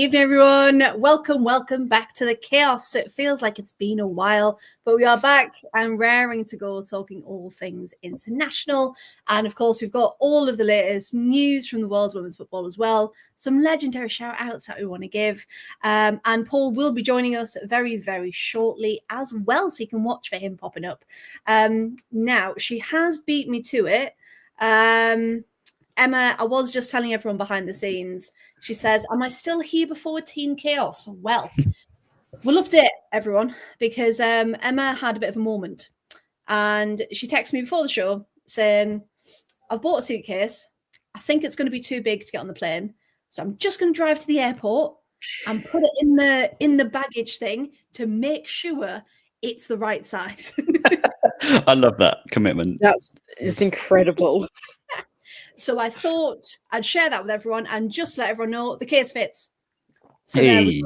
evening, everyone. Welcome back to the chaos. It feels like it's been a while, but we are back and raring to go, talking all things international. And of course, we've got all of the latest news from the world of women's football as well. Some legendary shout outs that we want to give. And Paul will be joining us very, very shortly as well, so you can watch for him popping up. Now, she has beat me to it. Emma, I was just telling everyone behind the scenes. She says, am I still here before Team Chaos? Well, we'll update everyone because Emma had a bit of a moment. And she texted me before the show saying, I've bought a suitcase. I think it's going to be too big to get on the plane. So I'm just going to drive to the airport and put it in the baggage thing to make sure it's the right size. I love that commitment. That's just incredible. So I thought I'd share that with everyone and just let everyone know the case fits. So Hey.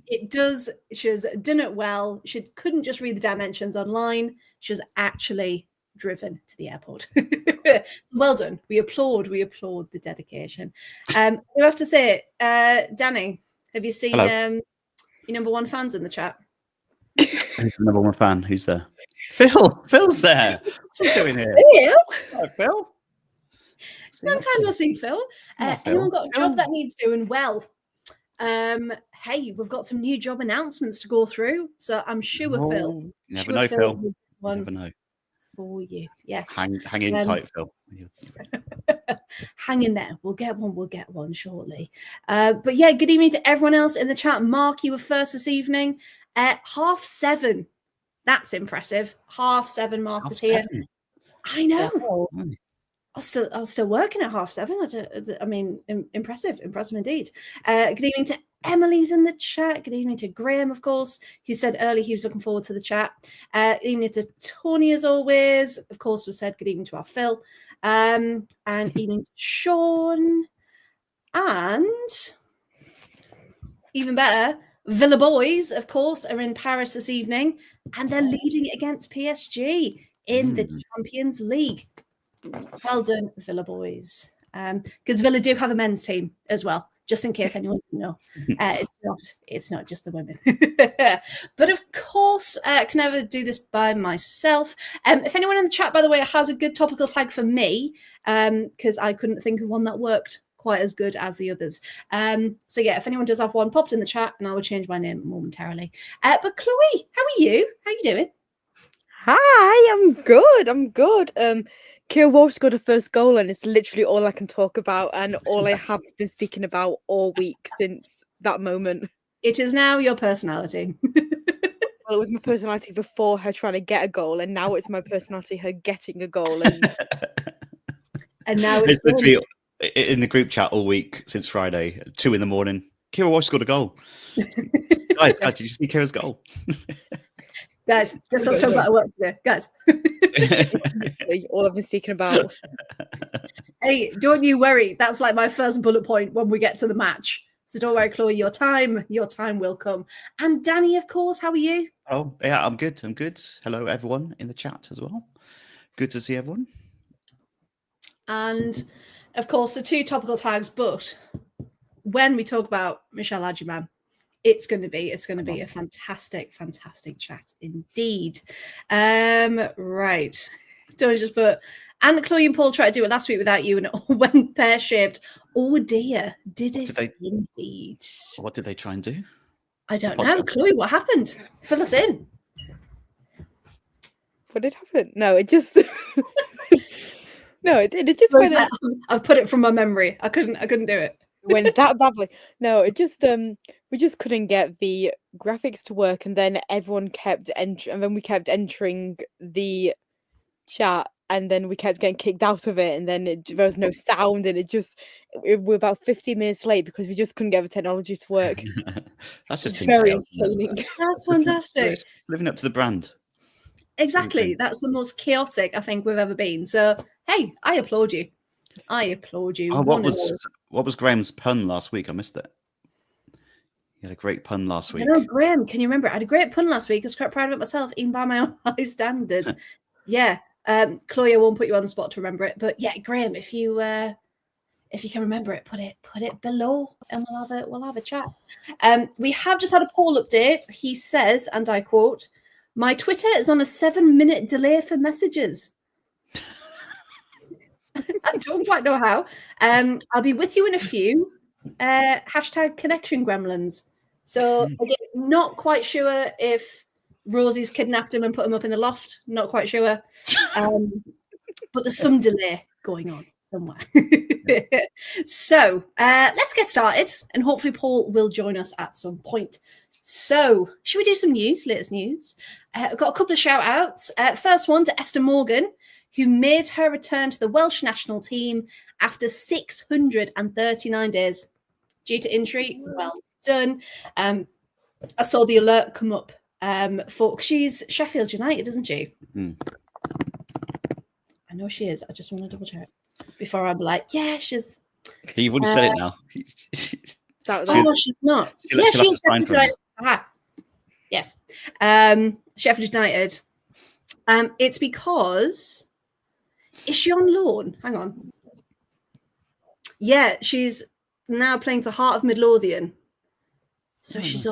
it does. She's done it well. She couldn't just read the dimensions online. She's actually driven to the airport. So well done. We applaud the dedication. I have to say, Danny, have you seen your number one fans in the chat? Who's the number one fan? Who's there? Phil. Phil's there. What's he doing here? Phil? Hello, Phil. Long time no see, Phil. Anyone got a job that needs doing well? Hey, we've got some new job announcements to go through, so I'm sure Phil. You never know, Phil. You never know. For you, yes. Hang in tight, Phil. Hang in there. We'll get one shortly. But yeah, good evening to everyone else in the chat. Mark, you were first this evening at 7:30. That's impressive. 7:30. Mark is here. I know. Oh. I was still working at 7:30. I mean, impressive indeed. Good evening to Emily's in the chat. Good evening to Graham, of course, who said earlier he was looking forward to the chat. Good evening to Tony, as always. Of course, we said good evening to our Phil. And evening to Sean. And even better, Villa Boys, of course, are in Paris this evening. And they're leading against PSG in the Champions League. Well done, Villa Boys. Because Villa do have a men's team as well, just in case anyone didn't know. It's not just the women. But of course, I can never do this by myself. If anyone in the chat, by the way, has a good topical tag for me, because I couldn't think of one that worked quite as good as the others. So yeah, if anyone does have one, pop it in the chat and I will change my name momentarily. But Chloe, how are you? How are you doing? Hi, I'm good. Kira Wolf scored a first goal and it's literally all I can talk about and all I have been speaking about all week since that moment. It is now your personality. Well, it was my personality before her trying to get a goal and now it's my personality her getting a goal. And now it's literally in the group chat all week since Friday, 2 a.m. Kira Walsh scored a goal. guys, did you see Kira's goal? Guys, just let's talk about our work today. Guys. All I've been speaking about. Hey, don't you worry. That's like my first bullet point when we get to the match. So don't worry, Chloe, your time will come. And Danny, of course, how are you? Oh, yeah, I'm good. Hello, everyone in the chat as well. Good to see everyone. And of course, the 2 topical tags, but when we talk about Michelle Adjiman, it's going to be a fantastic chat indeed. Right. Don't just put, and Chloe and Paul tried to do it last week without you and it all went pear-shaped. Oh dear, did it indeed. What did they try and do? I don't know. Chloe, what happened? Fill us in. What did happen? No, it just No, it just went. I've put it from my memory. I couldn't do it. Went that badly. No, it just we just couldn't get the graphics to work, and then everyone kept entering, and then we kept entering the chat, and then we kept getting kicked out of it, and then there was no sound, and we're about 15 minutes late because we just couldn't get the technology to work. That's just very insane. That's fantastic. Living up to the brand. Exactly. That's the most chaotic I think we've ever been. So hey, I applaud you. Oh, what was Graham's pun last week? I missed it. He had a great pun last week. I know, Graham, can you remember? I had a great pun last week. I was quite proud of it myself, even by my own high standards. Yeah. Chloe, I won't put you on the spot to remember it. But yeah, Graham, if you if you can remember it, put it below, and we'll have a chat. We have just had a poll update. He says, and I quote, "My Twitter is on a 7-minute delay for messages." I don't quite know how. I'll be with you in a few. Hashtag connection gremlins. So again, not quite sure if Rosie's kidnapped him and put him up in the loft. Not quite sure. But there's some delay going on somewhere. So let's get started, and hopefully Paul will join us at some point. So should we do some news, latest news? I've got a couple of shout outs. First one to Esther Morgan, who made her return to the Welsh national team after 639 days due to injury. Well done. I saw the alert come up for, she's Sheffield United, isn't she? I know she is. I just want to double check before I'm like, yeah, she's. You've already said it now. She's not. She's Sheffield United. Aha. Yes. Sheffield United. It's because, is she on loan? Hang on. Yeah, she's now playing for Heart of Midlothian. So she's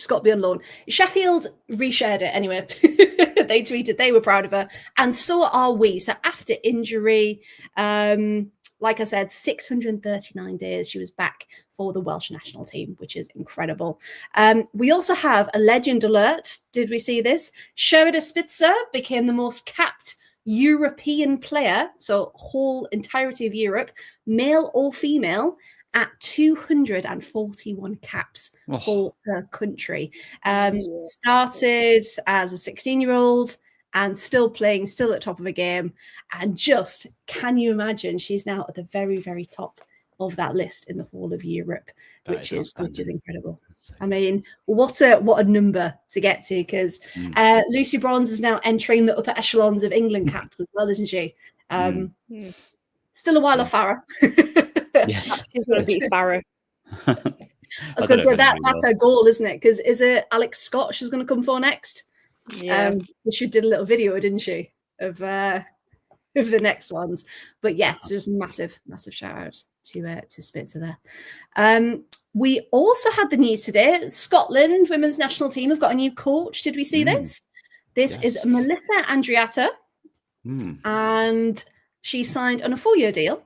got to be on loan. Sheffield reshared it anyway. They tweeted they were proud of her, and so are we. So after injury, like I said, 639 days, she was back for the Welsh national team, which is incredible. We also have a legend alert. Did we see this? Sheridan Spitzer became the most capped European player, so whole entirety of Europe, male or female, at 241 caps for her country. Started as a 16-year-old and still playing, still at top of the game. And just, can you imagine, she's now at the very, very top of that list in the whole of Europe, which is incredible. I mean, what a number to get to, because Lucy Bronze is now entering the upper echelons of England caps as well, isn't she? Still a while off Farah. Yes, she's going to beat Farah. I was going to say that's her goal, isn't it? Because is it Alex Scott she's going to come for next? Yeah, she did a little video, didn't she, of the next ones? But yeah, so just massive shout out to Spitzer there. We also had the news today. Scotland women's national team have got a new coach. Did we see this? This is Melissa Andriatta, and she signed on a 4-year deal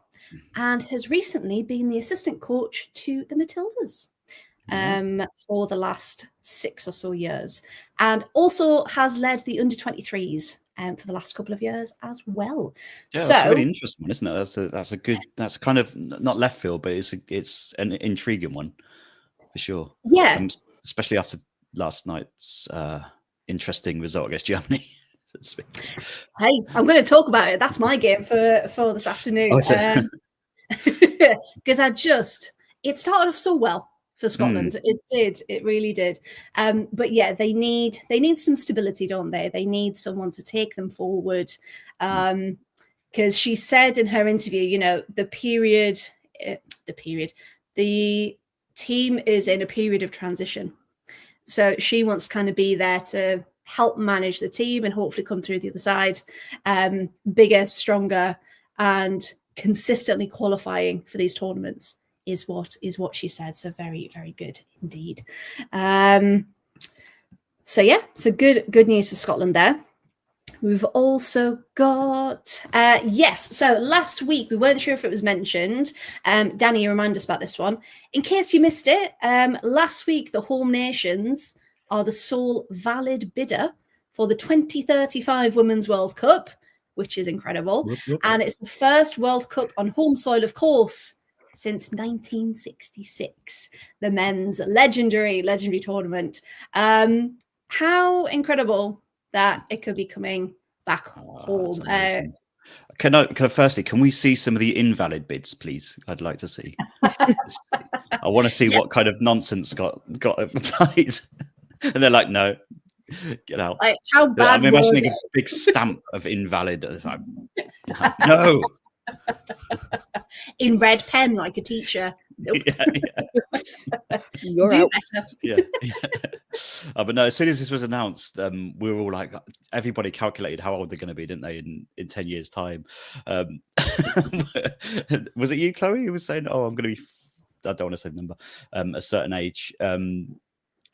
and has recently been the assistant coach to the Matildas for the last 6 or so years, and also has led the under-23s for the last couple of years as well. Yeah, that's a really interesting one, isn't it? That's a good. That's kind of not left field, but it's an intriguing one for sure. Yeah, especially after last night's interesting result against Germany. Hey, I'm going to talk about it. That's my game for this afternoon. Because it started off so well for Scotland. It really did. But yeah, they need some stability, don't they? They need someone to take them forward. Because she said in her interview, the team is in a period of transition. So she wants to kind of be there to help manage the team and hopefully come through the other side bigger, stronger, and consistently qualifying for these tournaments is what she said. So very, very good indeed. So good news for Scotland there. We've also got so last week we weren't sure if it was mentioned. Danny, you remind us about this one in case you missed it. Last week the home nations are the sole valid bidder for the 2035 Women's World Cup, which is incredible. And it's the first World Cup on home soil, of course, since 1966. The men's legendary tournament. How incredible that it could be coming back home. Firstly, can we see some of the invalid bids, please? I'd like to see. I want to see what kind of nonsense got applied. And they're like, no, get out. Like, how bad? I'm imagining a big stamp of invalid. It's like, no. In red pen, like a teacher Nope. You're Do out. better. Yeah. But no, as soon as this was announced, we were all like, everybody calculated how old they're going to be, didn't they, in 10 years' time? Was it you, Chloe, who was saying, oh, I'm going to be, I don't want to say the number, a certain age. And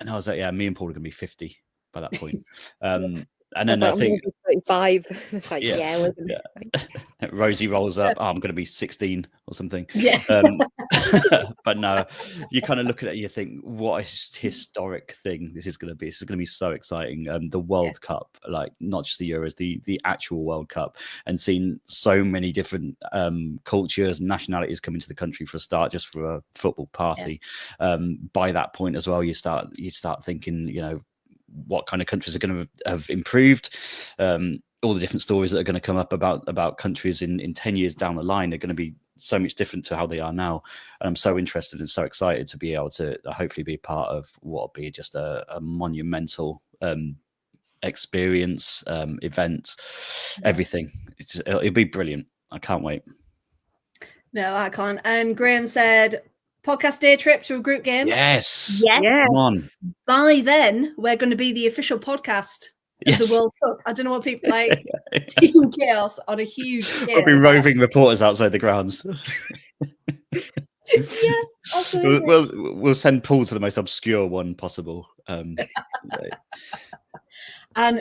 I was like, yeah, me and Paul are going to be 50 by that point. And then I think 35. It's like, yeah, we're gonna Rosie rolls up. Oh, I'm going to be 16 or something. Yeah. But no, you kind of look at it and you think, what a historic thing this is going to be. This is going to be so exciting. The World Cup, like not just the Euros, the actual World Cup, and seeing so many different cultures and nationalities come into the country for a start, just for a football party. By that point as well, you start thinking, you know, what kind of countries are going to have improved. All the different stories that are going to come up about countries in 10 years down the line are going to be so much different to how they are now. And I'm so interested and so excited to be able to hopefully be part of what will be just a monumental experience, event, everything. It'll be brilliant. I can't wait. No, I can't. And Graham said, podcast day trip to a group game. Yes. Yes. Come on. By then, we're going to be the official podcast of the World Cup. I don't know what people like. Team Chaos on a huge scale. We'll be roving reporters outside the grounds. Yes, absolutely. We'll send Paul to the most obscure one possible. And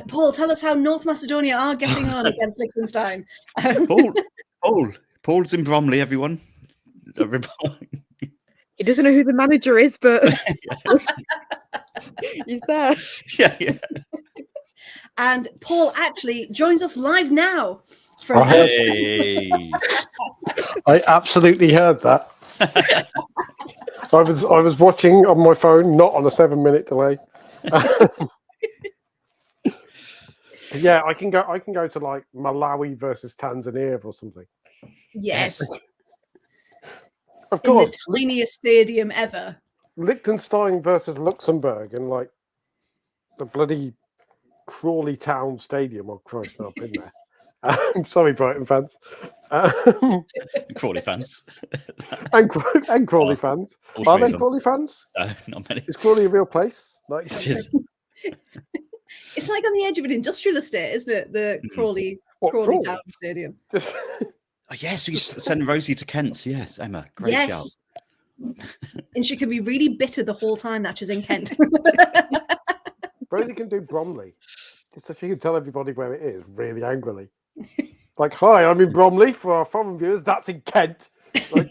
Paul, tell us how North Macedonia are getting on against Liechtenstein. Paul's in Bromley, everyone. He doesn't know who the manager is, but he's there. Yeah. And Paul actually joins us live now. Hey. I absolutely heard that. I was watching on my phone, not on a 7-minute delay. Yeah, I can go to like Malawi versus Tanzania or something. Yes. Of course. In the tiniest stadium ever. Liechtenstein versus Luxembourg in like the bloody Crawley Town Stadium. Oh Christ, I've been there. I'm sorry, Brighton fans. Crawley fans. and Crawley fans. Are they Crawley fans? No, not many. Is Crawley a real place? Like it is. It's like on the edge of an industrial estate, isn't it? The Crawley Town Stadium. Oh, yes, we send Rosie to Kent. Yes, Emma. Great shout. And she can be really bitter the whole time that she's in Kent. Rosie can do Bromley. Just so she can tell everybody where it is really angrily. Like, hi, I'm in Bromley. For our foreign viewers, that's in Kent. Like,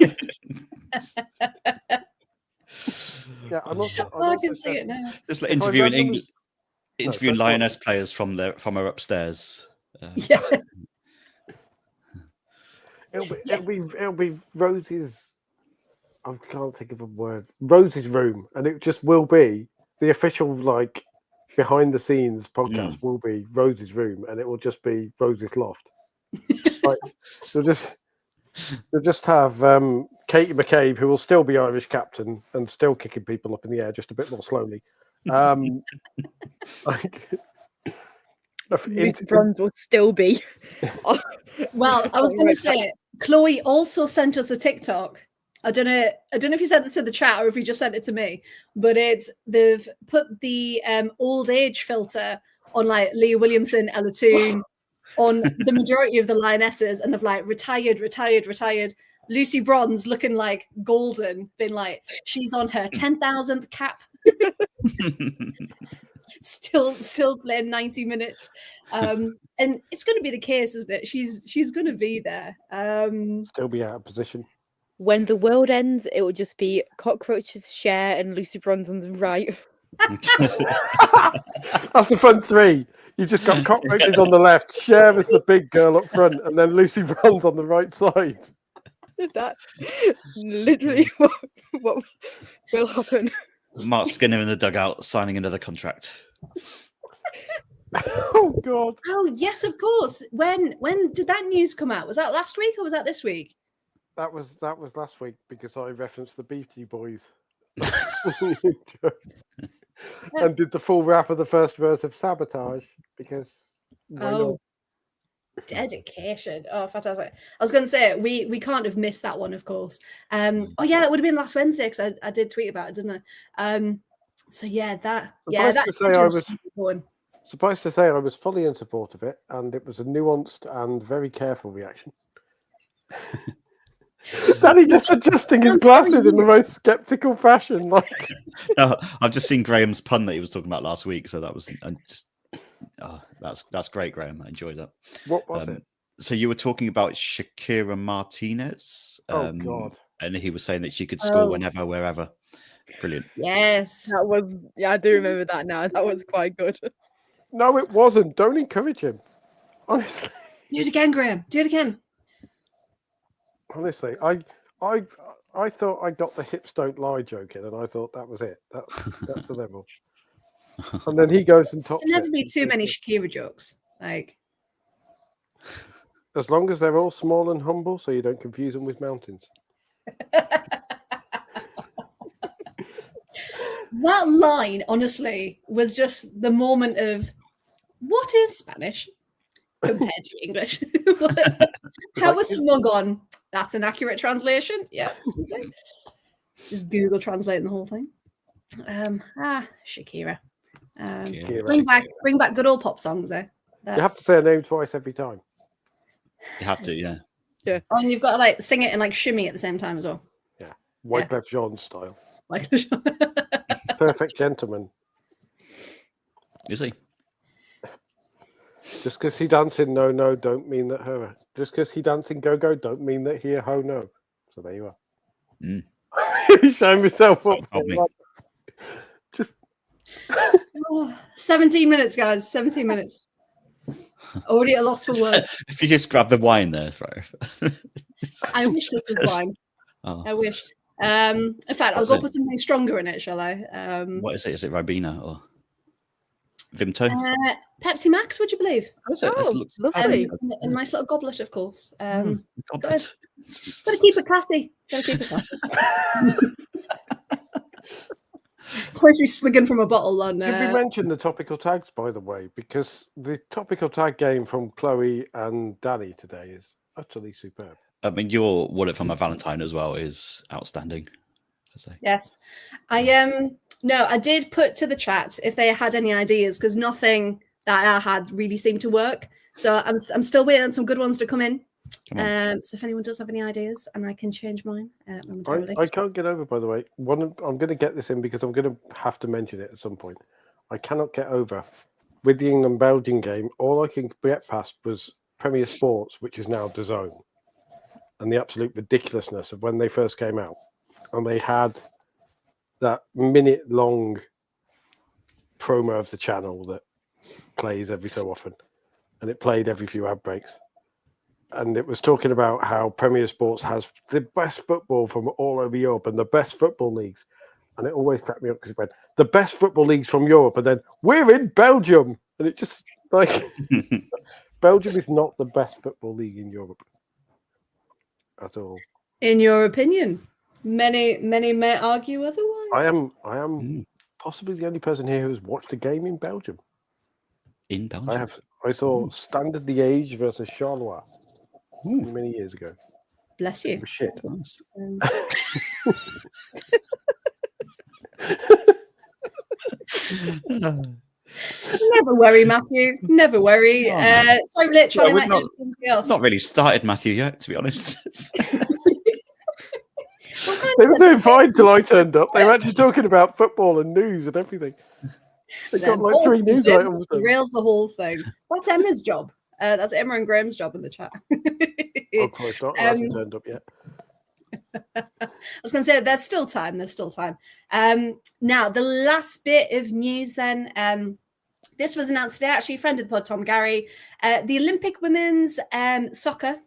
yeah, I can see it now. Just like interviewing Lioness players from her upstairs. Yeah. It'll be Rosie's. I can't think of a word. Rosie's room, and it just will be the official like behind the scenes podcast. Will be Rosie's room, and it will just be Rosie's loft. Like, they'll just have Katie McCabe, who will still be Irish captain and still kicking people up in the air just a bit more slowly. Like. Bronze will still be. Well, I was going to say, Chloe also sent us a TikTok. I don't know if you sent this to the chat or if you just sent it to me, but they've put the old age filter on like Leah Williamson, Ella Toon, on the majority of the Lionesses, and they've like retired. Lucy Bronze looking like golden, been like she's on her 10,000th cap. Still playing 90 minutes, and it's going to be the case, isn't it? She's going to be there. Still be out of position. When the world ends, it will just be cockroaches, Cher, and Lucy Bronze on the right. That's the front three. You've just got cockroaches on the left, Cher is the big girl up front, and then Lucy Bronze on the right side. That literally what will happen. Mark Skinner in the dugout signing another contract. Oh God! Oh yes, of course. When did that news come out? Was that last week or was that this week? That was last week because I referenced the Beastie Boys and did the full rap of the first verse of Sabotage because why not? Dedication. Oh, fantastic. I was going to say, we can't have missed that one, of course. Oh, yeah, that would have been last Wednesday because I did tweet about it, didn't I? So, yeah, that Suffice to say, I was fully in support of it, and it was a nuanced and very careful reaction. Danny just adjusting his glasses in the most skeptical fashion. Like, no, I've just seen Graham's pun that he was talking about last week, so that was that's great, Graham. I enjoyed that. What was it? So you were talking about Shakira Martinez. Oh God! And he was saying that she could score whenever, wherever. Brilliant. Yes, that was. Yeah, I do remember that now. That was quite good. No, it wasn't. Don't encourage him. Honestly. Do it again, Graham. Do it again. Honestly, I thought I got the hips don't lie joke in, and I thought that was it. That's the level. And then he goes and tops it. There never be too many Shakira jokes. Like, as long as they're all small and humble, so you don't confuse them with mountains. That line, honestly, was just the moment of what is Spanish compared to English? How was smug on? That's an accurate translation. Yeah. Just Google translating the whole thing. Shakira. Bring back good old pop songs, though. You have to say a name twice every time. You have to, yeah. Yeah. Oh, and you've got to like sing it and like shimmy at the same time as well. Yeah. Wyclef Jean style. Perfect gentleman. Is he? Just because he dancing no don't mean that her. Just because he dancing go don't mean that he a ho no. So there you are. He's showing myself up. Just 17 minutes, guys. 17 minutes. Already at a loss for words. If you just grab the wine there, Freya. I wish this was wine. Oh. I wish. In fact, I'll go put something stronger in it, shall I? What is it? Is it Ribena or Vimto? Pepsi Max, would you believe? Looks lovely. A nice little goblet, of course. Goblet. Gotta keep it classy. Quite you swigging from a bottle on. Did we mention the topical tags, by the way? Because the topical tag game from Chloe and Danny today is utterly superb. I mean, your wallet for my Valentine as well is outstanding. Yes, I did put to the chat if they had any ideas because nothing that I had really seemed to work. So I'm still waiting on some good ones to come in. So if anyone does have any ideas, and I can change mine momentarily. I can't get over, by the way. I'm going to get this in because I'm going to have to mention it at some point. I cannot get over with the England-Belgium game. All I can get past was Premier Sports, which is now DAZN, and the absolute ridiculousness of when they first came out, and they had that minute-long promo of the channel that plays every so often, and it played every few ad breaks. And it was talking about how Premier Sports has the best football from all over Europe and the best football leagues. And it always cracked me up because it went, the best football leagues from Europe. And then, we're in Belgium. And it just, like, Belgium is not the best football league in Europe at all. In your opinion? Many may argue otherwise. I am possibly the only person here who has watched a game in Belgium. In Belgium? I saw Standard Liège versus Charleroi. Many years ago. Bless you. Shit. Never worry, Matthew. Never worry. Sorry, literally, not really started Matthew yet, to be honest. They were doing fine till I turned up. They were actually talking about football and news and everything. They got like 3 news items. Rails the whole thing. What's Emma's job? That's Emma and Graham's job in the chat. Oh, close. Not hasn't turned up yet. I was going to say there's still time. Now the last bit of news then. This was announced today. Actually, a friend of the pod, Tom Gary, the Olympic women's soccer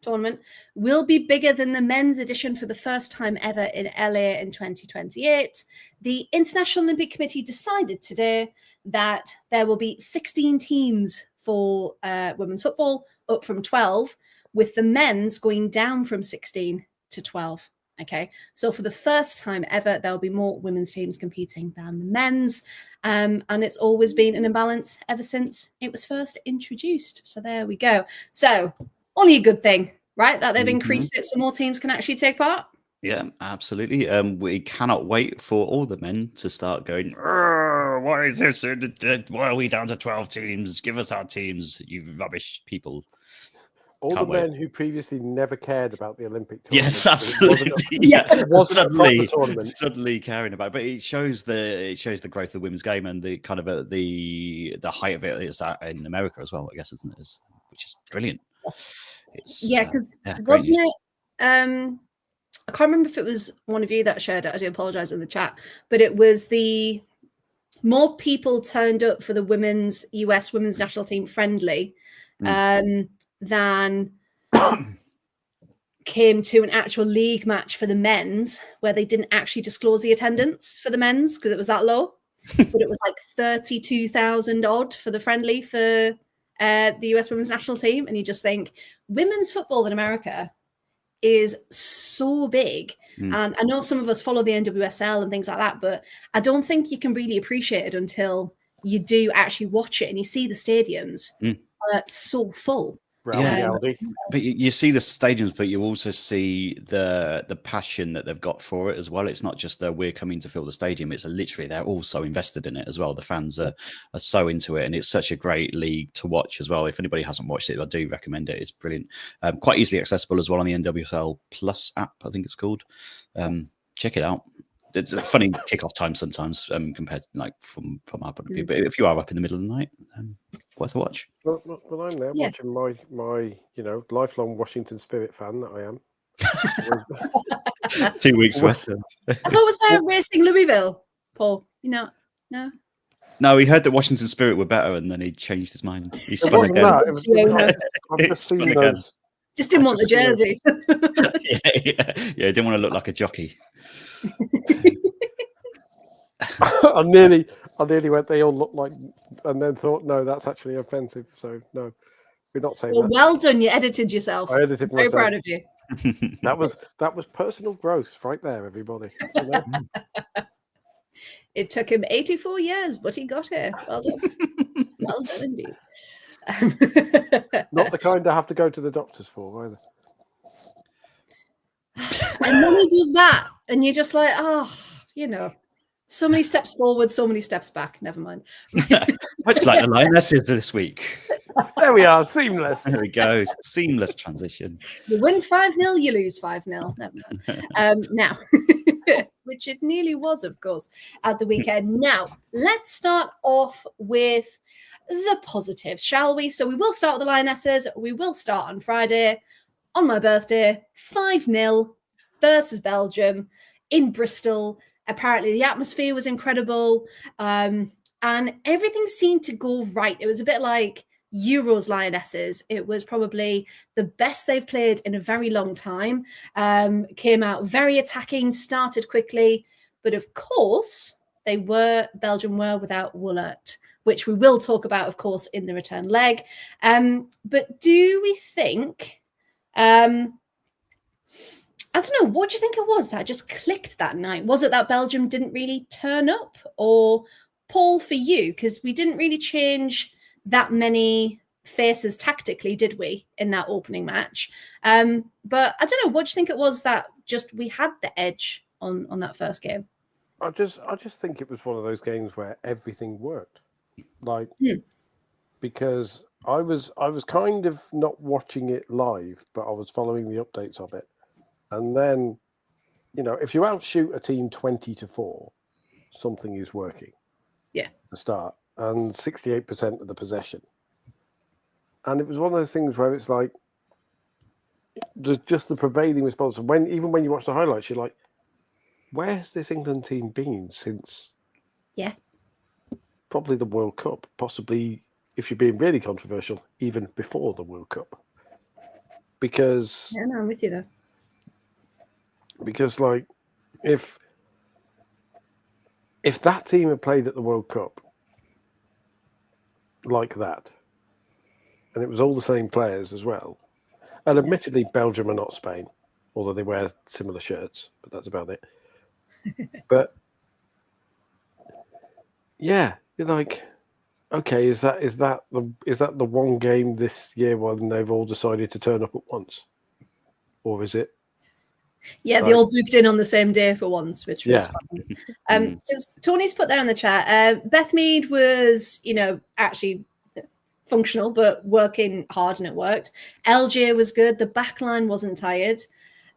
tournament will be bigger than the men's edition for the first time ever in LA in 2028. The International Olympic Committee decided today that there will be 16 teams for women's football, up from 12, with the men's going down from 16 to 12. Okay, so for the first time ever, there'll be more women's teams competing than the men's. And it's always been an imbalance ever since it was first introduced. So there we go. So only a good thing, right? That they've increased it so more teams can actually take part. Yeah, absolutely. We cannot wait for all the men to start going, why is this? Why are we down to 12 teams? Give us our teams, you rubbish people. All Can't the wait. men who previously never cared about the Olympic tournament. Yes, absolutely. It wasn't a proper tournament. Suddenly caring about it. But it shows the growth of the women's game and the kind of the height of it is in America as well, I guess, isn't it? Which is brilliant. Because wasn't it? I can't remember if it was one of you that shared it. I do apologize in the chat, but it was the more people turned up for the US women's national team friendly than came to an actual league match for the men's, where they didn't actually disclose the attendance for the men's because it was that low. But it was like 32,000 odd for the friendly for the US women's national team. And you just think women's football in America is so big. And I know some of us follow the NWSL and things like that, but I don't think you can really appreciate it until you do actually watch it and you see the stadiums so full. But you see the stadiums, but you also see the passion that they've got for it as well. It's not just that we're coming to fill the stadium. It's literally they're all so invested in it as well. The fans are so into it, and it's such a great league to watch as well. If anybody hasn't watched it, I do recommend it. It's brilliant. Quite easily accessible as well on the NWSL Plus app, I think it's called. Check it out. It's a funny kickoff time sometimes compared to like from our point of view. But if you are up in the middle of the night, worth a watch. Well, I'm there watching my lifelong Washington Spirit fan that I am. 2 weeks worth. I thought it was racing Louisville, Paul. No. No, he heard that Washington Spirit were better, and then he changed his mind. He spun again. I've just seen those. Just didn't want the jersey. Yeah, didn't want to look like a jockey. I nearly went. They all look like, and then thought, no, that's actually offensive. So no, we're not saying that. Well done, you edited yourself. I edited myself. Very proud of you. That was personal growth right there, everybody. You know? It took him 84 years, but he got here. Well done. Well done indeed. Not the kind I have to go to the doctors for either. And then he does that, and you're just like, so many steps forward, so many steps back. Never mind. Much like the Lionesses this week. There we are, seamless. There we go. Seamless transition. You win 5-0, you lose 5-0. Never mind. Now, which it nearly was, of course, at the weekend. Now, let's start off with the positives, shall we? So we will start with the Lionesses. We will start on Friday, on my birthday, 5-0 versus Belgium in Bristol. Apparently, the atmosphere was incredible, and everything seemed to go right. It was a bit like Euros Lionesses. It was probably the best they've played in a very long time. Came out very attacking, started quickly, but of course, Belgium were without Woolert, which we will talk about, of course, in the return leg. But do we think... I don't know. What do you think it was that just clicked that night? Was it that Belgium didn't really turn up? Or, Paul, for you, because we didn't really change that many faces tactically, did we, in that opening match? But I don't know. What do you think it was that just we had the edge on that first game? I just think it was one of those games where everything worked. Because I was kind of not watching it live, but I was following the updates of it. And then, if you outshoot a team 20-4, something is working. Yeah. To start. And 68% of the possession. And it was one of those things where it's like, just the prevailing response. And even when you watch the highlights, you're like, where's this England team been since? Yeah. Probably the World Cup. Possibly, if you're being really controversial, even before the World Cup. Because... Yeah, no, I'm with you there. Because, if that team had played at the World Cup like that, and it was all the same players as well, and admittedly, Belgium are not Spain, although they wear similar shirts, but that's about it. But yeah, you're like, okay, is that the one game this year when they've all decided to turn up at once, or is it? Yeah, they all booked in on the same day for once, which was fun. Because Tony's put there in the chat, Beth Mead was, actually functional, but working hard, and it worked. LJ was good. The back line wasn't tired.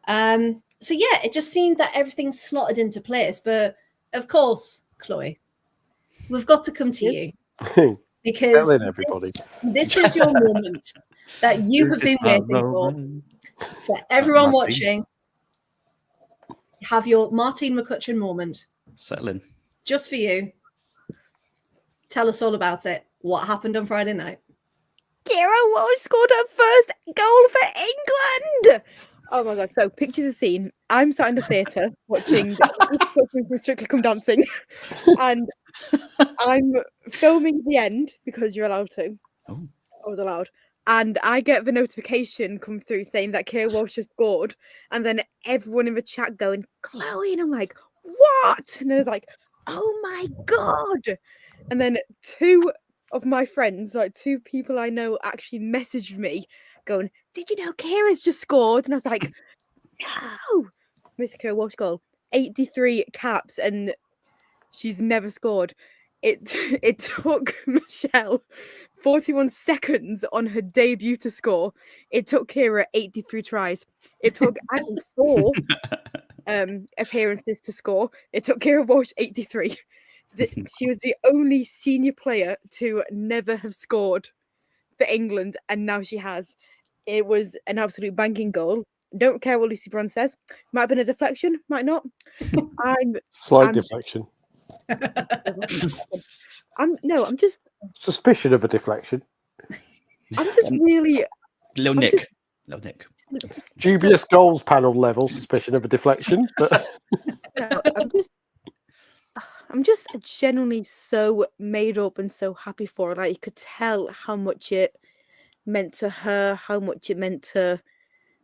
So yeah, it just seemed that everything slotted into place. But of course, Chloe, we've got to come to you because everybody. This is your moment that you have been waiting for everyone watching. Have your Martine McCutcheon moment. Settling. Just for you. Tell us all about it. What happened on Friday night? Kira Walsh scored her first goal for England. Oh my god! So picture the scene. I'm sat in the theatre watching Strictly Come Dancing, and I'm filming the end because you're allowed to. Oh. I was allowed. And I get the notification come through saying that Kira Walsh has scored, and then everyone in the chat going, Chloe, and I'm like, what? And I was like, oh my god. And then two of my friends, like two people I know, actually messaged me going, did you know Kira's just scored? And I was like, no. Mr. Kira Walsh goal, 83 caps, and she's never scored. It took Michelle 41 seconds on her debut to score. It took Kira 83 tries. It took Annie 4 appearances to score. It took Kira Walsh 83. She was the only senior player to never have scored for England, and now she has. It was an absolute banking goal. Don't care what Lucy Bronze says. Might have been a deflection, might not. Slight deflection. I'm just suspicion of a deflection. I'm just really little Nick. Dubious goals panel level suspicion of a deflection. But no, I'm just genuinely so made up and so happy for her. Like, you could tell how much it meant to her, how much it meant to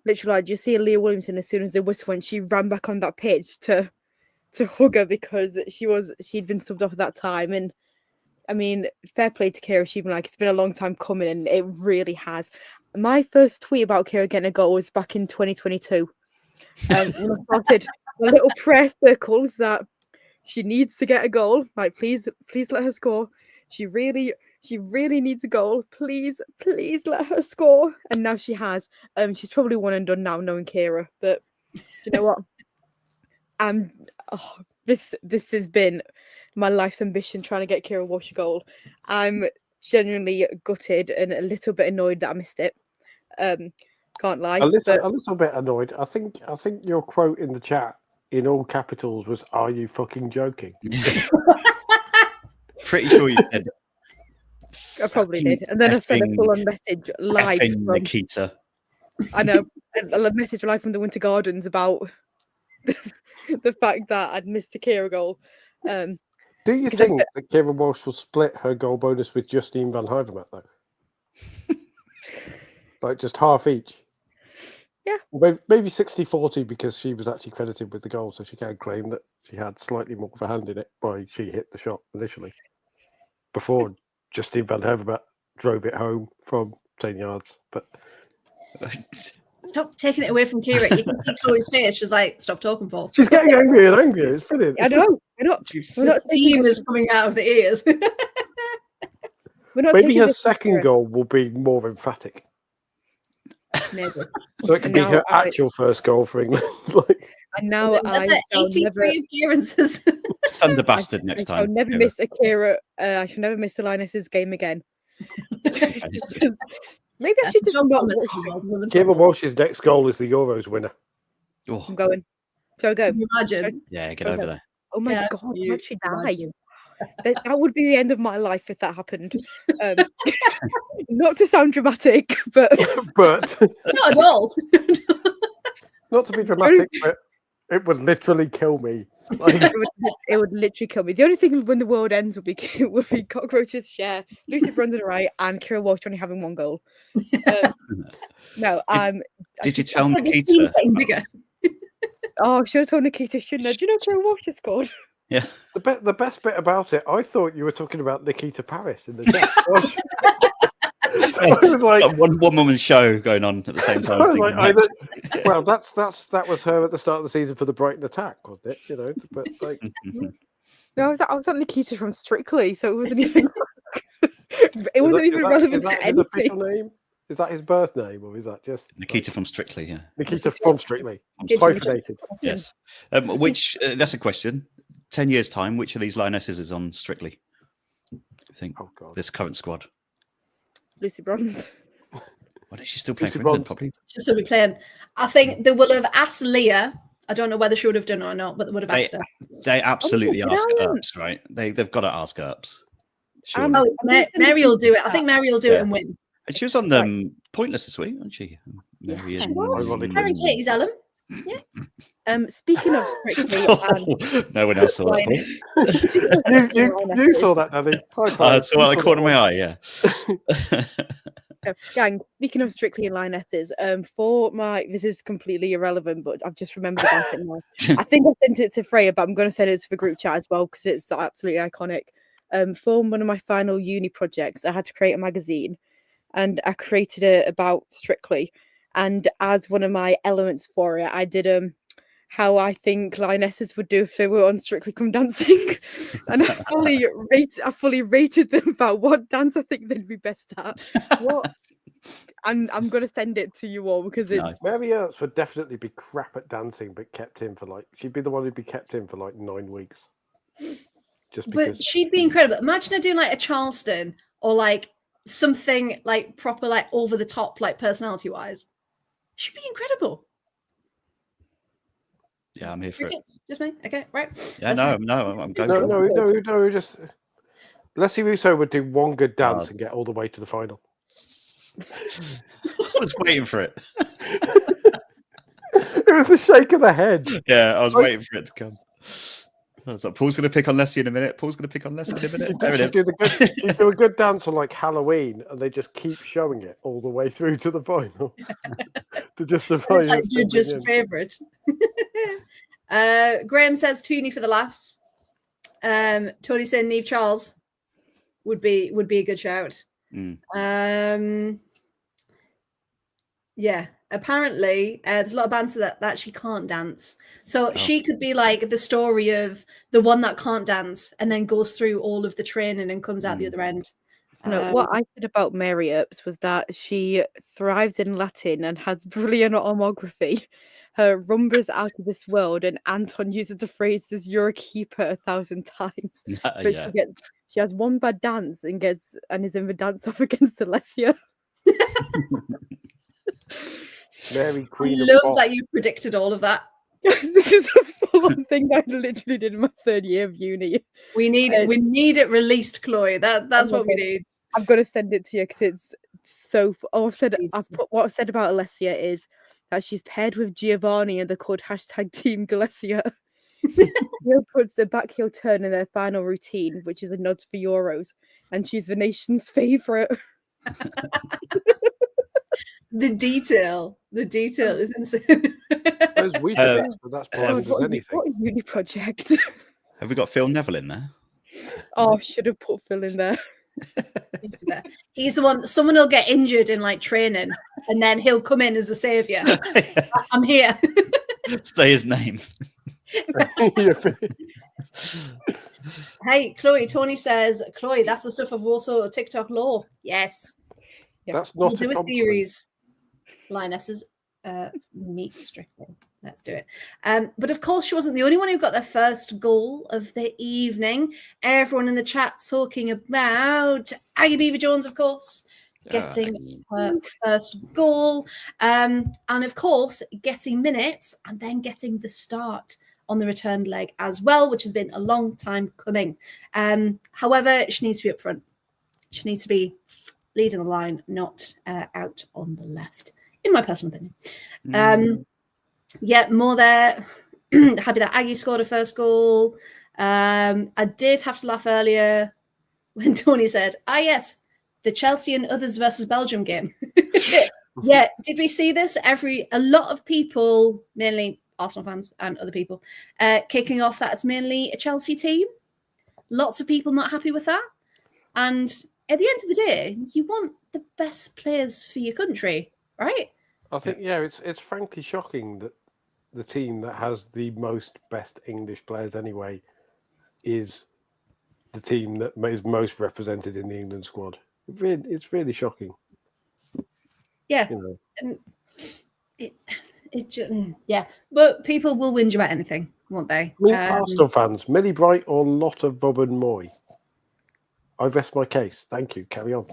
literally. Like, you see Leah Williamson, as soon as the whistle went, she ran back on that pitch to hug her because she'd been subbed off at that time. And I mean, fair play to Kira. She'd been like, it's been a long time coming, and it really has. My first tweet about Kira getting a goal was back in 2022. When I started a little prayer circles that she needs to get a goal. Like, please let her score. She really needs a goal. Please let her score. And now she has. She's probably one and done now, knowing Kira. But you know what? This has been my life's ambition, trying to get Kira Walsh a goal. I'm genuinely gutted and a little bit annoyed that I missed it. Can't lie. A little bit annoyed. I think your quote in the chat in all capitals was, "Are you fucking joking?" Pretty sure you did. I probably did. And then I sent a full-on message live from Nikita. I know, a message live from the Winter Gardens about the fact that I'd missed a Kira goal. Do you think that Kira Walsh will split her goal bonus with Justine van Hyvermaet, though? Like, just half each? Yeah. Maybe 60-40 because she was actually credited with the goal, so she can claim that she had slightly more of a hand in it by she hit the shot initially. Before Justine van Hyvermaet drove it home from 10 yards. But stop taking it away from Kira. You can see Chloe's face. She's like, stop talking, Paul. She's getting angrier and angrier. It's brilliant. I know. We're not steam is coming out of the ears. Maybe her second goal will be more emphatic. Maybe. So it can be her actual first goal for England. And now I 83 appearances. Thunder bastard next time. I'll never miss a Kira. I shall never miss the Lionesses game again. Maybe I should just not watch it. Kira Walsh's next goal is the Euros winner. Oh. I'm going. Shall I go? Can you imagine? Yeah, get over there. Oh my god, I'd actually die. That would be the end of my life if that happened. Not to sound dramatic, but not at all. Not to be dramatic, but it would literally kill me. Like, it would literally kill me. The only thing when the world ends would be cockroaches share, Lucy Bronze on the right, and Kira Walsh only having one goal. No, Did you tell Nikita? Nikita? Getting bigger. Oh, I should have told Nikita, shouldn't I? Do you know Freya Walsh just scored? Yeah. The best bit about it, I thought you were talking about Nikita Paris in the chat. So I was like, Got one woman's show going on at the same so time. I was like, well, that was her at the start of the season for the Brighton attack, wasn't it? You know, but like, No, I was on Nikita from Strictly, so it wasn't even. It wasn't even relevant to his anything. official name? Is that his birth name, or is that just Nikita from Strictly, yeah. Nikita from Strictly? Nikita. Hyphenated. Yes. Which that's a question. 10 years' time, which of these Lionesses is on Strictly? I think Oh God. this current squad. Lucy Bronze. What is she still playing Lucy for England? Bronze. Probably. Just so we playing. I think they will have asked Leah. I don't know whether she would have done it or not, but they would have asked her. They absolutely Oh, ask brilliant. Earps, right? They've got to ask Earps. Surely. Oh, Mary will do it. I think Mary will do it and win. And she was on Pointless this week, wasn't she? Mary Yeah, and- she was. Ironically. Mary Katie's Ellen. Speaking of Strictly, No one else saw that. Paul. You saw that, Danny. High five. It's all out of the corner of my eye, yeah. gang. Speaking of Strictly and Lionesses, for my this is completely irrelevant, but I've just remembered about it now. I think I sent it to Freya, but I'm going to send it to the group chat as well because it's absolutely iconic. For one of my final uni projects, I had to create a magazine, and I created it about Strictly. And as one of my elements for it, I did how I think Lionesses would do if they were on Strictly Come Dancing, and I fully rated them about what dance I think they'd be best at. What? And I'm gonna send it to you all because it's Nice. Mary Earps would definitely be crap at dancing, but kept in for she'd be the one who'd be kept in for 9 weeks. Just because. But she'd be incredible. Imagine her doing like a Charleston or like something like proper, like over the top, like personality wise. She'd be incredible. Yeah, I'm here for it. Crickets, just me. Okay, right. Yeah, That's I'm going for it. No, just Leslie Russo would do one good dance and get all the way to the final. I was waiting for it. It was the shake of the head. Yeah, I was waiting for it to come. I was like, Paul's going to pick on Leslie in a minute. Paul's going to pick on Leslie in a minute. There it is. You do a good dance on like Halloween, and they just keep showing it all the way through to the final. To justify it's like it judge's in. favourite. Graham says Tooney for the laughs. Tony saying Niamh Charles would be a good shout. Yeah, apparently there's a lot of banter that she can't dance, so she could be like the story of the one that can't dance and then goes through all of the training and comes out the other end. No, what I said about Mary Earps was that she thrives in Latin and has brilliant orthography. Her rumba's out of this world, and Anton uses the phrases "you're a keeper" 1,000 times. But Yeah. she has one bad dance and is in the dance off against Alessia. Mary I Queen of love Pop. that you predicted all of that. This is a full-on thing I literally did in my 3rd year of uni. We need it released, Chloe. That's what we need. I'm gonna send it to you because it's so. What I've said about Alessia is that she's paired with Giovanni and they're called #Team Galessia. Heel puts the back heel turn in their final routine, which is a nod for Euros, and she's the nation's favourite. The detail is insane. Those weekends, but that's blind as anything. What a uni project. Have we got Phil Neville in there? Oh, should have put Phil in there. He's the one. Someone will get injured in like training, and then he'll come in as a savior. I'm here. Say his name. Hey, Chloe. Tony says, Chloe, that's the stuff of Warsaw TikTok law. Yes. That's not We'll do a compliment. series. Lionesses meet Strictly. Let's do it. But of course, she wasn't the only one who got their first goal of the evening. Everyone in the chat talking about Aggie Beaver-Jones, of course, getting her first goal. And of course, getting minutes and then getting the start on the return leg as well, which has been a long time coming. However, she needs to be up front. She needs to be leading the line, not out on the left, in my personal opinion. Yeah, more there. Happy that Aggie scored her first goal. I did have to laugh earlier when Tony said, yes, the Chelsea and others versus Belgium game. Yeah, did we see this? A lot of people, mainly Arsenal fans and other people, kicking off that it's mainly a Chelsea team. Lots of people not happy with that. And at the end of the day, you want the best players for your country, right? I think, it's frankly shocking that the team that has the best English players anyway is the team that is most represented in the England squad. It's really shocking. Yeah. You know. And it just, but people will whinge about anything, won't they? I mean, Arsenal fans, Millie Bright or Lotta Bob and Moy. I rest my case. Thank you. Carry on.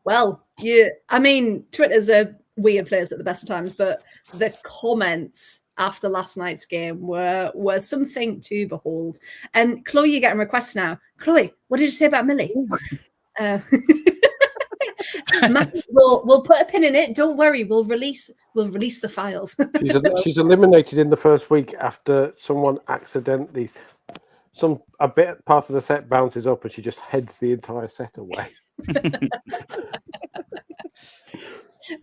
Well, I mean, Twitter's a weird place at the best of times, but the comments after last night's game were something to behold. And Chloe, you're getting requests now. Chloe, what did you say about Millie? We'll put a pin in it. Don't worry. We'll release the files. She's eliminated in the first week after someone accidentally a bit part of the set bounces up and she just heads the entire set away.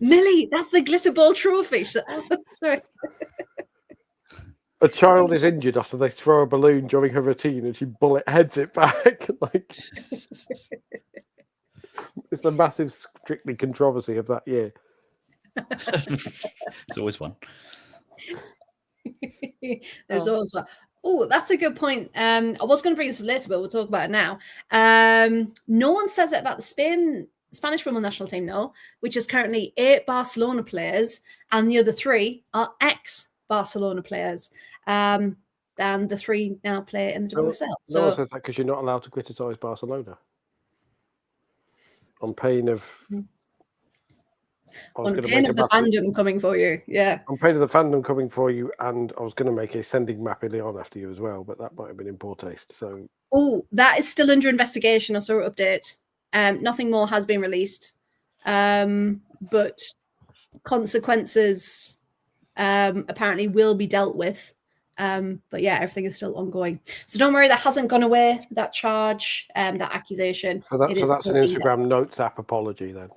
Millie, that's the glitter ball trophy. Sorry. A child is injured after they throw a balloon during her routine and she bullet heads it back. It's the massive Strictly controversy of that year. It's always one. There's always one. Oh, that's a good point. I was going to bring this up later, but we'll talk about it now. No one says it about the Spanish women's national team, though, which is currently 8 Barcelona players, and the other 3 are ex-Barcelona players. And the 3 now play in the WSL. No one says that because you're not allowed to criticise Barcelona. On pain of... On pain of the fandom coming for you, yeah. On pain of the fandom coming for you, and I was going to make a sending Mappy Leon after you as well, but that might have been in poor taste. So, that is still under investigation. I saw an update. Nothing more has been released, but consequences apparently will be dealt with. But yeah, everything is still ongoing. So don't worry, that hasn't gone away. That charge, that accusation. So that's an Instagram Notes app apology then.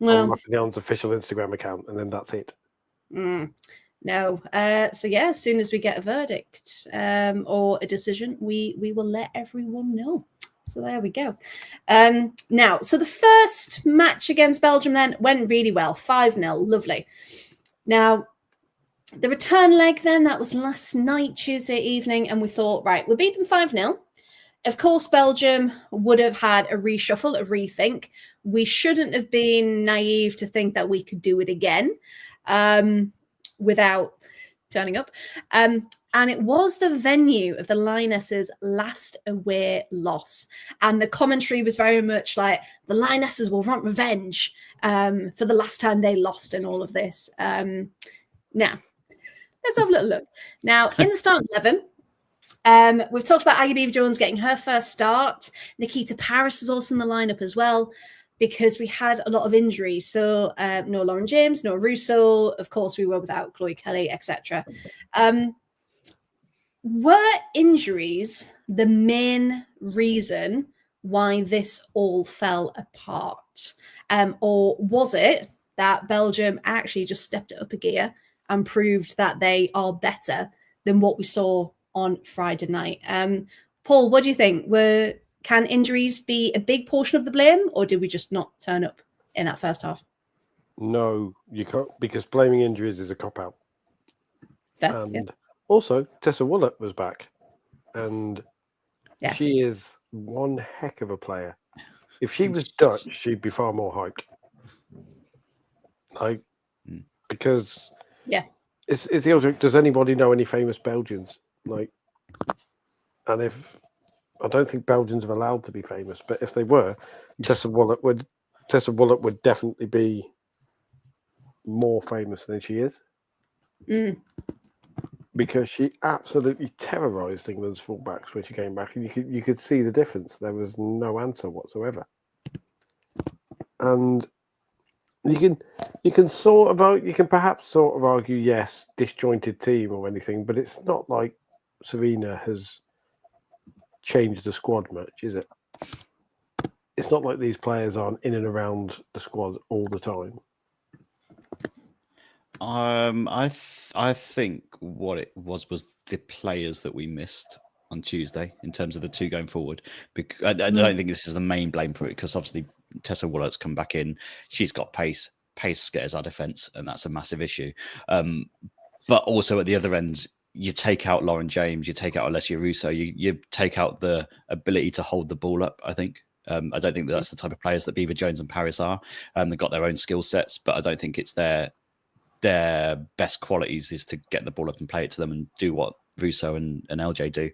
Well, on Leon's official Instagram account, and then that's it. No. So yeah, as soon as we get a verdict or a decision, we will let everyone know. So there we go. Now, so the first match against Belgium then went really well, 5-0, lovely. Now, the return leg then, that was last night, Tuesday evening, and we thought, right, we beat them 5-0. Of course, Belgium would have had a reshuffle, a rethink. We shouldn't have been naive to think that we could do it again without turning up. And it was the venue of the Lionesses' last away loss. And the commentary was very much like, the Lionesses will want revenge for the last time they lost in all of this. Now, let's have a little look. Now, in the starting 11, we've talked about Aggie Beaver-Jones getting her first start. Nikita Paris was also in the lineup as well because we had a lot of injuries. So no Lauren James, no Russo. Of course, we were without Chloe Kelly, etc. Were injuries the main reason why this all fell apart? Or was it that Belgium actually just stepped it up a gear and proved that they are better than what we saw on Friday night? Paul, what do you think? Can injuries be a big portion of the blame, or did we just not turn up in that first half? No, you can't, because blaming injuries is a cop-out. Fair, and yeah. Also, Tessa Wollert was back, and Yes. she is one heck of a player. If she was Dutch, she'd be far more hyped. Because it's the old joke, does anybody know any famous Belgians? And if I don't think Belgians are allowed to be famous, but if they were, Tessa Wollert would definitely be more famous than she is. Because she absolutely terrorized England's fullbacks when she came back, and you could see the difference. There was no answer whatsoever. And you can perhaps sort of argue, yes, disjointed team or anything, but it's not like Serena has changed the squad much, is it? It's not like these players aren't in and around the squad all the time. I think what it was the players that we missed on Tuesday in terms of the two going forward. Because I don't think this is the main blame for it, because obviously Tessa Wallert's come back in. She's got pace. Pace scares our defence, and that's a massive issue. But also at the other end, you take out Lauren James, you take out Alessia Russo, you take out the ability to hold the ball up, I think. I don't think that's the type of players that Beaver Jones and Paris are. They've got their own skill sets, but I don't think it's their best qualities is to get the ball up and play it to them and do what Russo and LJ do.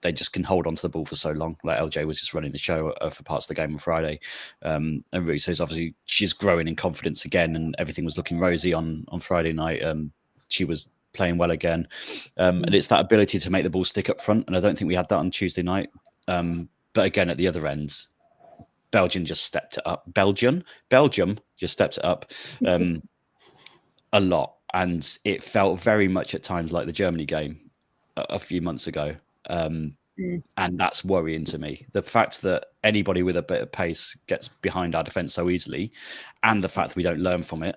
They just can hold on to the ball for so long. Like LJ was just running the show for parts of the game on Friday. And Russo's obviously, she's growing in confidence again, and everything was looking rosy on Friday night. She was playing well again. And it's that ability to make the ball stick up front. And I don't think we had that on Tuesday night. But again, at the other end, Belgium just stepped it up. Belgium just stepped it up a lot. And it felt very much at times like the Germany game a few months ago. And that's worrying to me. The fact that anybody with a bit of pace gets behind our defence so easily, and the fact that we don't learn from it.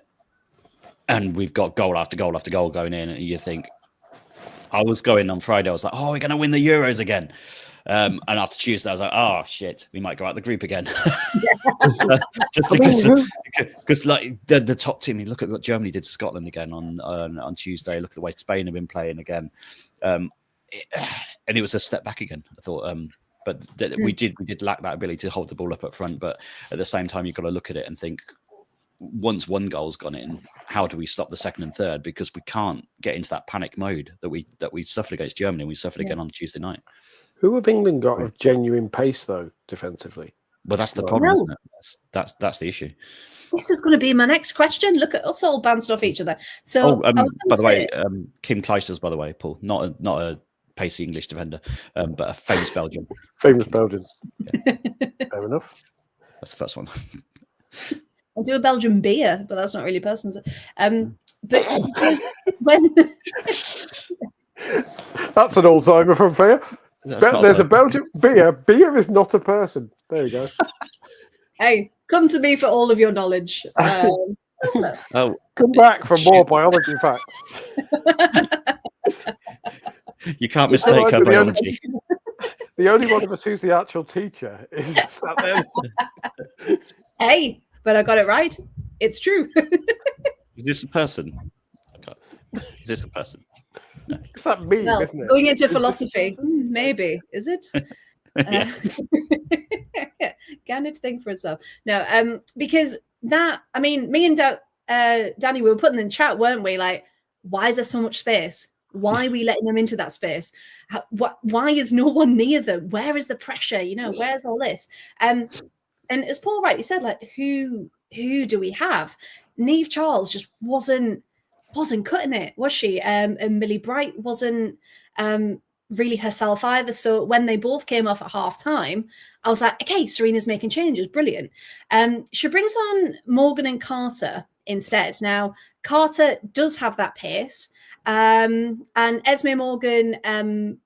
And we've got goal after goal after goal going in, and you think, I was going on Friday, I was like, oh, we're going to win the Euros again. And after Tuesday, I was like, oh, shit, we might go out the group again. Just because like the top team, you look at what Germany did to Scotland again on Tuesday, look at the way Spain have been playing again. And it was a step back again, I thought. But we did lack that ability to hold the ball up front. But at the same time, you've got to look at it and think, once one goal's gone in, how do we stop the second and third? Because we can't get into that panic mode that we suffered against Germany and we suffered again on Tuesday night. Who have England got of genuine pace, though, defensively? Well, that's the problem, isn't it? That's the issue. This is going to be my next question. Look at us all bouncing off each other. So, by the way, Kim Clijsters, by the way, Paul, not a pacey English defender, but a famous Belgian. Famous Belgians. Yeah. Fair enough. That's the first one. I'll do a Belgian beer, but that's not really personal. But because when that's an old timer from Freya. There's a Belgian beer. Beer is not a person. There you go. Hey, come to me for all of your knowledge. Come back for more biology facts. You can't mistake her biology. The only one of us who's the actual teacher is sat there. Hey, but I got it right. It's true. Is this a person? Is this a person? No. It's that meme, isn't it? Going into philosophy, maybe. Is it? Can it think for itself? No, because that, I mean, me and Danny, we were putting in chat, weren't we? Like, why is there so much space? Why are we letting them into that space? Why is no one near them? Where is the pressure? You know, where's all this? And as Paul rightly said, like, who do we have? Niamh Charles just wasn't cutting it, was she? And Millie Bright wasn't really herself either. So when they both came off at half time, I was like, okay, Serena's making changes, brilliant. She brings on Morgan and Carter instead. Now, Carter does have that pace, and Esme Morgan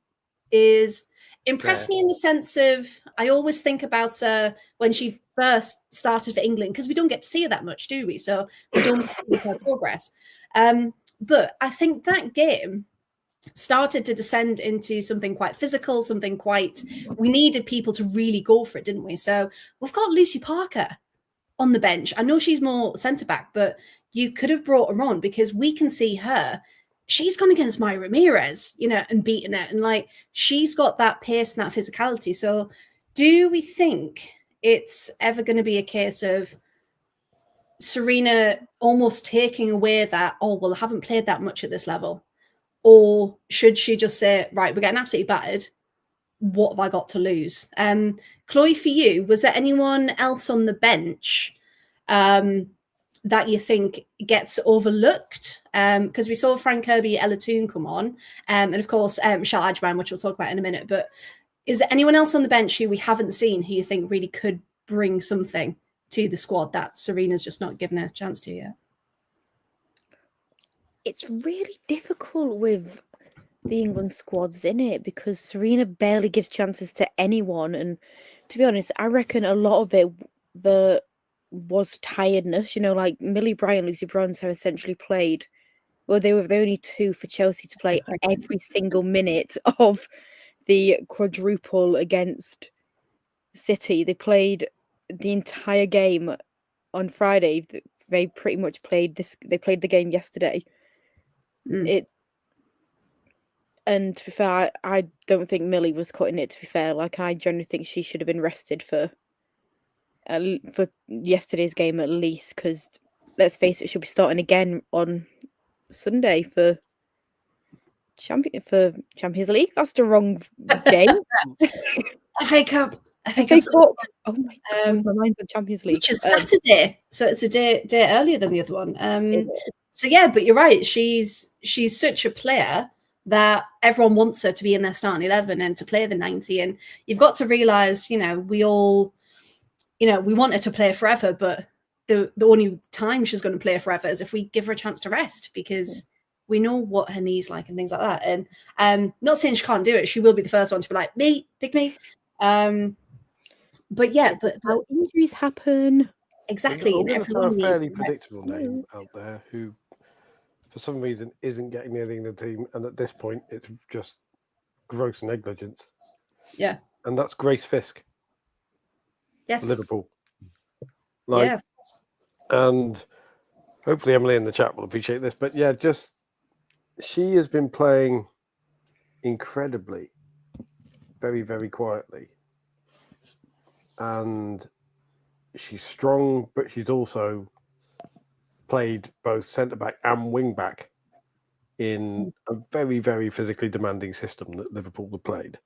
is impressed me in the sense of, I always think about her when she first started for England, because we don't get to see her that much, do we? So we don't get to see her progress. But I think that game started to descend into something quite physical, we needed people to really go for it, didn't we? So we've got Lucy Parker on the bench. I know she's more centre-back, but you could have brought her on because we can see her. She's gone against Maya Ramirez, you know, and beaten it. And like, she's got that pace and that physicality. So do we think it's ever going to be a case of Serena almost taking away that, oh, well, I haven't played that much at this level? Or should she just say, right, we're getting absolutely battered. What have I got to lose? Chloe, for you, was there anyone else on the bench that you think gets overlooked? Because we saw Frank Kirby, Ella Toon come on, and of course, Michelle Adjman, which we'll talk about in a minute. But is there anyone else on the bench who we haven't seen who you think really could bring something to the squad that Serena's just not given a chance to yet? It's really difficult with the England squads in it because Serena barely gives chances to anyone. And to be honest, I reckon a lot of it was tiredness. You know, like Millie Bright and Lucy Bronze have essentially played Well, they were the only two for Chelsea to play every single minute of the quadruple against City. They played the entire game on Friday. They pretty much played this. They played the game yesterday. And to be fair, I don't think Millie was cutting it. To be fair, like I generally think she should have been rested for yesterday's game at least. Because let's face it, she'll be starting again on Sunday for Champions League. That's the wrong game. FA Cup. FA Cup. Oh my god, my mind's on Champions League. Which is Saturday, so it's a day earlier than the other one. So yeah, but you're right. She's such a player that everyone wants her to be in their starting 11 and to play the 90. And you've got to realise, we all, we want her to play forever, but the only time she's going to play forever is if we give her a chance to rest, because we know what her knee's like and things like that. And not saying she can't do it. She will be the first one to be like, pick me. But yeah, but injuries happen. Exactly. And everyone a fairly predictable name out there who, for some reason, isn't getting anything in the team, and at this point, it's just gross negligence. Yeah. And that's Grace Fisk. Yes. Liverpool. And hopefully Emily in the chat will appreciate this, but yeah, she has been playing incredibly, very, very quietly. And she's strong, but she's also played both centre-back and wing-back in a very, very physically demanding system that Liverpool have played.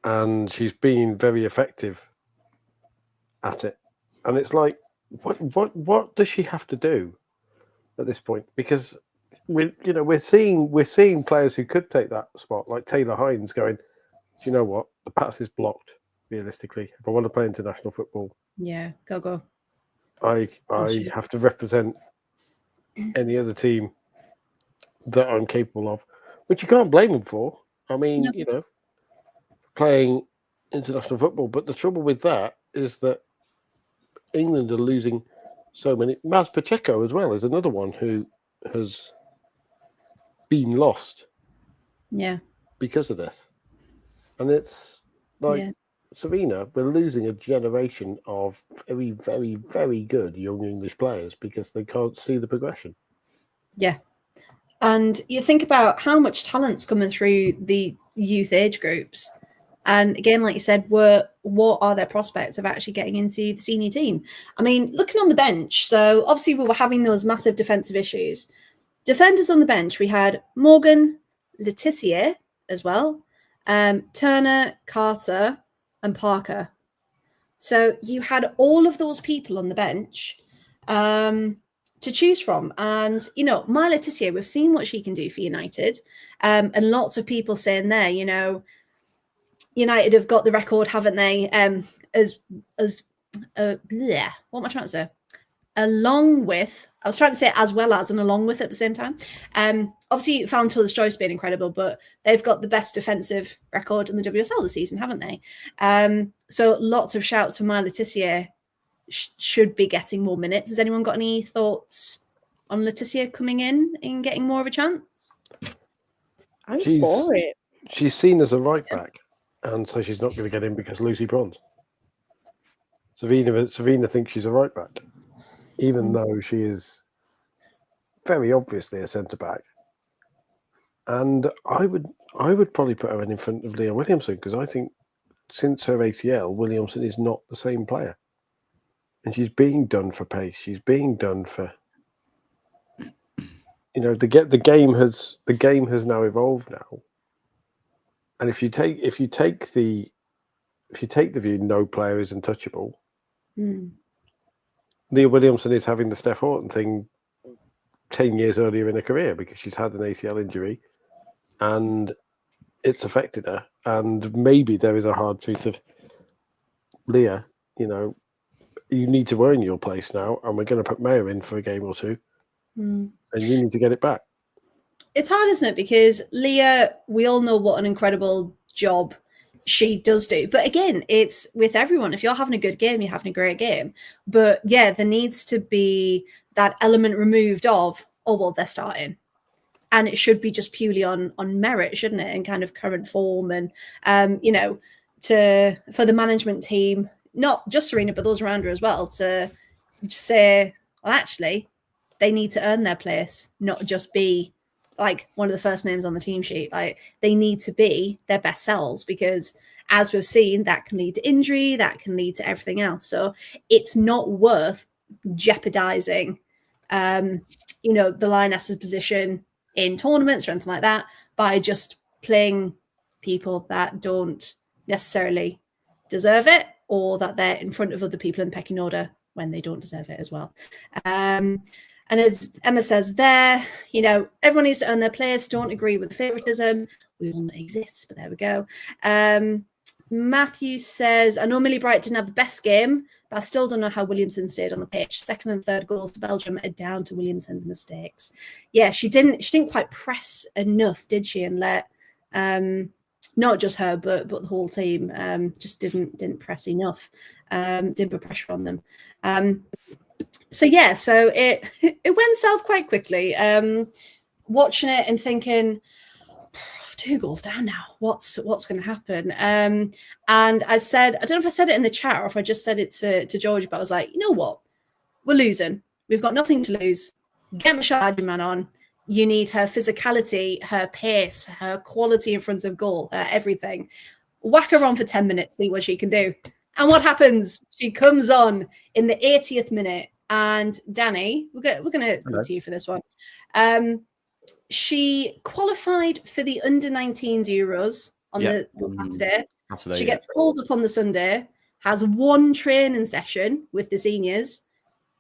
And she's been very effective at it. And it's like, what does she have to do at this point? Because we're seeing players who could take that spot, like Taylor Hines going, do you know what? The path is blocked, realistically. If I want to play international football, go. I have to represent any other team that I'm capable of, which you can't blame them for. I mean, playing international football. But the trouble with that is that England are losing so many. Maz Pacheco as well is another one who has been lost. Because of this. And it's like Serena, we're losing a generation of very, very, very good young English players because they can't see the progression. Yeah. And you think about how much talent's coming through the youth age groups. And again, like you said, what are their prospects of actually getting into the senior team? I mean, looking on the bench, so obviously we were having those massive defensive issues. Defenders on the bench, we had Morgan, Letitia as well, Turner, Carter, and Parker. So you had all of those people on the bench to choose from. And, my Letitia, we've seen what she can do for United. And lots of people saying there, United have got the record, haven't they? What am I trying to say? Along with, I was trying to say as well as and along with at the same time. Obviously, found Tuller's Choice being incredible, but they've got the best defensive record in the WSL this season, haven't they? So lots of shouts for my Letitia should be getting more minutes. Has anyone got any thoughts on Letitia coming in and getting more of a chance? I'm for it. She's seen as a right back, and so she's not going to get in because Lucy Bronze. Savina thinks she's a right back, even though she is very obviously a centre back. And I would probably put her in front of Leah Williamson, because I think since her ACL, Williamson is not the same player, and she's being done for pace. She's being done for, the game has now evolved now. And if you take the view no player is untouchable, Leah Williamson is having the Steph Horton thing 10 years earlier in her career, because she's had an ACL injury and it's affected her. And maybe there is a hard truth of, Leah, you need to earn your place now, and we're going to put Maya in for a game or two, and you need to get it back. It's hard, isn't it? Because Leah, we all know what an incredible job she does do. But again, it's with everyone. If you're having a good game, you're having a great game. But yeah, there needs to be that element removed of, oh well, they're starting. And it should be just purely on merit, shouldn't it? And kind of current form, and for the management team, not just Serena, but those around her as well, to just say, well, actually, they need to earn their place, not just be like one of the first names on the team sheet. Like, they need to be their best selves, because as we've seen, that can lead to injury, that can lead to everything else. So it's not worth jeopardizing, the Lionesses' position in tournaments or anything like that by just playing people that don't necessarily deserve it, or that they're in front of other people in the pecking order when they don't deserve it as well. And as Emma says there, everyone needs to earn their place. Don't agree with the favoritism. We all know it exists, but there we go. Matthew says, I know Millie Bright didn't have the best game, but I still don't know how Williamson stayed on the pitch. Second and third goals for Belgium are down to Williamson's mistakes. Yeah, she didn't quite press enough, did she? And let not just her, but the whole team just didn't press enough. Didn't put pressure on them. So it went south quite quickly. Watching it and thinking, 2 goals down now. What's going to happen? And I said, I don't know if I said it in the chat or if I just said it to George, but I was like, you know what? We're losing. We've got nothing to lose. Get Michelle Adjiman on. You need her physicality, her pace, her quality in front of goal, her everything. Whack her on for 10 minutes, see what she can do. And what happens? She comes on in the 80th minute. And Danny, we're going to come to you for this one. She qualified for the under-19s Euros on the Saturday. She gets called up on the Sunday, has one training session with the seniors,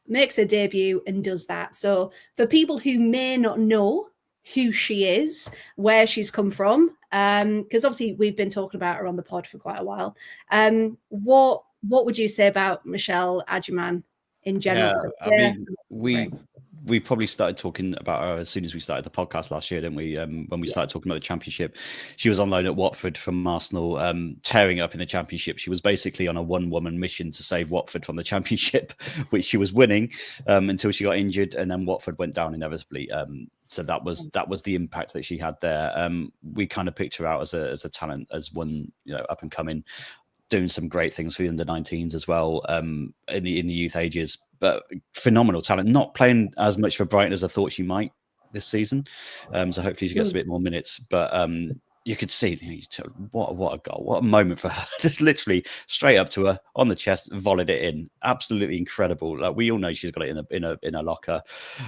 makes her debut and does that. So for people who may not know who she is, where she's come from, because obviously we've been talking about her on the pod for quite a while, what would you say about Michelle Adjiman in general? Yeah, we probably started talking about her as soon as we started the podcast last year, didn't we? When we started talking about the Championship, she was on loan at Watford from Arsenal, tearing up in the Championship. She was basically on a one-woman mission to save Watford from the Championship, which she was winning until she got injured, and then Watford went down inevitably. So that was the impact that she had there. We kind of picked her out as a talent, as one up and coming, doing some great things for the under-19s as well, in the youth ages. But phenomenal talent, not playing as much for Brighton as I thought she might this season. So hopefully she gets a bit more minutes. But you could see, what a goal, what a moment for her. Just literally straight up to her on the chest, volleyed it in. Absolutely incredible. Like, we all know she's got it in a locker.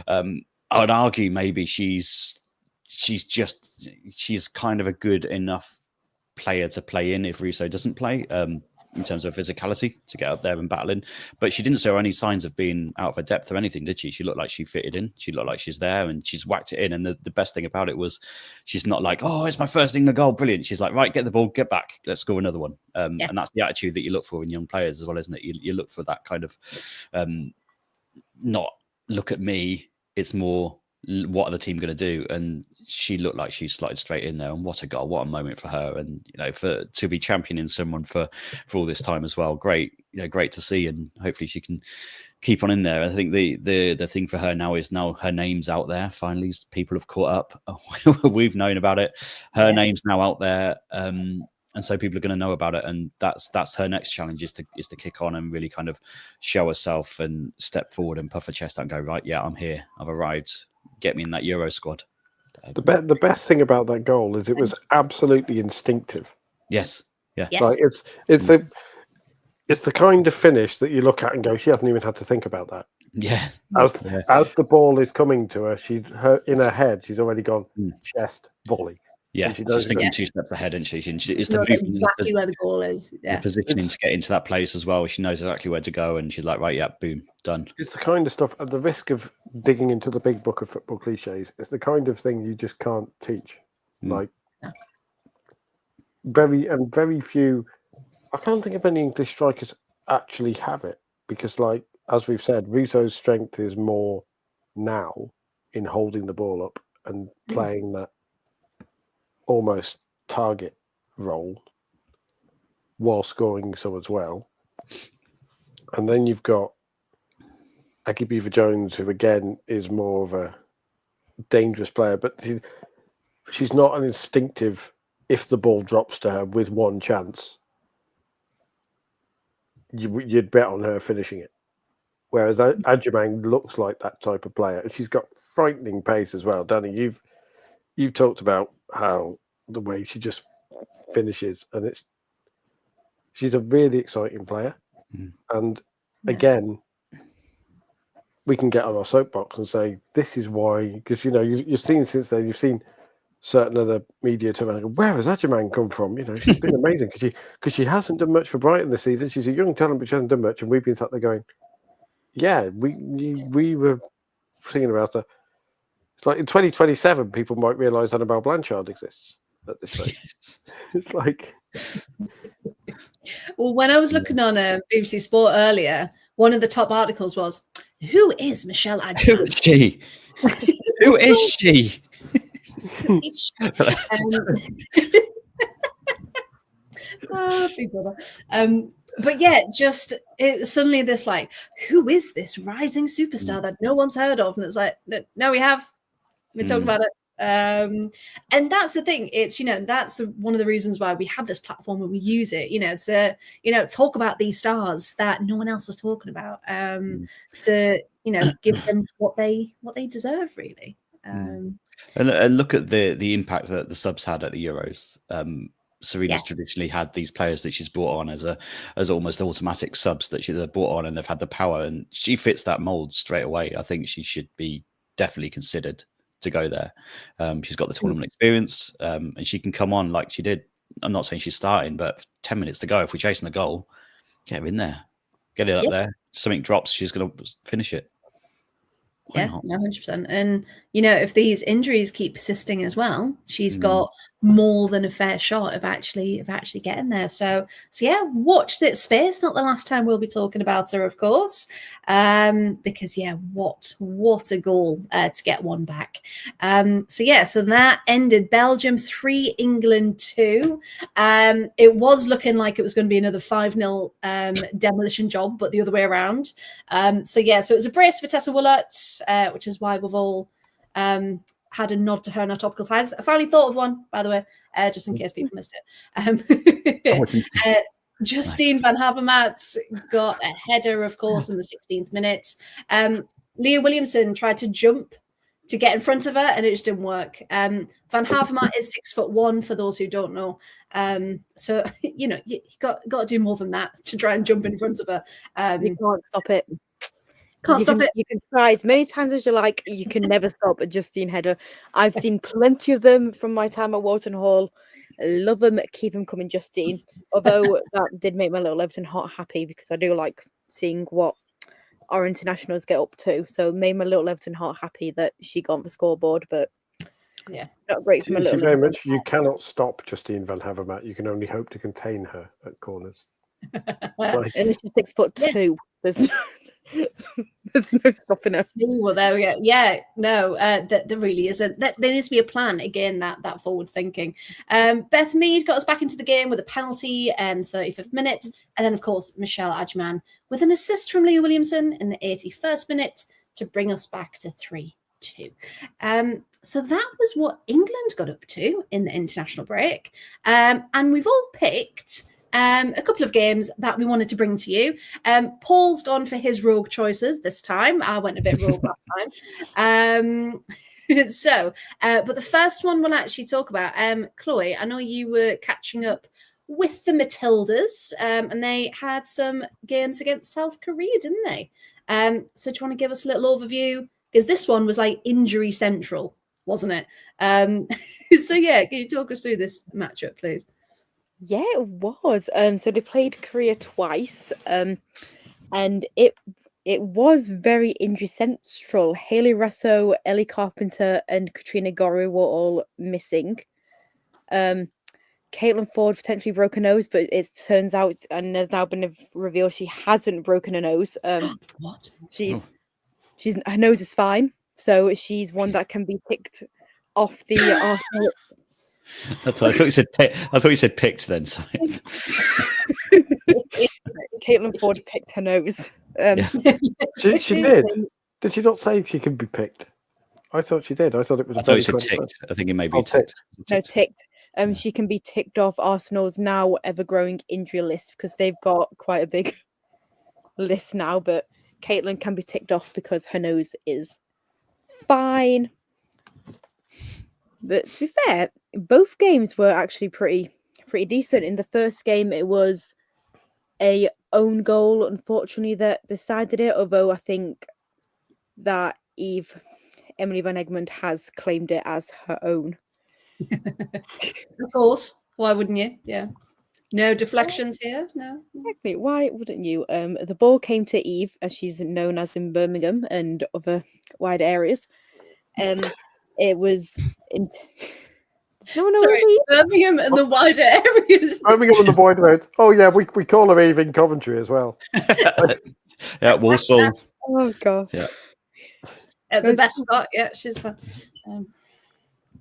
I would argue maybe she's kind of a good enough player to play in if Russo doesn't play, in terms of physicality, to get up there and battling. But she didn't show any signs of being out of her depth or anything, did she? She looked like she fitted in. She looked like she's there, and she's whacked it in. And the best thing about it was she's not like, oh, it's my first England goal, brilliant. She's like, right, get the ball, get back, let's score another one. And that's the attitude that you look for in young players as well, isn't it? You look for that kind of not look at me, it's more what are the team going to do. And she looked like she slotted straight in there, and what a goal, what a moment for her. And to be championing someone for all this time as well, great to see. And hopefully she can keep on in there. I think the thing for her now is her name's out there. Finally, people have caught up. We've known about it. Her name's now out there, and so people are going to know about it. And that's her next challenge, is to kick on and really kind of show herself and step forward and puff her chest out and go, right, yeah, I'm here, I've arrived, get me in that Euro squad. The best thing about that goal is it was absolutely instinctive. Yes. Yeah. Yes. Like it's the kind of finish that you look at and go, she hasn't even had to think about that. Yeah. As the ball is coming to her, in her head, she's already gone chest volley. Yeah, she's thinking 2 steps ahead, isn't she? It's knows exactly where the goal is. Yeah. The positioning to get into that place as well. She knows exactly where to go, and she's like, right, yeah, boom, done. It's the kind of stuff, at the risk of digging into the big book of football cliches, it's the kind of thing you just can't teach. Like, very few. I can't think of any English strikers actually have it, because, like, as we've said, Russo's strength is more now in holding the ball up and playing that almost target role while scoring some as well. And then you've got Aggie Beaver-Jones, who again is more of a dangerous player, but she's not an instinctive. If the ball drops to her with one chance, you'd bet on her finishing it. Whereas Adjumang looks like that type of player, and she's got frightening pace as well. Danny, you've talked about how the way she just finishes, and she's a really exciting player. And again, we can get on our soapbox and say this is why, because you've seen since then, you've seen certain other media turn around and go, where has Adjumang come from? She's been amazing because she hasn't done much for Brighton this season. She's a young talent, but she hasn't done much, and we've been sat there going, yeah, we were thinking about her. It's like in 2027, people might realise Annabelle Blanchard exists at this rate. It's like, well, when I was looking on BBC Sport earlier, one of the top articles was, "Who is Michelle Adjumang? Who is she? Who is she?" Big brother. But yeah, just suddenly this like, who is this rising superstar that no one's heard of? And it's like, no, we have. We're talking about it. And that's the thing. It's that's one of the reasons why we have this platform and we use it. To talk about these stars that no one else is talking about. To give them what they deserve, really. And look at the impact that the subs had at the Euros. Serena's traditionally had these players that she's brought on as almost automatic subs that they're brought on, and they've had the power, and she fits that mold straight away. I think she should be definitely considered to go there. She's got the tournament experience, and she can come on like she did. I'm not saying she's starting, but 10 minutes to go. If we're chasing the goal, get her in there, get it up there. Something drops, she's going to finish it. Why not? 100%. And if these injuries keep persisting as well, she's got more than a fair shot of actually getting there. So yeah, watch this space. Not the last time we'll be talking about her, of course, because what a goal to get one back. So that ended Belgium 3, England 2. It was looking like it was going to be another 5-0 demolition job, but the other way around. So it was a brace for Tessa Willott, which is why we've all had a nod to her in our topical tags. I finally thought of one, by the way, just in case people missed it. Justine van Havermaet got a header, of course, in the 16th minute. Leah Williamson tried to jump to get in front of her, and it just didn't work. Van Havermaet is 6'1", for those who don't know. So you got to do more than that to try and jump in front of her. You can't stop it. You can try as many times as you like. You can never stop a Justine header. I've seen plenty of them from my time at Wharton Hall. Love them. Keep them coming, Justine. Although that did make my little Everton heart happy, because I do like seeing what our internationals get up to. So made my little Everton heart happy that she got on the scoreboard. But not great for my little. Thank you very much. You cannot stop Justine van Havermaet. You can only hope to contain her at corners. And she's 6'2". There's no stopping her. Well, there we go. Yeah, no, there really isn't. There needs to be a plan. Again, that forward thinking. Beth Mead got us back into the game with a penalty in 35th minute. And then, of course, Michelle Adjumang with an assist from Leah Williamson in the 81st minute to bring us back to 3-2. So that was what England got up to in the international break. And we've all picked a couple of games that we wanted to bring to you. Paul's gone for his rogue choices this time. I went a bit rogue last time. But the first one we'll actually talk about, Chloe, I know you were catching up with the Matildas, and they had some games against South Korea, didn't they? So do you want to give us a little overview? Because this one was like injury central, wasn't it? Can you talk us through this matchup, please? Yeah, it was. So they played Korea twice, and it was very injury central. Hayley Russo, Ellie Carpenter, and Katrina Gorry were all missing. Caitlin Ford potentially broke her nose, but it turns out, and has now been revealed, she hasn't broken her nose. What? She's her nose is fine, so she's one that can be picked off the Arsenal. That's I thought you said picked then. Sorry. Caitlin Ford picked her nose. She did. Did she not say she could be picked? I thought she did. I thought it was. I a thought you very said funny ticked. I think it may be Oh, ticked. No, ticked. Yeah. She can be ticked off Arsenal's now ever-growing injury list because they've got quite a big list now. But Caitlin can be ticked off because her nose is fine. But to be fair, both games were actually pretty decent. In the first game, it was a own goal, unfortunately, that decided it. Although I think that Emily Van Egmond has claimed it as her own. Of course. Why wouldn't you? Yeah. No deflections here. No. Exactly. Why wouldn't you? The ball came to Eve, as she's known as in Birmingham and other wider areas. It was in. Does no one know Sorry, where Eve? Birmingham and the wider areas. Birmingham on the wide road. Oh yeah, we call her Eve in Coventry as well. Yeah, Walsall. Oh god. Yeah. At the best spot. Yeah, she's fun.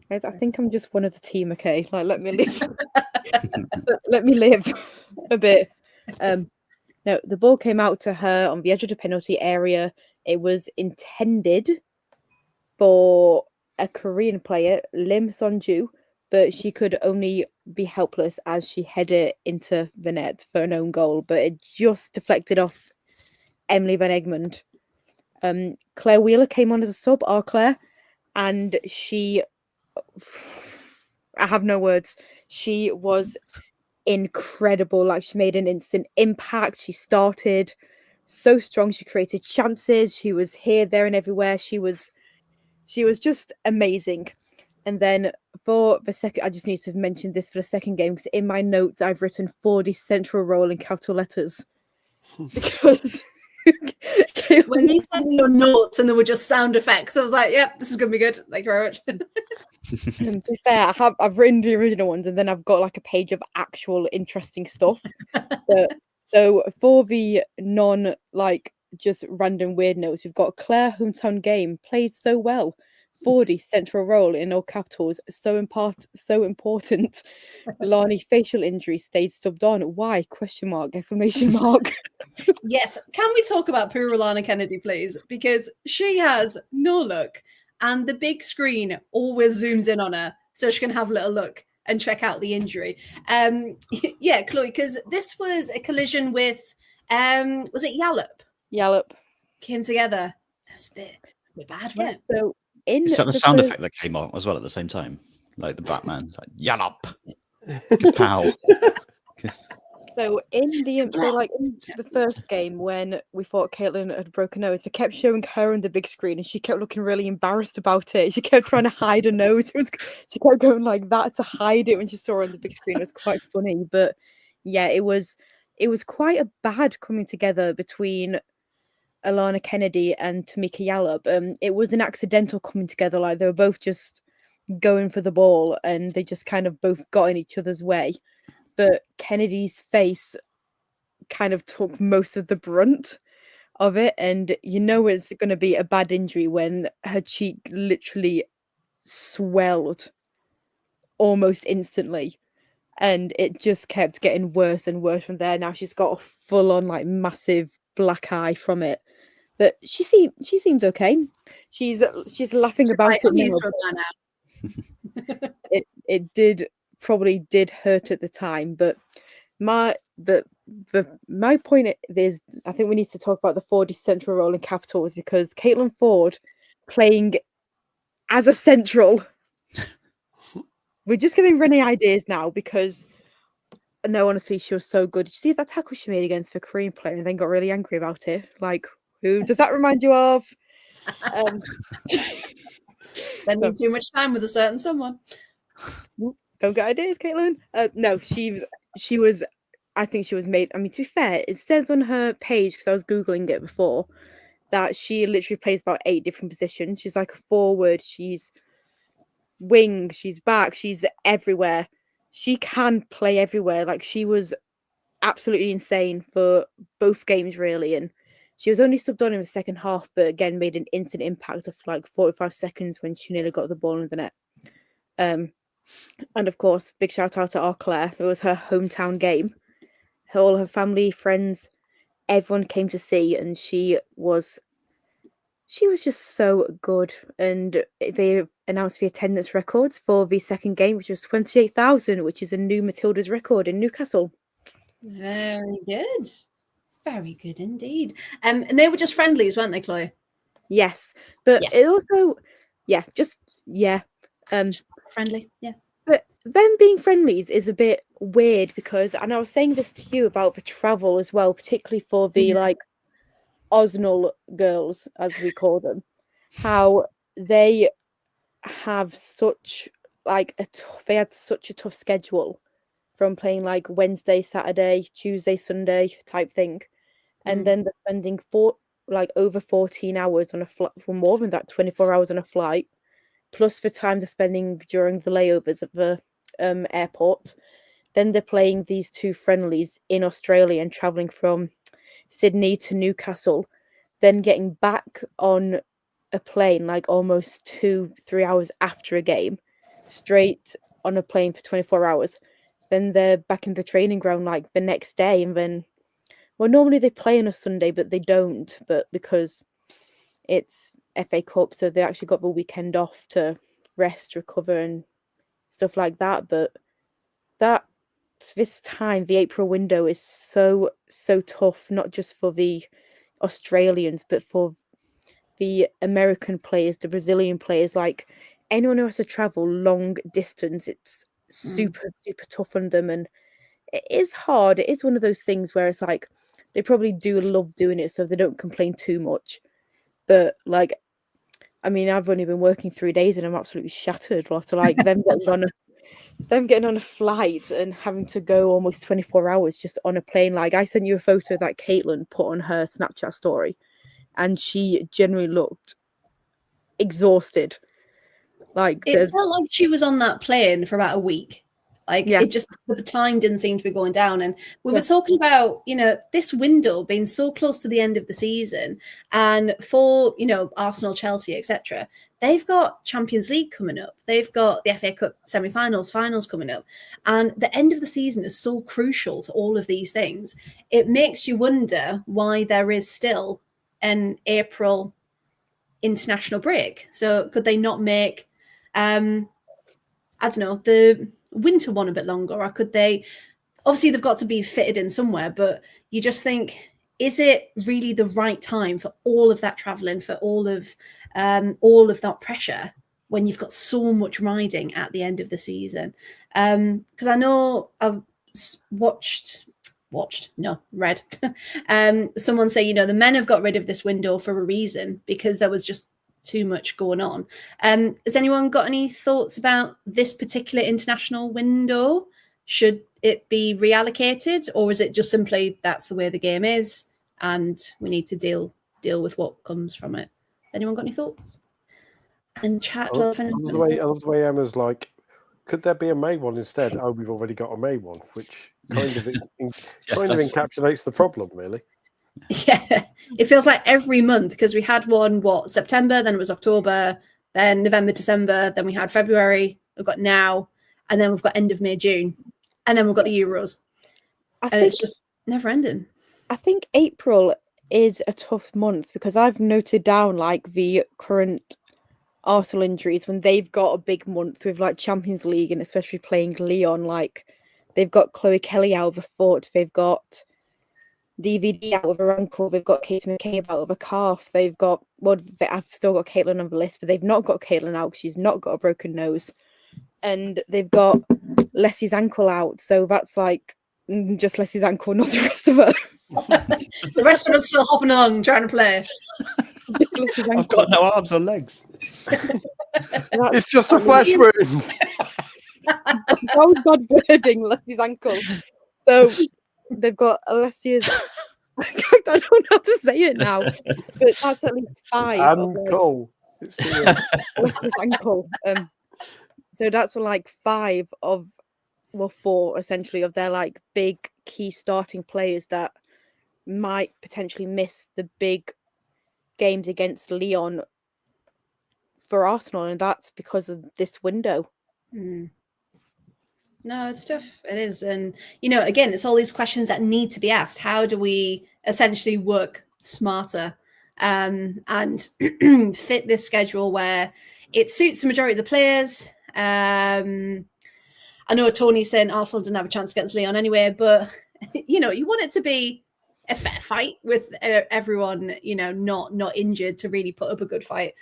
Guys, I think I'm just one of the team. Okay, like let me live. Let me live a bit. No, the ball came out to her on the edge of the penalty area. It was intended for a Korean player, Lim Sonju, but she could only be helpless as she headed into the net for an own goal. But it just deflected off Emily Van Egmond. Claire Wheeler came on as a sub, our Claire, and she. I have no words. She was incredible. Like, she made an instant impact. She started so strong. She created chances. She was here, there, and everywhere. She was just amazing. And then for the second, I just need to mention this for the second game because in my notes I've written 4D central role in capital letters because When you said your notes and there were just sound effects, I was like, "Yep, this is gonna be good." Thank you very much. to be fair, I've written the original ones and then I've got like a page of actual interesting stuff. So for the non like just random weird notes, we've got Claire hometown game played so well. 4D central role in all capitals, so important. Lani facial injury stayed stubbed on. Why? Question mark, exclamation mark. Yes. Can we talk about poor Rolana Kennedy, please? Because she has no look, and the big screen always zooms in on her so she can have a little look and check out the injury. Yeah, Chloe, because this was a collision with was it Yallop? Yallop. Came together. It was a bit bad, wasn't it? So in Is that the sound effect that came on as well at the same time? Like the Batman, like Yallop, pow. So in the first game when we thought Caitlin had broken her nose, they kept showing her on the big screen and she kept looking really embarrassed about it. She kept trying to hide her nose. She kept going like that to hide it when she saw her on the big screen. It was quite funny. But yeah, it was quite a bad coming together between Alana Kennedy and Tamika Yallop. It was an accidental coming together, like they were both just going for the ball and they just kind of both got in each other's way. But Kennedy's face kind of took most of the brunt of it, and you know it's going to be a bad injury when her cheek literally swelled almost instantly, and it just kept getting worse and worse from there. Now she's got a full-on like massive black eye from it. But she seems okay. She's laughing about it now. It probably did hurt at the time, but my point is I think we need to talk about the 4D central role in capitals because Caitlin Ford playing as a central. We're just giving Renee ideas now because no, honestly, she was so good. Did you see that tackle she made against the Korean player and then got really angry about it? Like, who does that remind you of? Spending too much time with a certain someone. Don't get ideas, Caitlin. No, she was. I think she was made. I mean, to be fair, it says on her page because I was googling it before that she literally plays about 8 different positions. She's like a forward. She's wing. She's back. She's everywhere. She can play everywhere. Like she was absolutely insane for both games, really. And she was only subbed on in the second half, but again made an instant impact of like 45 seconds when she nearly got the ball in the net. And of course, big shout out to our Claire. It was her hometown game. All her family, friends, everyone came to see, and she She was just so good, and they announced the attendance records for the second game, which was 28,000, which is a new Matilda's record in Newcastle. Very good. Very good indeed. And they were just friendlies, weren't they, Chloe? Yes, but Yes. it also, Friendly, yeah. But them being friendlies is a bit weird because, and I was saying this to you about the travel as well, particularly for the like Osnall girls, as we call them, how they have such like they had such a tough schedule from playing like Wednesday, Saturday, Tuesday, Sunday type thing, and then they're spending over 14 hours on a flight, for more than that, 24 hours on a flight, plus the time they're spending during the layovers at the airport. Then they're playing these two friendlies in Australia and traveling from Sydney to Newcastle, then getting back on a plane like almost 2-3 hours after a game, straight on a plane for 24 hours. Then they're back in the training ground like the next day, and then, well, normally they play on a Sunday, but they don't, but because it's FA Cup, so they actually got the weekend off to rest, recover, and stuff like that. But this time, the April window is so tough, not just for the Australians, but for the American players, the Brazilian players, like anyone who has to travel long distance. It's super tough on them, and it is hard. It is one of those things where it's like they probably do love doing it, so they don't complain too much. But like, I mean, I've only been working 3 days and I'm absolutely shattered. So like them getting on a flight and having to go almost 24 hours just on a plane. Like, I sent you a photo that Caitlin put on her Snapchat story, and she generally looked exhausted. Like, It felt like she was on that plane for about a week. Like, Yeah. it just, the time didn't seem to be going down. And we were talking about, this window being so close to the end of the season, and for, Arsenal, Chelsea, etc., they've got Champions League coming up. They've got the FA Cup semi-finals, finals coming up. And the end of the season is so crucial to all of these things. It makes you wonder why there is still an April international break. So could they not make, I don't know, the winter one a bit longer? Or could they, obviously they've got to be fitted in somewhere, but you just think, is it really the right time for all of that traveling, for all of that pressure when you've got so much riding at the end of the season? Because I know I've read someone say, the men have got rid of this window for a reason, because there was just too much going on. Has anyone got any thoughts about this particular international window? Should it be reallocated, or is it just simply that's the way the game is and we need to deal with what comes from it? Has anyone got any thoughts? And chat. I love the way Emma's like, could there be a May one instead? Oh, we've already got a May one, which kind of encapsulates the problem, really. Yeah, it feels like every month, because we had one, September, then it was October, then November, December, then we had February, we've got now, and then we've got end of May, June, and then we've got the Euros. It's just never ending. I think April is a tough month because I've noted down like the current Arsenal injuries when they've got a big month with like Champions League and especially playing Lyon. Like, they've got Chloe Kelly out of the foot, they've got DVD out of her ankle, they've got Katie McCabe out of a calf, they've got, I've still got Caitlin on the list, but they've not got Caitlin out because she's not got a broken nose, and they've got Leslie's ankle out, so that's like just Leslie's ankle, not the rest of her. The rest of us still hopping along trying to play. I've got no arms or legs. It's just a flesh wound. That was bad wording, Leslie's ankle. So they've got Alessia's. I don't know how to say it now, but that's at least 5. Ankle. Leslie's ankle. So that's like 5 of, 4 essentially of their like big key starting players that might potentially miss the big games against Lyon for Arsenal, and that's because of this window. No, it's tough. It is. And, again, it's all these questions that need to be asked. How do we essentially work smarter and fit this schedule where it suits the majority of the players. I know Tony's saying Arsenal didn't have a chance against Lyon anyway, but you want it to be a fair fight with everyone, not injured, to really put up a good fight.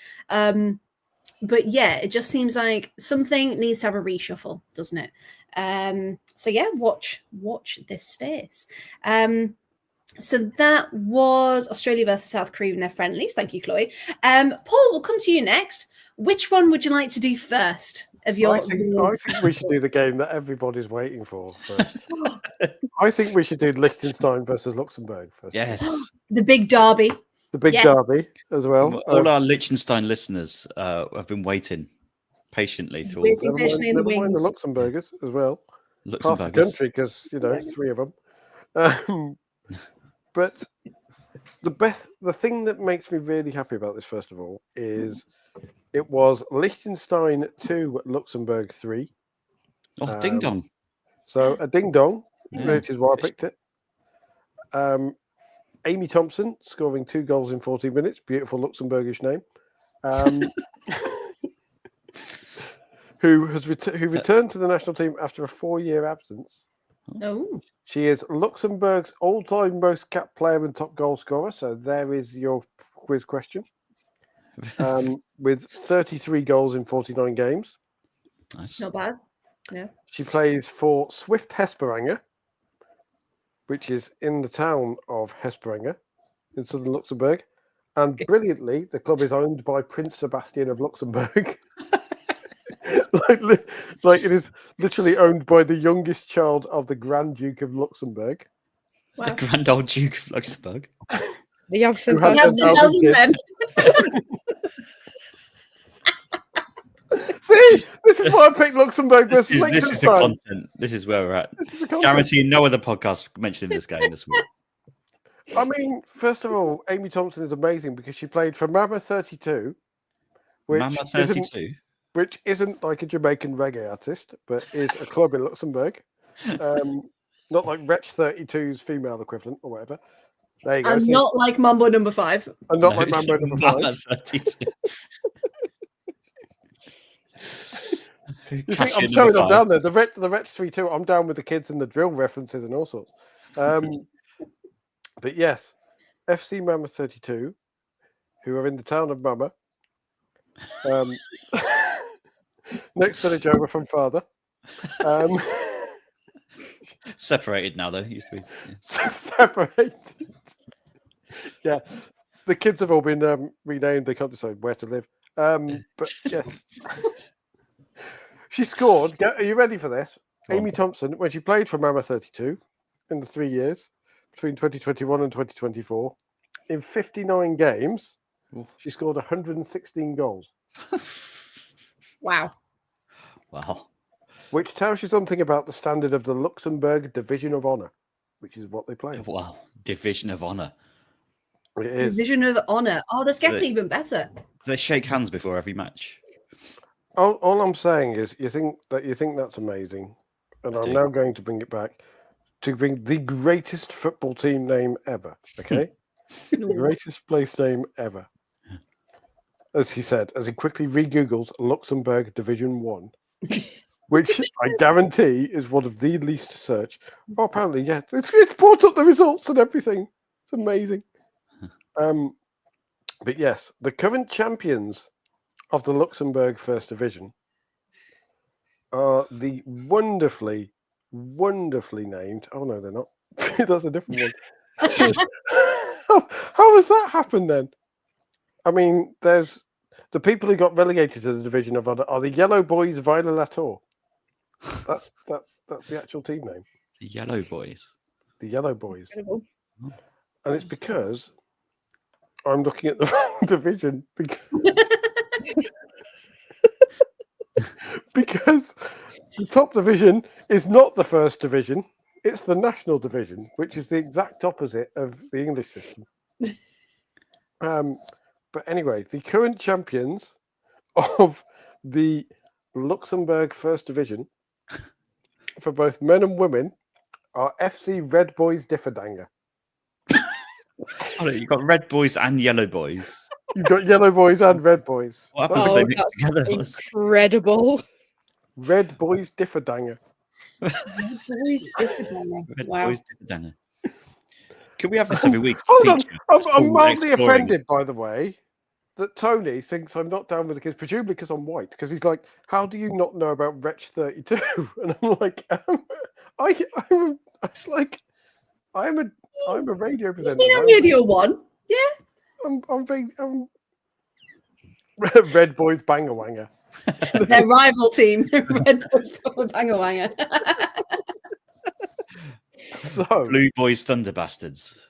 But yeah, it just seems like something needs to have a reshuffle, doesn't it? So yeah, watch this space. So that was Australia versus South Korea in their friendlies. Thank you, Chloe. Paul, we'll come to you next. Which one would you like to do first of your? I think we should do the game that everybody's waiting for first. I think we should do Liechtenstein versus Luxembourg first. Yes. The big derby. The big derby as well. All our Liechtenstein listeners have been waiting patiently through all Waiting patiently in the wings. The Luxembourgers as well. Half the country, because 3 of them. But the thing that makes me really happy about this, first of all, is it was Liechtenstein 2, Luxembourg 3. Oh, ding dong. So a ding dong, which is why I picked it. Amy Thompson scoring 2 goals in 14 minutes. Beautiful Luxembourgish name. Who returned to the national team after a 4-year absence. Oh. She is Luxembourg's all-time most capped player and top goal scorer. So there is your quiz question. With 33 goals in 49 games. Nice. Not bad. Yeah. She plays for Swift Hesperange, which is in the town of Hesperange in southern Luxembourg. And brilliantly, the club is owned by Prince Sebastian of Luxembourg. like it is literally owned by the youngest child of the Grand Duke of Luxembourg. Wow. The Grand Old Duke of Luxembourg. The young Who had 10,000 kids. See, this is why I picked Luxembourg versus This is the Liechtenstein. content. This is where we're at. Guarantee no other podcast mentioning this game this week. I mean, first of all, Amy Thompson is amazing because she played for Mama 32, which isn't like a Jamaican reggae artist, but is a club in Luxembourg. Not like Wretch 32's female equivalent or whatever. There you go. And not like Mambo number 5. And not like Mambo number 5. Mama 32. You see, I'm showing them down there. The Wretch 32, I'm down with the kids and the drill references and all sorts. But yes, FC Mama 32, who are in the town of Mama. Next village over from father. Separated now, though. Used to be. Yeah. Separated. Yeah. The kids have all been renamed. They can't decide where to live. But yes. She scored. Are you ready for this? Amy Thompson, when she played for Mama 32 in the 3 years between 2021 and 2024, in 59 games, she scored 116 goals. Wow. Which tells you something about the standard of the Luxembourg Division of Honor, which is what they play. Wow. Division of Honor. It is. Division of Honor. Oh, this gets even better. They shake hands before every match. All I'm saying is you think that's amazing, and I'm now going to bring it back to bring the greatest football team name ever. Okay, the greatest place name ever. As he said, as he quickly re-googles Luxembourg Division 1, which I guarantee is one of the least searched. Oh, apparently, yeah, it's brought up the results and everything. It's amazing. But yes, the current champions of the Luxembourg First Division are the wonderfully named. Oh no, they're not. That's a different one. How has that happened then? I mean, there's the people who got relegated to the Division of Honor are the Yellow Boys Viola Latour. That's the actual team name. The Yellow Boys. The Yellow Boys. Incredible. And it's because I'm looking at the wrong division. Because the top division is not the first division, it's the national division, which is the exact opposite of the English system. But anyway, the current champions of the Luxembourg First Division for both men and women are FC Red Boys Differdanger. Oh, you got red boys and yellow boys. You've got yellow boys and red boys. What happens if Oh, they mix that's together? incredible. Red boys differdanger. Boys different. Red Wow. boys differdanger. Can we have this every week? Hold on. Feature? It's I'm called mildly Exploring. offended, by the way, that Tony thinks I'm not down with the kids, presumably because I'm white. Because he's like, "How do you not know about Wretch 32?" And I'm like, I'm a radio He's presenter. been on Radio 1. I'm Red Boys Banger Wanger. Their rival team, Red Boys proper banger wanger. So Blue boys thunder bastards.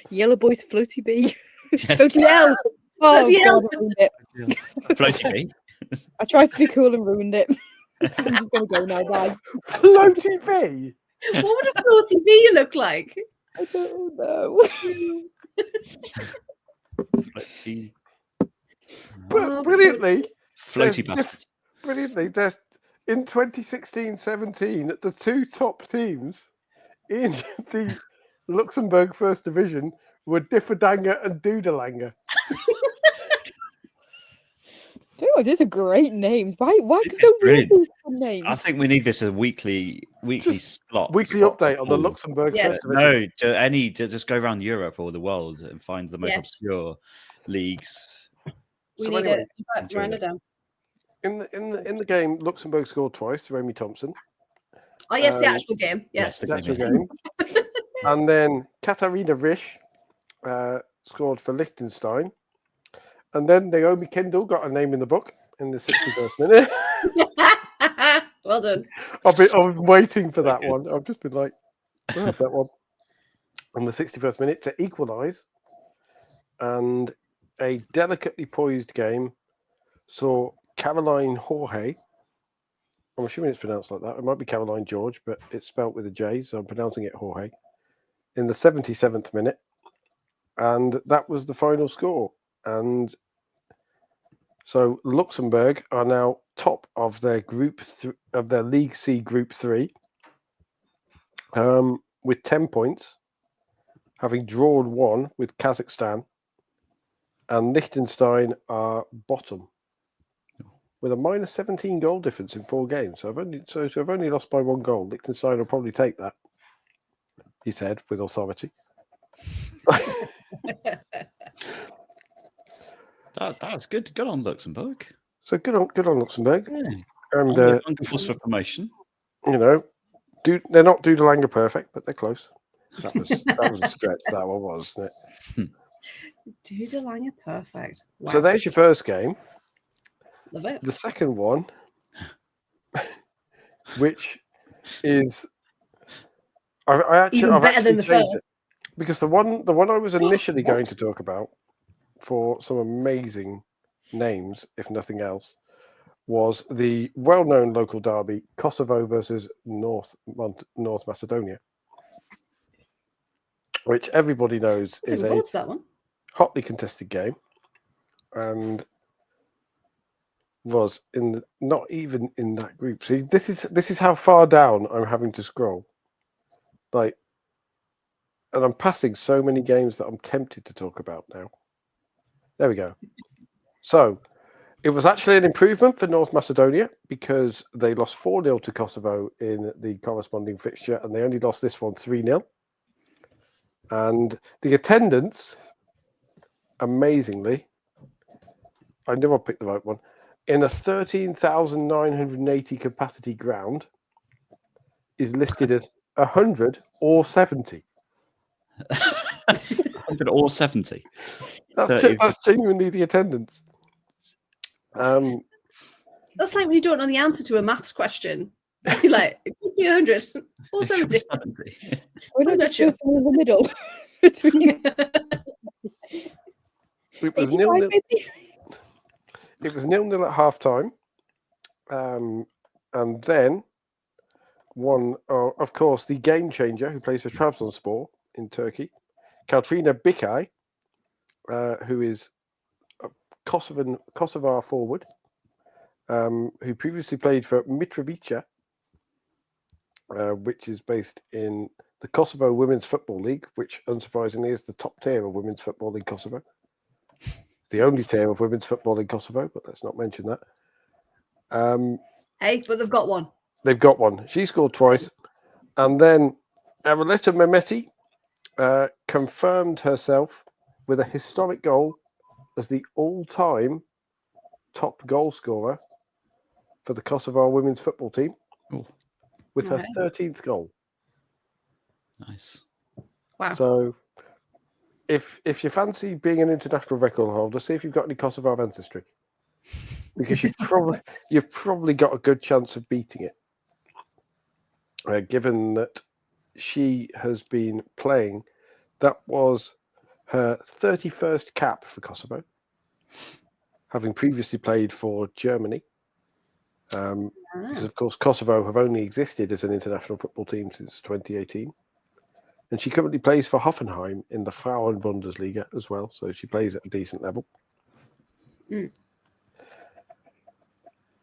Yellow boys floaty bee. Yes. Floaty L. Oh, Floaty L. God, I ruined it. Floaty bee. I tried to be cool and ruined it. I'm just going to go now, bye. Floaty B. What would a floaty bee look like? I don't know. Floaty. But brilliantly, Floaty there's bastards. there's in 2016-17, the two top teams in the Luxembourg First Division were Differdanger and Doodalanger. Dude, these are great names. Why This could is there be brilliant. names? I think we need this as a weekly slot. Weekly spot update on the pool. Luxembourg Yes. First Division. No, to just go around Europe or the world and find the most Yes. obscure leagues. We So need anyway, it. Round it down. In the game, Luxembourg scored twice to Remy Thompson. Oh, yes, the Um, actual game. Yes. the That's your game. game. And then Katarina Risch scored for Liechtenstein. And then Naomi Kendall got a name in the book in the 61st minute. Well done. I've been waiting for that one. I've just been like, we'll have that one. On the 61st minute to equalise. And a delicately poised game saw Caroline Jorge. I'm assuming it's pronounced like that. It might be Caroline George, but it's spelt with a J, so I'm pronouncing it Jorge. In the 77th minute. And that was the final score. And so Luxembourg are now top of their of their League C Group 3, with 10 points, having drawn 1 with Kazakhstan, and Liechtenstein are bottom with a minus 17 goal difference in 4 games. So I've only lost by 1 goal. Liechtenstein will probably take that, he said with authority. That's good. Good on Luxembourg. So good on Luxembourg. Yeah. And On course for promotion. you know, they're not Doodalanger perfect, but they're close. That was a stretch. That one was, wasn't it? Doodalanger perfect. Wow. So there's your first game. Love it. The second one, which is I actually Even I've better actually than the changed first. it, because the one I was initially going to talk about for some amazing names, if nothing else, was the well-known local derby, Kosovo versus North Macedonia, which everybody knows is Looking a forward to that one. hotly contested game, and was not even in that group. See, this is how far down I'm having to scroll. Like, and I'm passing so many games that I'm tempted to talk about now. There we go. So it was actually an improvement for North Macedonia because they lost 4-0 to Kosovo in the corresponding fixture, and they only lost this one 3-0. And the attendance, amazingly, I knew I picked the right one, in a 13,980 capacity ground is listed as 100 or 70. 100 or 70. That's genuinely the attendance. That's like when you don't know the answer to a maths question. You're like, it could be 100 or 70. We're not I'm not just sure. in the middle. Between It was 85, 0-0. maybe? It was 0-0 at half time. And then of course, the game changer who plays for Trabzonspor in Turkey, Katrina Bikay, who is a Kosovar forward, who previously played for Mitrovica, which is based in the Kosovo Women's Football League, which unsurprisingly is the top tier of women's football in Kosovo. The only tier of women's football in Kosovo, but let's not mention that. Hey, but they've got one. They've got one. She scored twice. And then Araleta Mehmeti confirmed herself with a historic goal as the all-time top goal scorer for the Kosovo women's football team with her 13th goal. Nice. Wow. So if you fancy being an international record holder, see if you've got any Kosovo ancestry. Because you've probably got a good chance of beating it. Given that she has been playing, that was her 31st cap for Kosovo, having previously played for Germany. Because, of course, Kosovo have only existed as an international football team since 2018. And she currently plays for Hoffenheim in the Frauen Bundesliga as well, so she plays at a decent level. Mm.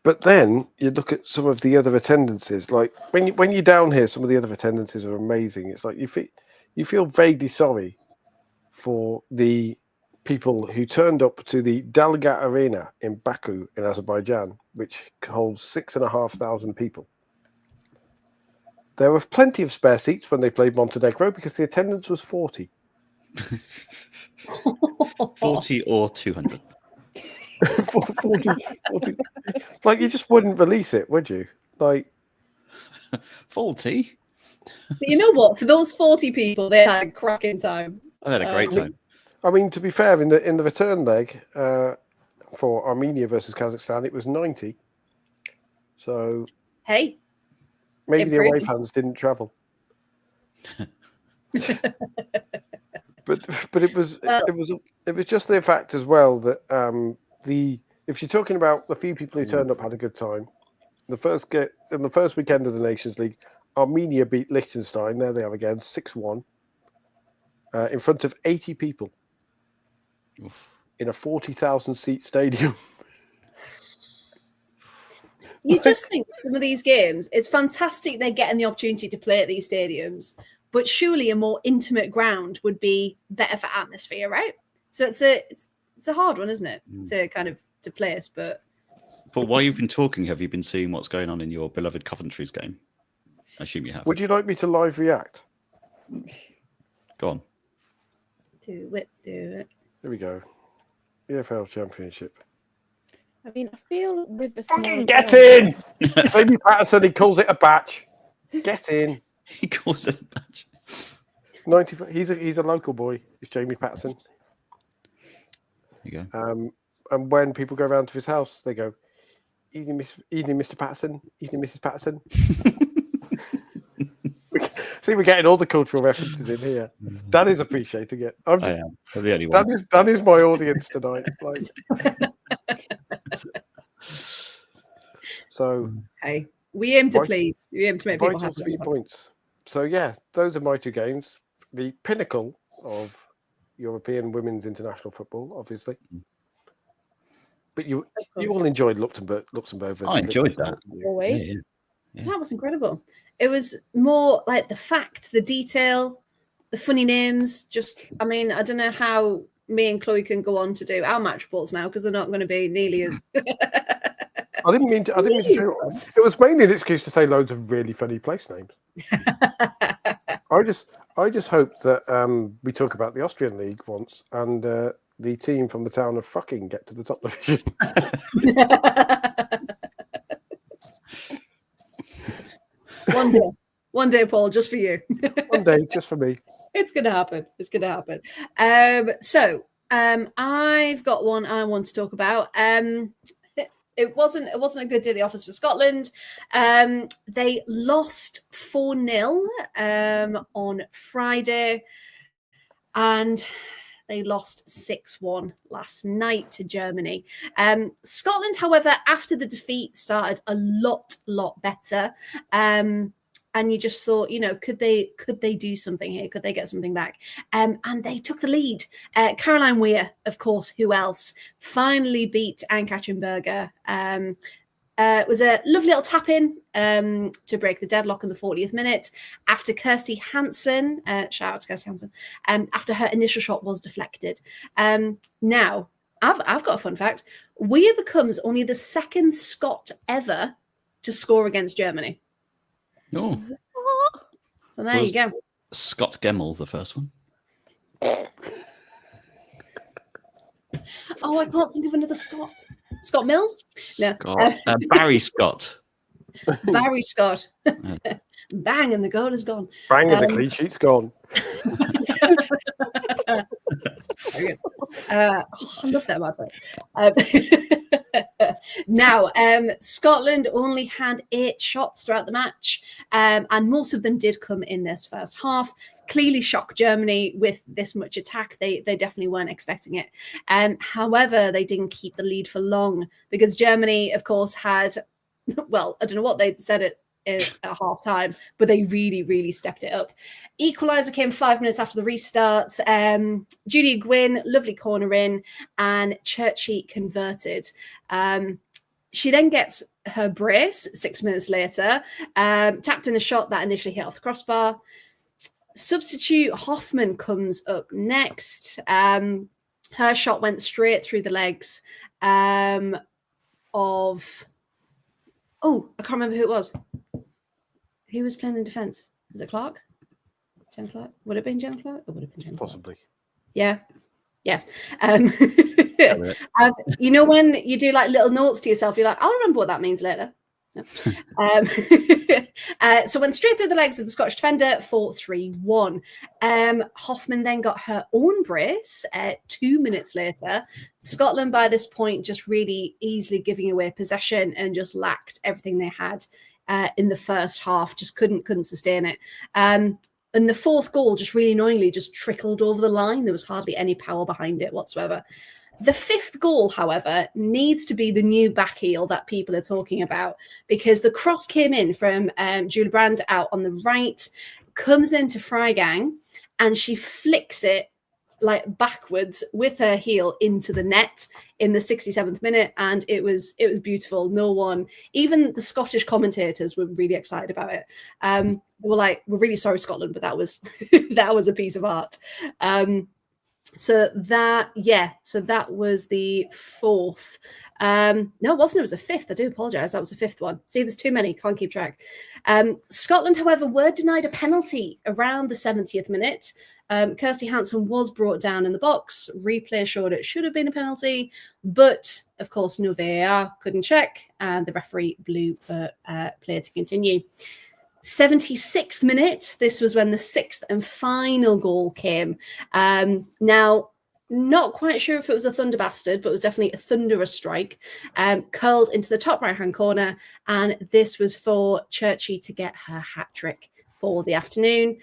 But then you look at some of the other attendances. Like when you're down here, some of the other attendances are amazing. It's like you feel vaguely sorry for the people who turned up to the Dalgat Arena in Baku in Azerbaijan, which holds 6,500 people. There were plenty of spare seats when they played Montenegro because the attendance was 40. 40 or 200. 40. Like, you just wouldn't release it, would you? Like 40? But you know what? For those 40 people, they had a cracking time. I had a great time. I mean, to be fair, in the return leg for Armenia versus Kazakhstan, it was 90. So Hey, maybe the away improving. fans didn't travel. but it was just the fact as well that if you're talking about the few people who turned up had a good time, in the first weekend of the Nations League, Armenia beat Liechtenstein. There they are again, 6-1, in front of 80 people. Oof. In a 40,000 seat stadium. You just think some of these games, it's fantastic they're getting the opportunity to play at these stadiums, but surely a more intimate ground would be better for atmosphere, right? So it's a hard one, isn't it, to place? But while you've been talking, have you been seeing what's going on in your beloved Coventry's game? I assume you have. Would you like me to live react? Go on. do it. Here we go. EFL Championship. I mean, I feel with the small Get ground- in! Jamie Patterson, he calls it a batch. Get in. He calls it a batch. 90. He's a local boy. It's Jamie Patterson. There you go. And when people go around to his house, they go, "Evening, Mr. Patterson. Evening, Mrs. Patterson." See, we're getting all the cultural references in here. Dan is appreciating it. I am. I'm the only one. Dan is my audience tonight. Like, so, Hey, we aim to please. We aim to make people vital happy. 3 points. So, yeah, those are my 2 games. The pinnacle of European women's international football, obviously. But you all enjoyed Luxembourg versus I enjoyed Liechtenstein, that. didn't you? Always. Yeah. That was incredible. It was more like the fact, the detail, the funny names. Just, I mean, I don't know how me and Chloe can go on to do our match reports now because they're not going to be nearly as. I didn't mean to do it. It was mainly an excuse to say loads of really funny place names. I just hope that we talk about the Austrian League once and the team from the town of fucking get to the top division. One day, Paul, just for you. One day, just for me. It's gonna happen. It's gonna happen. I've got one I want to talk about. It wasn't a good day at the office for Scotland. They lost 4-0 on Friday, and they lost 6-1 last night to Germany. Scotland, however, after the defeat, started a lot better. And you just thought, could they do something here? Could they get something back? And they took the lead. Caroline Weir, of course, who else, finally beat Ann Katrin Berger. was a lovely little tap in to break the deadlock in the 40th minute after Kirsty Hansen, shout out to Kirsty Hansen, after her initial shot was deflected. Now, I've got a fun fact. Weir becomes only the second Scot ever to score against Germany. Oh, So there you go. Scott Gemmell, the first one. Oh, I can't think of another Scott. Scott Mills? No. Barry Scott. Barry Scott. Bang, and the goal is gone. Bang, and the clean sheet's gone. I love that advert. Now, Scotland only had 8 shots throughout the match, and most of them did come in this first half. Clearly shocked Germany with this much attack. They definitely weren't expecting it. However, they didn't keep the lead for long because Germany, of course, had, well, I don't know what they said it at half time, but they really, really stepped it up. Equaliser came 5 minutes after the restart. Julia Gwynn, lovely corner in, and Churchy converted. She then gets her brace 6 minutes later, tapped in a shot that initially hit off the crossbar. Substitute Hoffman comes up next. Her shot went straight through the legs of... Oh, I can't remember who it was. Who was playing in defence? Was it Clark? Jen Clark? Would it have been Jen Clark? It would have been Jen Clark. Possibly. Yeah. Yes. You know when you do like little notes to yourself, you're like, I'll remember what that means later. No. So went straight through the legs of the Scottish defender for 3-1. Hoffman then got her own brace 2 minutes later. Scotland by this point just really easily giving away possession and just lacked everything they had in the first half, just couldn't sustain it. And the fourth goal just really annoyingly just trickled over the line. There was hardly any power behind it whatsoever. The fifth goal, however, needs to be the new back heel that people are talking about, because the cross came in from Julie Brand out on the right, comes into Freigang, and she flicks it like backwards with her heel into the net in the 67th minute, and it was beautiful. No one, even the Scottish commentators, were really excited about it. They were like, "We're really sorry, Scotland, but that was that was a piece of art." So that was the fourth. No, it wasn't. It was the fifth. I do apologise. That was the fifth one. See, there's too many. Can't keep track. Scotland, however, were denied a penalty around the 70th minute. Kirsty Hansen was brought down in the box. Replay showed it should have been a penalty, but of course, no VAR couldn't check, and the referee blew for play to continue. 76th minute, this was when the sixth and final goal came. Now, not quite sure if it was a Thunder Bastard, but it was definitely a thunderous strike, curled into the top right-hand corner, and this was for Churchy to get her hat-trick for the afternoon.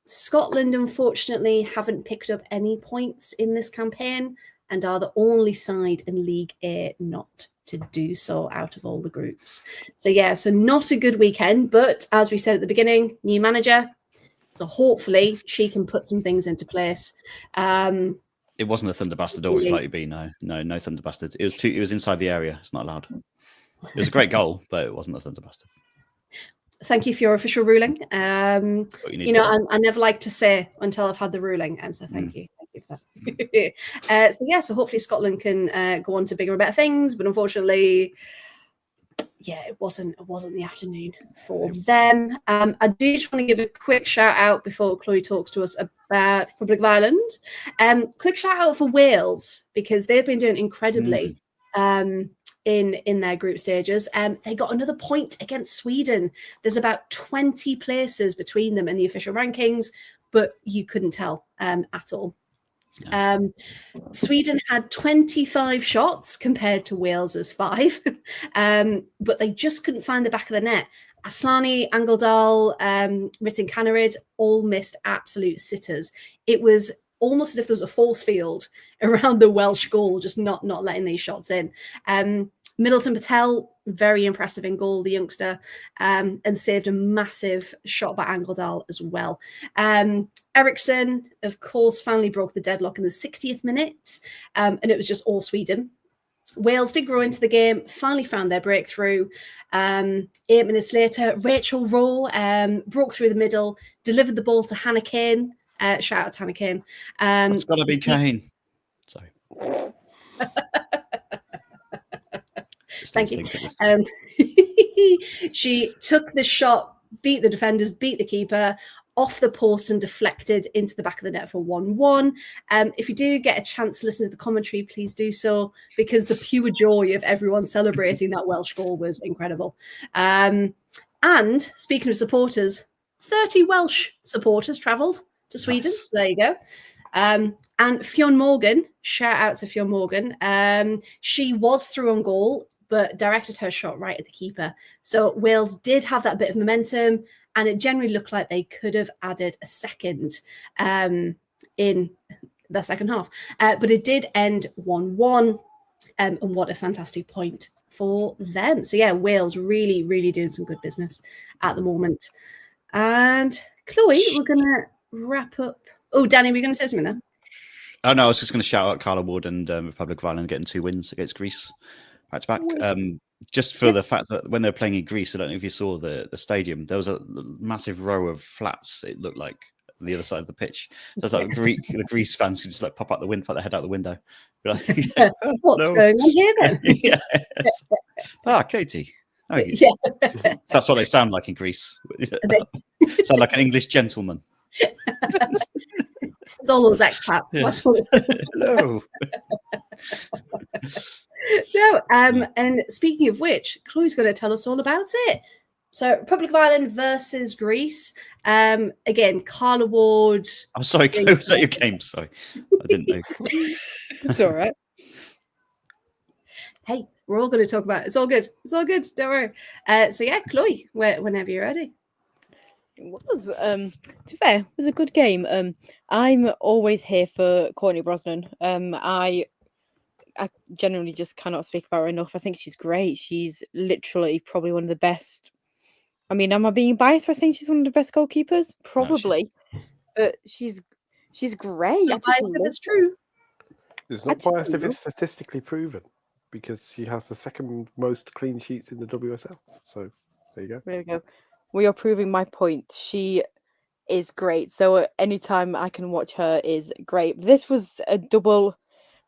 Scotland, unfortunately, haven't picked up any points in this campaign and are the only side in League A not to do so out of all the groups. So not a good weekend, but as we said at the beginning, new manager. So hopefully she can put some things into place. It wasn't a Thunder Bastard, always likely be. No Thunder Bastard. It was inside the area. It's not allowed. It was a great goal, but it wasn't a Thunder Bastard. Thank you for your official ruling. I never like to say until I've had the ruling. So thank you for that. So hopefully Scotland can go on to bigger and better things, but unfortunately, it wasn't the afternoon for them. I do just want to give a quick shout out before Chloe talks to us about Republic of Ireland. Quick shout out for Wales, because they've been doing incredibly. In their group stages. They got another point against Sweden. There's about 20 places between them in the official rankings, but you couldn't tell at all. No. Sweden had 25 shots compared to Wales's 5, but they just couldn't find the back of the net. Aslani, Angeldal, Ritten Canarid all missed absolute sitters. It was almost as if there was a force field around the Welsh goal, just not letting these shots in. Middleton Patel, very impressive in goal, the youngster, and saved a massive shot by Angeldal as well. Eriksson, of course, finally broke the deadlock in the 60th minute, and it was just all Sweden. Wales did grow into the game, finally found their breakthrough. 8 minutes later, Rachel Rowe broke through the middle, delivered the ball to Hannah Kane. Shout out to Hannah Kane. It's got to be Kane. Sorry. Thank you. She took the shot, beat the defenders, beat the keeper, off the post and deflected into the back of the net for 1-1. If you do get a chance to listen to the commentary, please do so, because the pure joy of everyone celebrating that Welsh goal was incredible. And speaking of supporters, 30 Welsh supporters travelled to Sweden. Nice. So there you go. And Fionn Morgan, shout out to Fionn Morgan. She was through on goal, but directed her shot right at the keeper. So Wales did have that bit of momentum, and it generally looked like they could have added a second in the second half. But it did end 1-1, and what a fantastic point for them. So yeah, Wales really, really doing some good business at the moment. And Chloe, we're going to wrap up. Oh, Danny, were you going to say something there? Oh, no, I was just going to shout out Carla Ward and Republic of Ireland getting 2 wins against Greece back to back. Just for the fact that when they were playing in Greece, I don't know if you saw the stadium, there was a massive row of flats, it looked like, on the other side of the pitch. So it's like the Greece fans could just like pop their head out the window. Like, what's going on here then? Katie. Oh, Yeah. That's what they sound like in Greece. Sound like an English gentleman. It's all those expats. Yeah. That's what it's Hello. No, and speaking of which, Chloe's going to tell us all about it. So, Republic of Ireland versus Greece. Again, Carla Ward. I'm sorry, Chloe, was that your game? Sorry, I didn't know. It's all right. Hey, we're all going to talk about it. It's all good. It's all good. Don't worry. So, yeah, Chloe, whenever you're ready. It was, to be fair, it was a good game. I'm always here for Courtney Brosnan. I generally just cannot speak about her enough. I think she's great. She's literally probably one of the best. I mean, am I being biased by saying she's one of the best goalkeepers? Probably, but she's great. It's not biased if it's true. It's not biased if it's statistically proven, because she has the second most clean sheets in the WSL. So there you go. There we go. We are proving my point. She is great. So anytime I can watch her is great. This was a double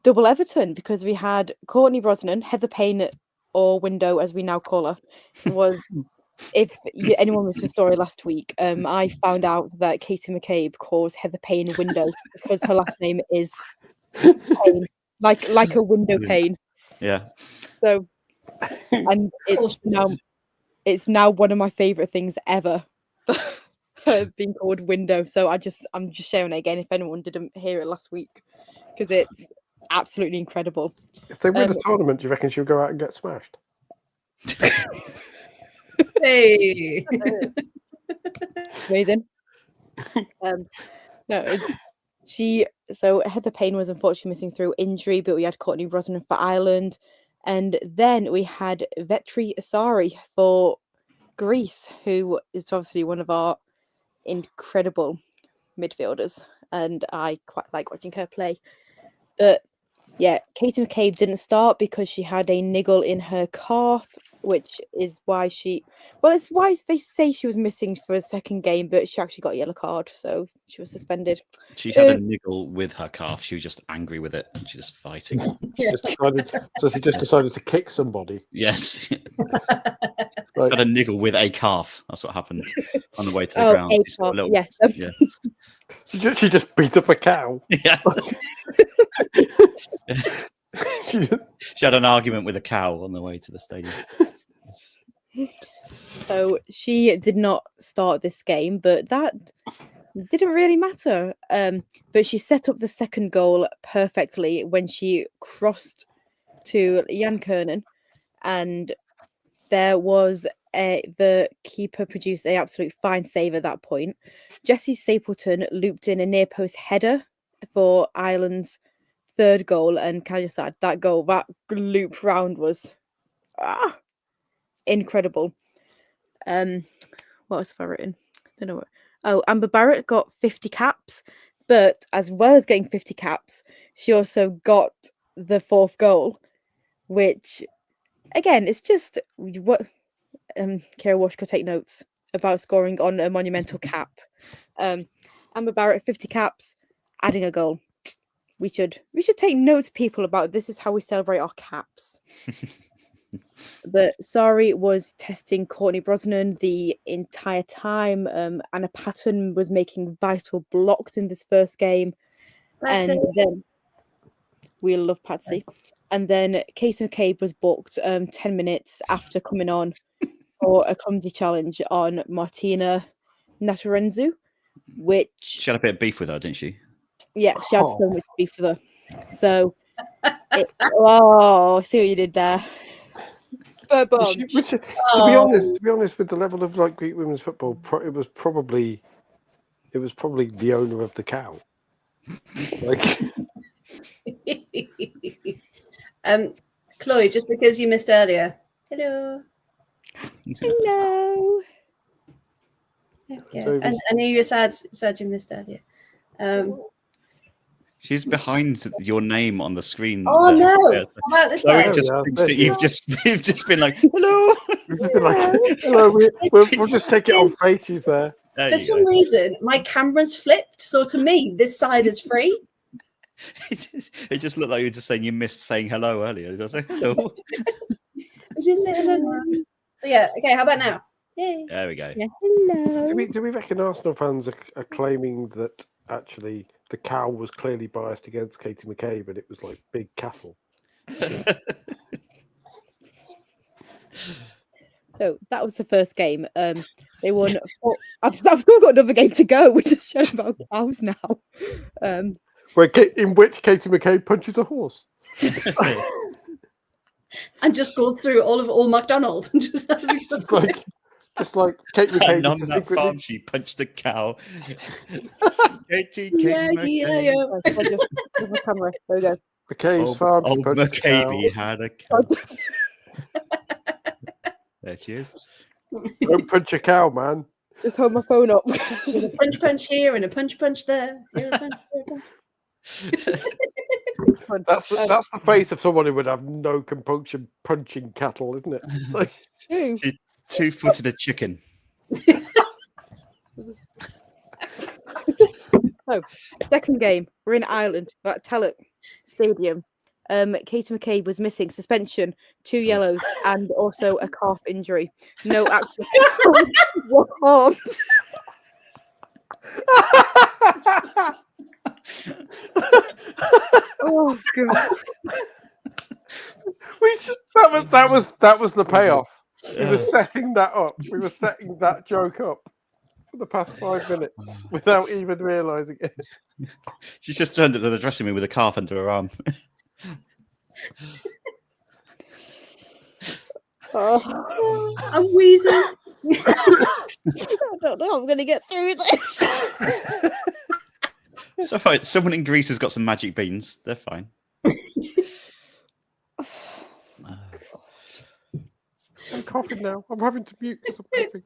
Everton, because we had Courtney Brosnan, Heather Payne, or Window as we now call her, was. If anyone missed the story last week, I found out that Katie McCabe calls Heather Payne Window because her last name is Payne, like a window pane. Yeah. So, and it's now one of my favorite things ever, being called Window. So I'm just sharing it again if anyone didn't hear it last week, because it's absolutely incredible. If they win a tournament, do you reckon she'll go out and get smashed? Hey, amazing. No, so Heather Payne was unfortunately missing through injury, but we had Courtney Brosnan for Ireland, and then we had Vetri Asari for Greece, who is obviously one of our incredible midfielders, and I quite like watching her play. But yeah, Katie McCabe didn't start because she had a niggle in her calf, which is why it's why they say she was missing for a second game, but she actually got a yellow card, so she was suspended. She had a niggle with her calf. She was just angry with it. She was fighting. Yeah. She just decided to kick somebody. Yes. Like, Had a niggle with a calf. That's what happened on the way to the ground. She saw a little- yes. Yes. she just beat up a cow. Yeah. She had an argument with a cow on the way to the stadium. So she did not start this game, but that didn't really matter. But she set up the second goal perfectly when she crossed to Jan Kernan, and there was the keeper produced an absolute fine save at that point. Jessie Stapleton looped in a near post header for Ireland's third goal, and can I just add that loop round was incredible. What else have I written? I don't know what. Oh, Amber Barrett got 50 caps, but as well as getting 50 caps, she also got the fourth goal. which again, it's just what Kira Walsh could take notes about scoring on a monumental cap. Amber Barrett 50 caps, adding a goal. We should take notes, people, about this is how we celebrate our caps. But Sari was testing Courtney Brosnan the entire time. Anna Patton was making vital blocks in this first game. That's and it. then we love Patsy. And then Katie McCabe was booked 10 minutes after coming on for a comedy challenge on Martina Natarenzu, which She had a bit of beef with her, didn't she? yeah, she had so much beef with her. So, oh, see what you did there. To be honest, with the level of like Greek women's football, it was probably the owner of the cow. Like, Chloe, just because you missed earlier. Hello. Hello. Okay. And I knew you were sad you missed earlier. She's behind your name on the screen. Oh no! How about this Chloe side? just thinks that you've just been like, hello. We've just been like, hello. We'll just take it on faith. She's there. For some reason, my camera's flipped, so to me, this side is free. It just looked like you were just saying you missed saying hello earlier. Did I say hello? I just say hello. But yeah. Okay. How about now? Yay. There we go. Yeah, hello. Do we reckon Arsenal fans are claiming that actually the cow was clearly biased against Katie McCabe, and it was like big cattle? So that was the first game. They won. I've still got another game to go. We're just showing about cows now. In which Katie McCabe punches a horse. And just goes through all McDonald's and just like Katie McCabe. And on that farm, she punched a cow. Katie yeah. There we go. McCabe's farm. Old McCabe had a cow. There she is. Don't punch a cow, man. Just hold my phone up. There's a punch here and a punch there. Here a punch, here a punch. That's the face of someone who would have no compunction punching cattle, isn't it? Like, She two-footed a chicken. So, second game, we're in Ireland, at Tallaght Stadium. Katie McCabe was missing suspension, 2 yellows, and also a calf injury. No actual were harmed. Oh god! That was the payoff. We were setting that up. We were setting that joke up for the past 5 minutes without even realising it. She's just turned up to the dressing room with a calf under her arm. Oh. I'm wheezing. I don't know. I'm going to get through this. It's all right. Someone in Greece has got some magic beans. They're fine. I'm coughing now. I'm having to mute because I'm coughing.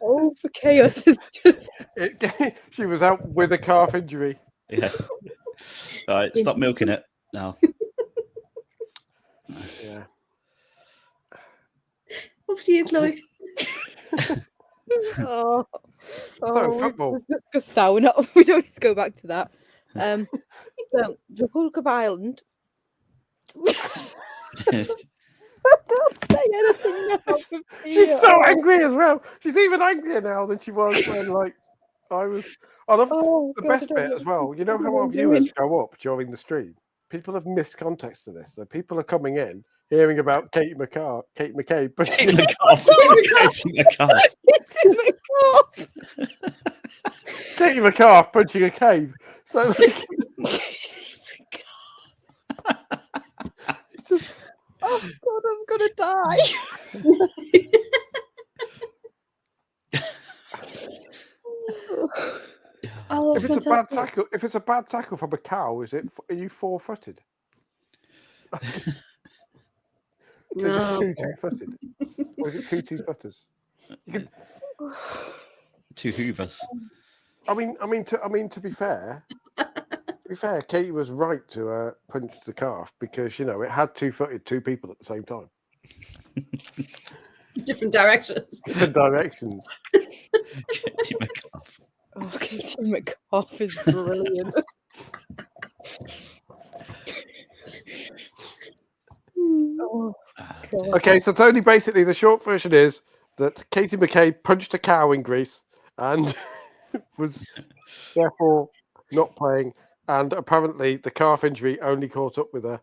Oh, the chaos is just. She was out with a calf injury. Yes. All right. Stop milking it now. Yeah. Over to you, Chloe. Oh, football. Discussed that. We don't need to go back to that. So, the Republic of Ireland. Yes. I can't say anything now. She's so angry as well. She's even angrier now than she was when, I was. I love the best bit as well. You know how our viewers go up during the stream? People have missed context to this. So people are coming in, hearing about Kate McCabe, but Katie McCabe. Katie McCabe punching a cave. So oh god, I'm gonna die. Oh, if it's a bad tackle from a cow, are you 4-footed? No. Two-footed. Or is it two-footers? Two hoovers. I mean, to be fair, be fair, Katie was right to punch the calf because it had two-footed two people at the same time. Different directions. Different directions. Katie McCalf. Oh, Katie McCalf is brilliant. Oh, God. Okay, so Tony, basically the short version is that Katie McKay punched a cow in Greece and was therefore not playing. And apparently the calf injury only caught up with her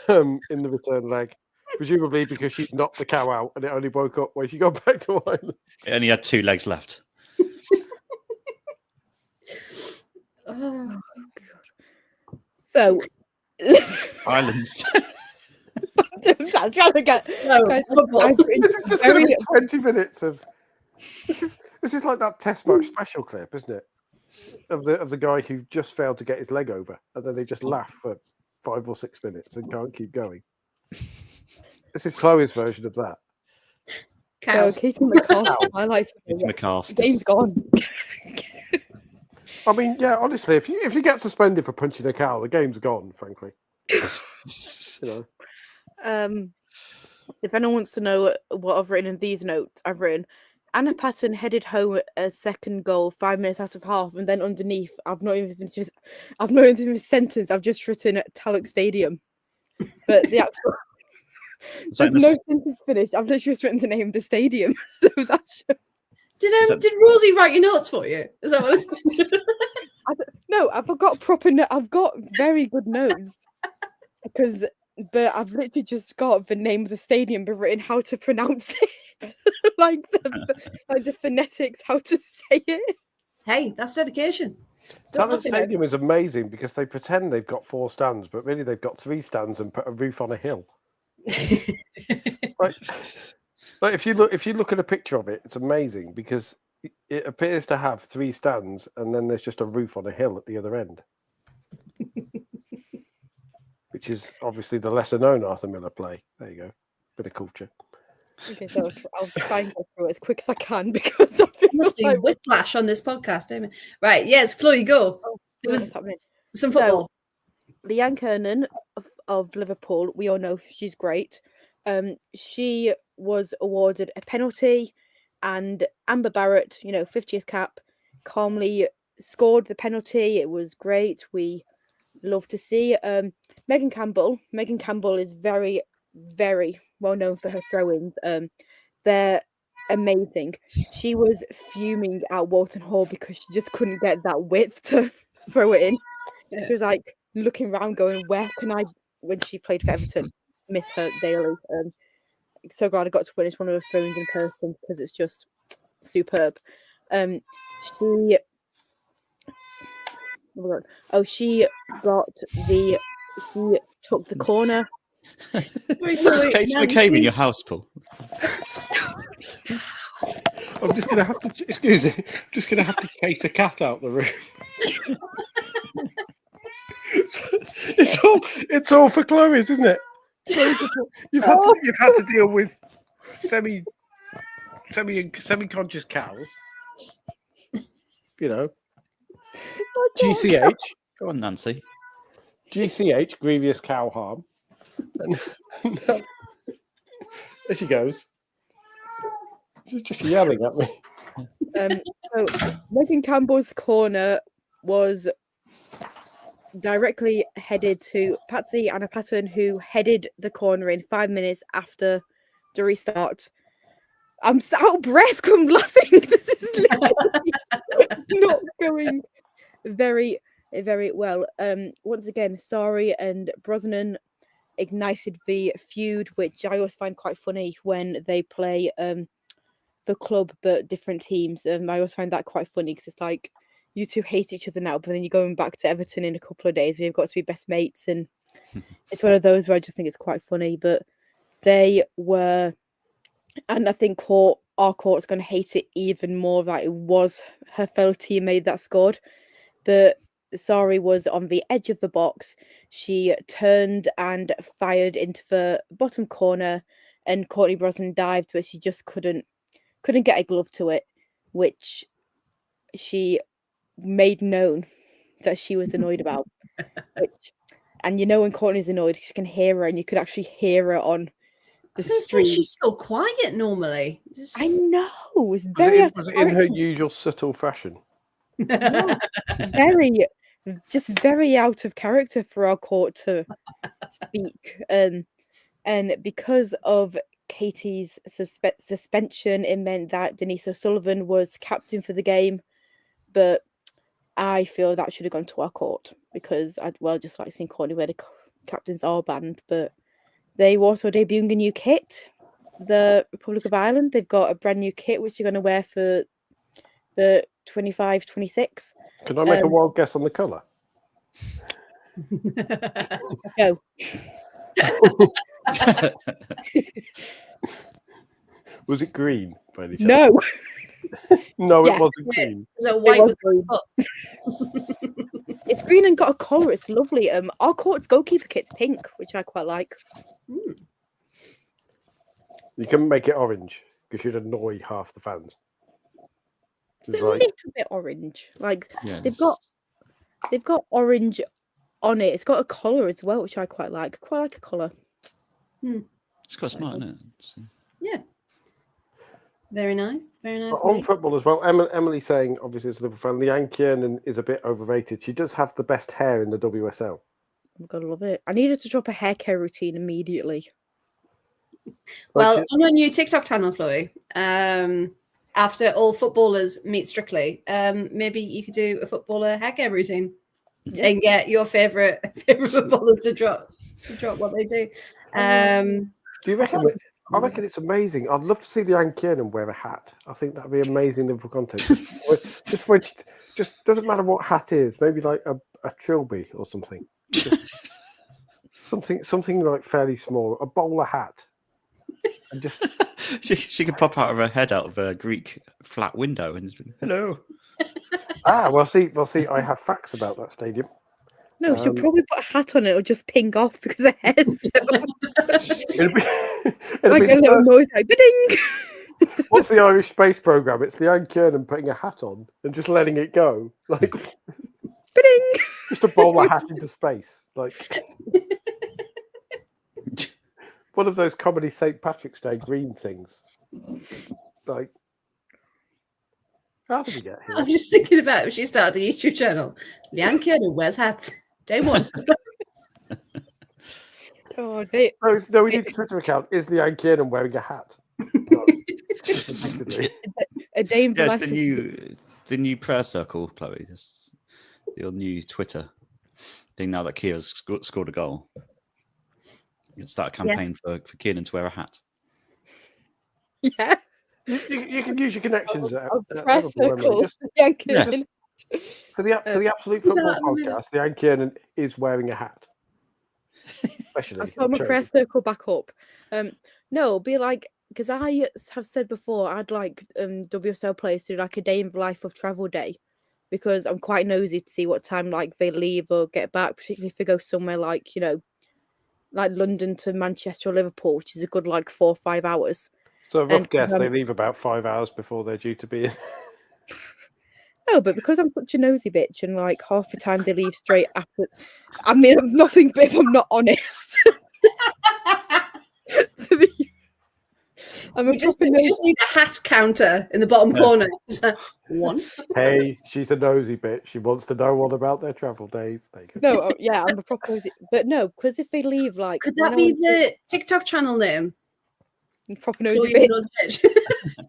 in the return leg, presumably because she knocked the cow out and it only woke up when she got back to Ireland. It only had 2 legs left. Oh. So, Islands. I'm trying to get. No, Guys, football. I've written This is just going to be 20 minutes of. This is like that test match special clip, isn't it? Of the guy who just failed to get his leg over, and then they just laugh for 5 or 6 minutes and can't keep going. This is Chloe's version of that. Cows. Katie McCalf. I like Katie McCalf. the game's gone. I mean, yeah, honestly, if you get suspended for punching a cow, the game's gone. Frankly, If anyone wants to know what I've written in these notes, I've written Anna Patten headed home a second goal 5 minutes out of half, and then underneath, I've not even finished a sentence. I've just written Taluk Stadium, but the actual there's no sentence finished. I've literally just written the name of the stadium. So that's Did Rosie write your notes for you? Is that what it's no, I've got I've got very good notes but I've literally just got the name of the stadium, but written how to pronounce it, like the phonetics, how to say it. Hey, that's dedication. Talent Stadium is amazing because they pretend they've got 4 stands, but really they've got 3 stands and put a roof on a hill. Like if you look at a picture of it, it's amazing because it appears to have 3 stands and then there's just a roof on a hill at the other end. Which is obviously the lesser known Arthur Miller play. There you go. Bit of culture. Okay, so I'll try and go through it as quick as I can because I feel must be like whiplash on this podcast, don't we? Right, yes, Chloe, go. There was some football. So, Leanne Kernan of Liverpool, we all know she's great. She was awarded a penalty, and Amber Barrett, 50th cap, calmly scored the penalty. It was great. We love to see. Megan Campbell is very, very well known for her throw-ins. They're amazing. She was fuming at Walton Hall because she just couldn't get that width to throw it in. She was like looking around going, where can I, when she played for Everton, miss her daily. So glad I got to witness one of those throw-ins in person because it's just superb. She took the corner. Is Katie McCabe in your house, Paul? I'm just gonna have to chase a cat out the room. It's all for Chloe's, isn't it? You've had to deal with semi-conscious cows. GCH. Go on, Nancy. GCH, grievous cow harm. And there she goes. She's just yelling at me. So Megan Campbell's corner was directly headed to Patsy Anna Patten, who headed the corner in 5 minutes after the restart. I'm out of breath from laughing. This is literally not going very, very well. Once again, Sari and Brosnan ignited the feud, which I always find quite funny when they play the club but different teams. I always find that quite funny because it's like you two hate each other now, but then you're going back to Everton in a couple of days. We've got to be best mates, and it's one of those where I just think it's quite funny. But they were, and I think our court's going to hate it even more that it was her fellow teammate that scored. But Sari was on the edge of the box. She turned and fired into the bottom corner, and Courtney Brosnan dived, but she just couldn't get a glove to it, which she made known that she was annoyed about. And when Courtney's annoyed, you can hear her, and you could actually hear her on the stream. She's so quiet normally. I know, it's very out of Was it in her character. usual subtle fashion? No, very out of character for our court to speak. And because of Katie's suspension, it meant that Denise O'Sullivan was captain for the game. But I feel that should have gone to our court, because I'd just like seeing Courtney where the captains are banned. But they were also debuting a new kit, the Republic of Ireland. They've got a brand new kit which they're going to wear for the 25-26. Can I make a wild guess on the colour? No. Was it green by any chance? No. No, Yeah. it wasn't green. So white was with green. It's green and got a collar. It's lovely. Our court's goalkeeper kit's pink, which I quite like. You can make it orange because you'd annoy half the fans. It's a Right. little bit orange. Like Yeah, they've got orange on it. It's got a collar as well, which I quite like. Quite like a collar. it's quite smart, isn't it? So- Yeah. Very nice. Very nice. On indeed. football as well, Emily saying, obviously, as a Liverpool fan, Leanne Kiernan is a bit overrated. She does have the best hair in the WSL. I'm gonna love it. I needed to drop a hair care routine immediately. Well, on your new TikTok channel, Chloe, after all footballers meet Strictly, maybe you could do a footballer hair care routine and get your favorite footballers to drop what they do. Do you reckon? I reckon it's amazing. I'd love to see Leanne Kiernan wear a hat. I think that'd be amazing Liverpool content. Just doesn't matter what hat is. Maybe like a trilby or something. Just something like fairly small. A bowler hat. And just she could pop out of her head out of a Greek flat window and just, hello. we'll see. I have facts about that stadium. No, she'll probably put a hat on it or just ping off because her hair's so It'll be like a little noise like bidding. What's the Irish space program? It's Leanne Kiernan putting a hat on and just letting it go, like Bidding. just a bowler hat into space, like one of those comedy St. Patrick's Day green things. Like, how did we get here? I'm just thinking about if she started a YouTube channel. Leanne Kiernan wears hats. Day one. Oh, No, we need a Twitter account. Is Leanne Kiernan wearing a hat? No. a day in the Yes, life the new prayer circle, Chloe. That's your new Twitter thing now that Kia's scored a goal. You can start a campaign for Kiernan to wear a hat. Yeah. You can use your connections at Press Liverpool, circle. Emily. Yeah, Kiernan. For the Absolute Is that Football at the minute? podcast, Leanne Kiernan is wearing a hat. Especially. I'll start my press circle back up. No, it'll be like, because I have said before, I'd like WSL players to do like a day in the life of travel day, because I'm quite nosy to see what time like they leave or get back, particularly if they go somewhere like, like London to Manchester or Liverpool, which is a good like 4 or 5 hours. So a rough And, guess, they leave about 5 hours before they're due to be in. No, but because I'm such a nosy bitch and like half the time they leave straight after. I mean, I'm nothing but if I'm not honest. To be, We just need a hat counter in the bottom corner. Just like, one. Hey, she's a nosy bitch. She wants to know all about their travel days. No, yeah, I'm a proper nosy. But no, because if they leave like. Could that be the TikTok channel name? Proper nosy Chloe's bitch. a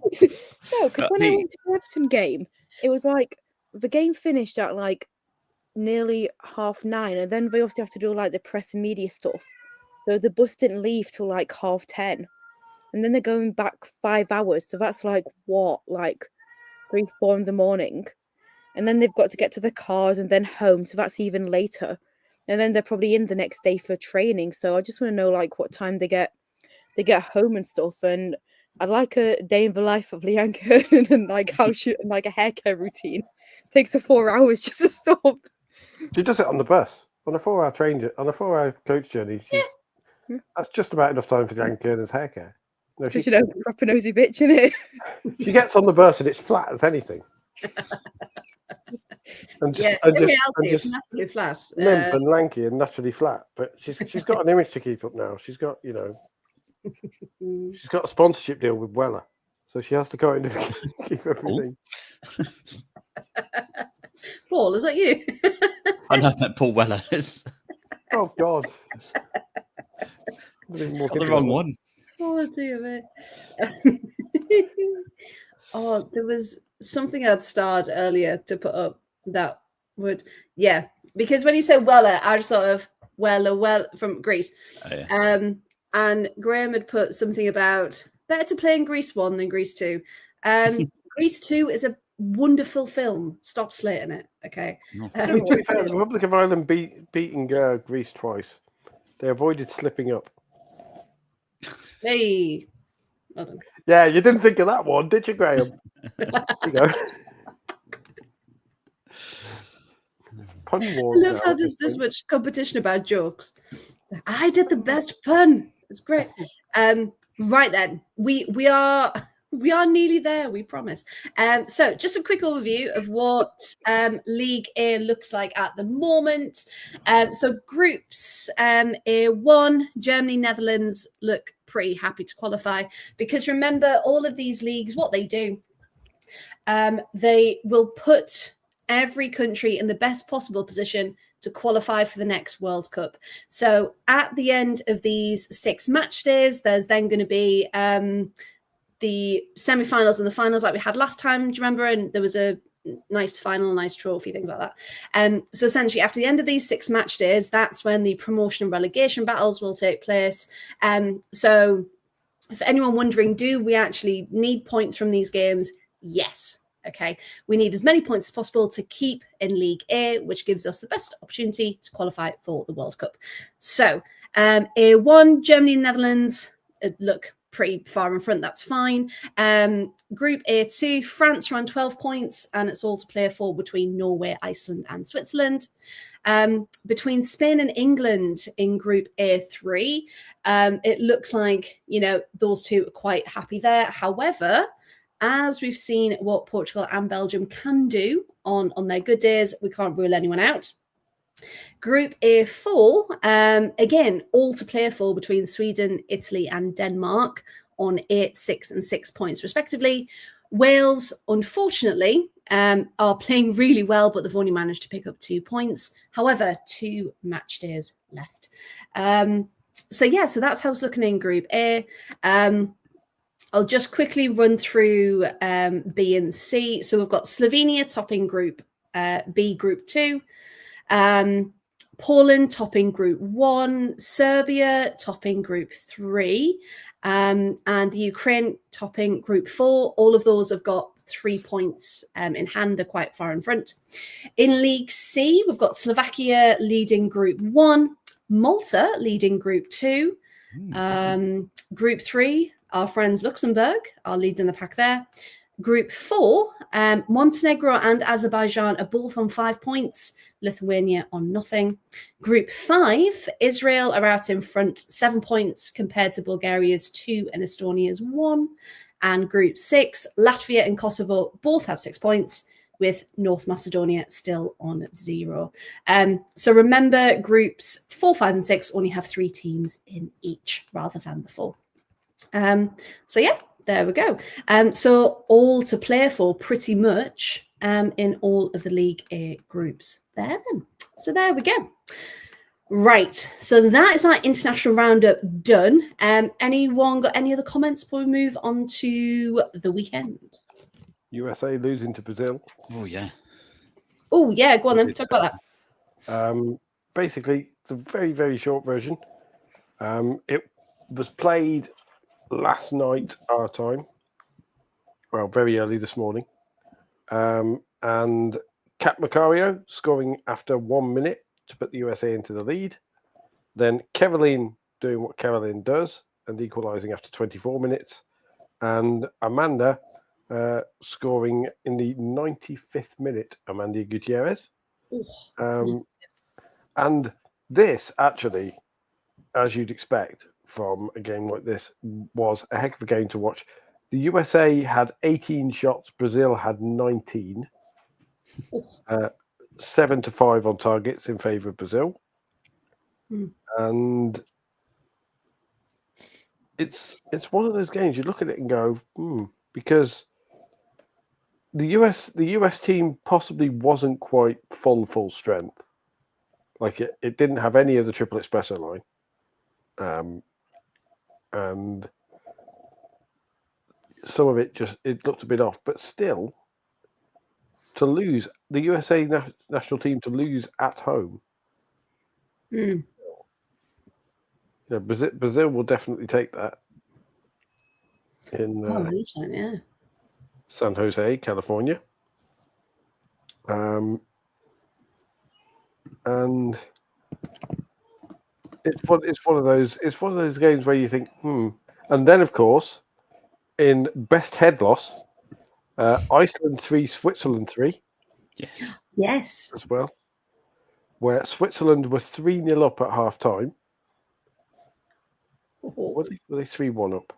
nosy bitch. No, because when I went to the Everton game, it was like the game finished at like nearly 9:30, and then they obviously have to do like the press and media stuff. So the bus didn't leave till like 10:30, and then they're going back 5 hours. So that's like what, like 3, 4 in the morning, and then they've got to get to the cars and then home. So that's even later, and then they're probably in the next day for training. So I just want to know like what time they get home and stuff. And I'd like a day in the life of Leanne Kiernan and like how she and like a hair care routine. Takes her 4 hours just to stop. She does it on the bus on a 4-hour on a 4-hour coach journey. That's just about enough time for Leanne Kiernan's hair care. No, Because proper nosy bitch, innit? she gets on the bus and it's flat as anything. and just Yeah, and in just reality, and it's just naturally flat. limp and lanky and naturally flat. But she's got an image to keep up now. She's got she's got a sponsorship deal with Weller, so she has to kind of keep everything. Paul, is that you? I know that Paul Weller is Oh God, I didn't got think the of wrong that one. Oh dear me. Oh, there was something I'd starred earlier to put up that would, yeah, because when you said Weller, I just thought of Weller from Greece. Oh, yeah. And Graham had put something about better to play in Grease 1 than Grease 2. Grease 2 is a wonderful film. Stop slating it, okay? No. To be fair, the Republic of Ireland beating Greece twice. They avoided slipping up. Hey, well done. Yeah, you didn't think of that one, did you, Graham? There you go. Pun I wars. love how there's this much competition about jokes. I did the best pun. It's great. Right then, we are nearly there. We promise. So just a quick overview of what League A looks like at the moment. So groups A1, Germany, Netherlands look pretty happy to qualify because remember all of these leagues, what they do, they will put every country in the best possible position to qualify for the next World Cup. So at the end of these 6 match days, there's then going to be the semi-finals and the finals like we had last time. Do you remember? And there was a nice final, nice trophy, things like that. So essentially after the end of these 6 match days, that's when the promotion and relegation battles will take place. So if anyone wondering, do we actually need points from these games? Yes. Okay, we need as many points as possible to keep in League A, which gives us the best opportunity to qualify for the World Cup. So A1, Germany and Netherlands look pretty far in front. That's fine. Group A2, France are on 12 points, and it's all to play for between Norway, Iceland and Switzerland. Between Spain and England in Group A3, it looks like, those two are quite happy there. However, as we've seen what Portugal and Belgium can do on their good days, we can't rule anyone out. Group A4, again, all to play for between Sweden, Italy and Denmark on 8, 6 and 6 points respectively. Wales, unfortunately, are playing really well, but they've only managed to pick up 2 points. However, 2 match days left. So that's how it's looking in Group A. I'll just quickly run through B and C. So we've got Slovenia topping Group B, Group 2. Poland topping Group 1. Serbia topping Group 3. And the Ukraine topping Group 4. All of those have got 3 points in hand. They're quite far in front. In League C, we've got Slovakia leading Group 1. Malta leading Group 2. Group 3, our friends Luxembourg are leading the pack there. Group 4, Montenegro and Azerbaijan are both on 5 points. Lithuania on nothing. Group 5, Israel are out in front, 7 points compared to Bulgaria's 2 and Estonia's 1. And Group 6, Latvia and Kosovo both have 6 points, with North Macedonia still on 0. So remember, groups 4, 5, and 6 only have 3 teams in each rather than the 4. There we go. So all to play for pretty much in all of the League A groups there then. So there we go. Right. So that is our international roundup done. Anyone got any other comments before we move on to the weekend? USA losing to Brazil. Oh, yeah. Oh, yeah. Go on then. Talk about that. Basically, it's a very, very short version. It was played last night, our time. Well, very early this morning. And Kat Macario scoring after 1 minute to put the USA into the lead. Then Caroline doing what Caroline does and equalising after 24 minutes. And Amanda scoring in the 95th minute, Amanda Gutierrez. And this actually, as you'd expect from a game like this, was a heck of a game to watch. The USA had 18 shots, Brazil had 19. Oh. 7-5 on targets in favour of Brazil. And it's one of those games you look at it and go, because the US team possibly wasn't quite full strength. Like it didn't have any of the triple espresso line. And some of it looked a bit off, but still to lose the USA national team to lose at home. Brazil will definitely take that in 100%, yeah. San Jose, California. And it's one of those games where you think, And then of course, in best head loss, Iceland 3, Switzerland 3. Yes. As well. Where Switzerland were 3-0 up at half time. Were they 3-1 up?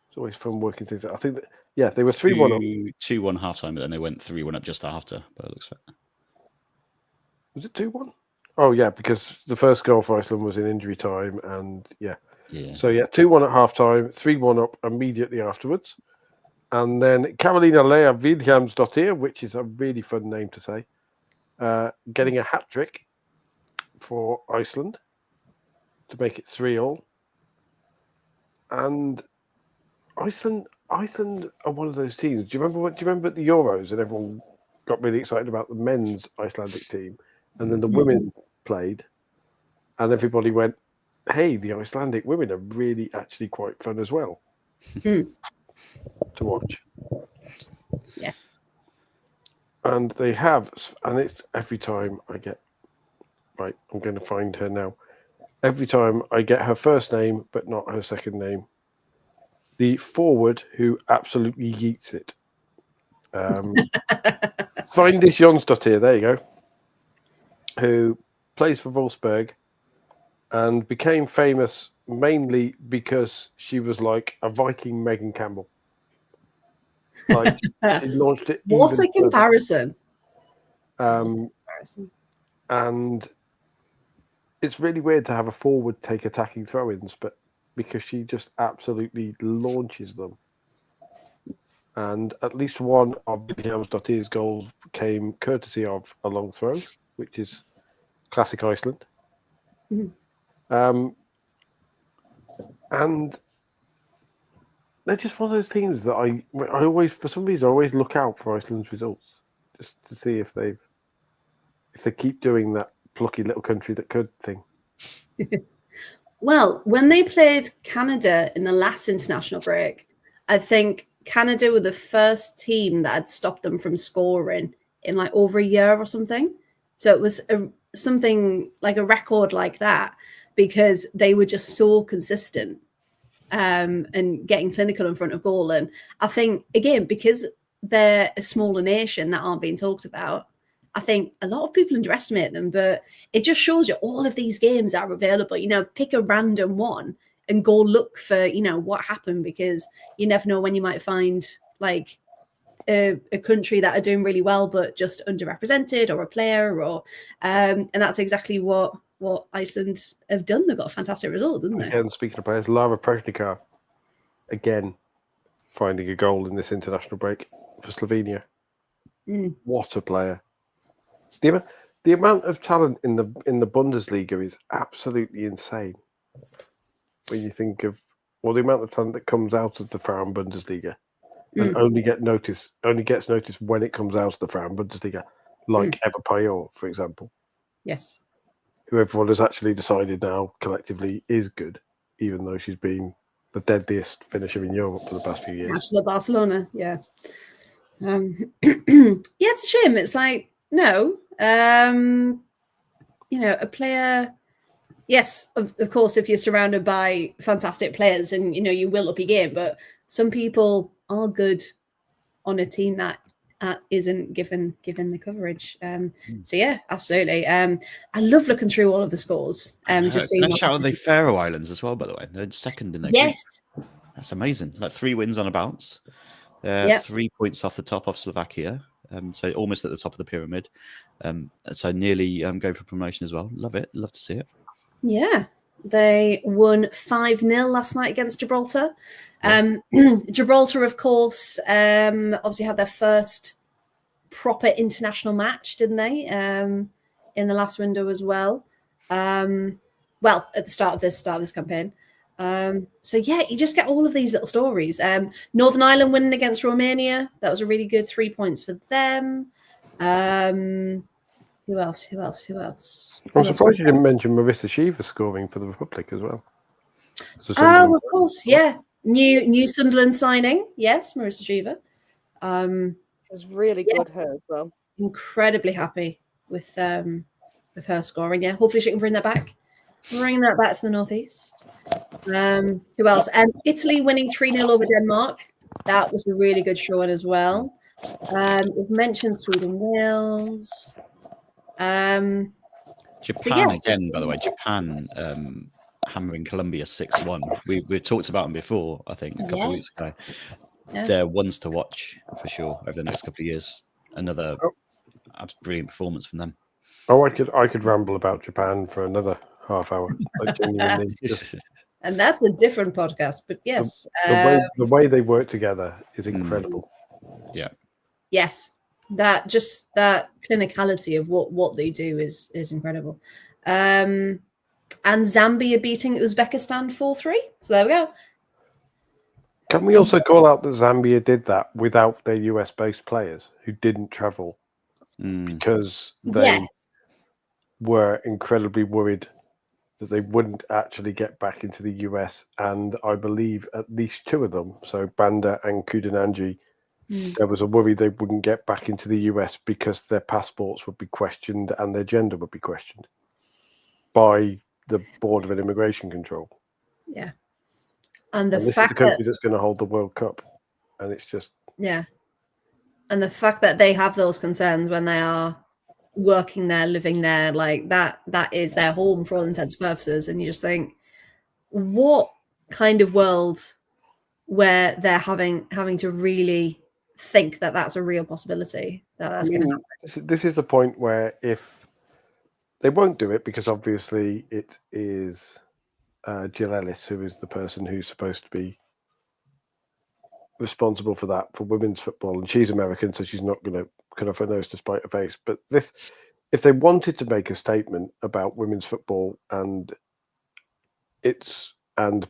It's always fun working things out. I think they were 3-1 up. 2-1 half time, but then they went 3-1 up just after. But it looks fair. Was it 2-1? Oh yeah, because the first goal for Iceland was in injury time, and So 2-1 at half time, 3-1 up immediately afterwards. And then Carolina Lea Vilhelmsdottir, which is a really fun name to say, getting a hat-trick for Iceland to make it 3-3. And Iceland are one of those teams. Do you remember the Euros and everyone got really excited about the men's Icelandic team, and then the women played, and everybody went, "Hey, the Icelandic women are really actually quite fun as well to watch." Yes. And they have, and it's every time I get right. I'm going to find her now. Every time I get her first name, but not her second name. The forward who absolutely yeets it. Svindis Jonsdottir, there you go. Who plays for Wolfsburg and became famous mainly because she was like a Viking Megan Campbell. Like she launched it. What a comparison! And it's really weird to have a forward take attacking throw-ins, but because she just absolutely launches them. And at least one of Vilhelmsdottir's goals came courtesy of a long throw, which is classic Iceland. And they're just one of those teams that I always, for some reason, I always look out for Iceland's results just to see if they keep doing that plucky little country that could thing. Well, when they played Canada in the last international break, I think Canada were the first team that had stopped them from scoring in like over a year or something. So it was something like a record like that, because they were just so consistent and getting clinical in front of goal. And I think, again, because they're a smaller nation that aren't being talked about, I think a lot of people underestimate them, but it just shows you all of these games are available. Pick a random one and go look for, what happened, because you never know when you might find like a country that are doing really well, but just underrepresented, or a player, or and that's exactly what Iceland have done. They've got a fantastic result, didn't they? Again, speaking of players, Lara Prešnica, again, finding a goal in this international break for Slovenia. What a player. The amount of talent in the Bundesliga is absolutely insane. When you think of the amount of talent that comes out of the Frauen Bundesliga and only gets noticed when it comes out of the Frauen Bundesliga, like Eva Pajor, for example. Yes. Who everyone has actually decided now collectively is good, even though she's been the deadliest finisher in Europe for the past few years. After Barcelona, yeah. It's a shame. It's like, no, a player. Yes, of course, if you're surrounded by fantastic players, and you will up your game, but some people are good on a team that isn't given the coverage. So yeah, absolutely. I love looking through all of the scores. Just seeing. Shout out the Faroe Islands as well, by the way. They're second in their yes. Group. That's amazing. Like 3 wins on a bounce. They're 3 points off the top of Slovakia. So almost at the top of the pyramid. So nearly going for promotion as well. Love it. Love to see it. Yeah. They won 5-0 last night against Gibraltar. Gibraltar, of course, obviously had their first proper international match, didn't they? In the last window as well. Well, at the start of this campaign. So yeah, you just get all of these little stories. Northern Ireland winning against Romania. That was a really good 3 points for them. Who else? I'm surprised you didn't mention Marissa Shiva scoring for the Republic as well. Oh, of course, yeah. New Sunderland signing. Yes, Marissa Shiva. It was really good, her as well. Incredibly happy with her scoring. Yeah, hopefully she can bring that back. Bring that back to the northeast. Who else? Italy winning 3-0 over Denmark. That was a really good showing as well. We've mentioned Sweden, Wales. Japan again, by the way. Japan hammering Colombia 6-1. We talked about them before, I think, a couple of weeks ago. Yeah. They're ones to watch for sure over the next couple of years. Another brilliant performance from them. Oh, I could ramble about Japan for another half hour. And that's a different podcast, but yes. The way they work together is incredible. Yeah. Yes. That clinicality of what they do is incredible. And Zambia beating Uzbekistan 4-3. So there we go. Can we also call out that Zambia did that without their US-based players who didn't travel because they were incredibly worried that they wouldn't actually get back into the US, and I believe at least two of them, so Banda and Kudananji, there was a worry they wouldn't get back into the US because their passports would be questioned and their gender would be questioned by the Board of Immigration Control. Yeah. And this is the country that's going to hold the World Cup, and it's just... Yeah. And the fact that they have those concerns when they are working there, living there, like that is their home for all intents and purposes. And you just think, what kind of world where they're having to really think that that's a real possibility, that's going to happen. This is the point where if they won't do it, because obviously it is Jill Ellis who is the person who's supposed to be responsible for that, for women's football, and she's American, so she's not going to cut off her nose to spite her face. But if they wanted to make a statement about women's football and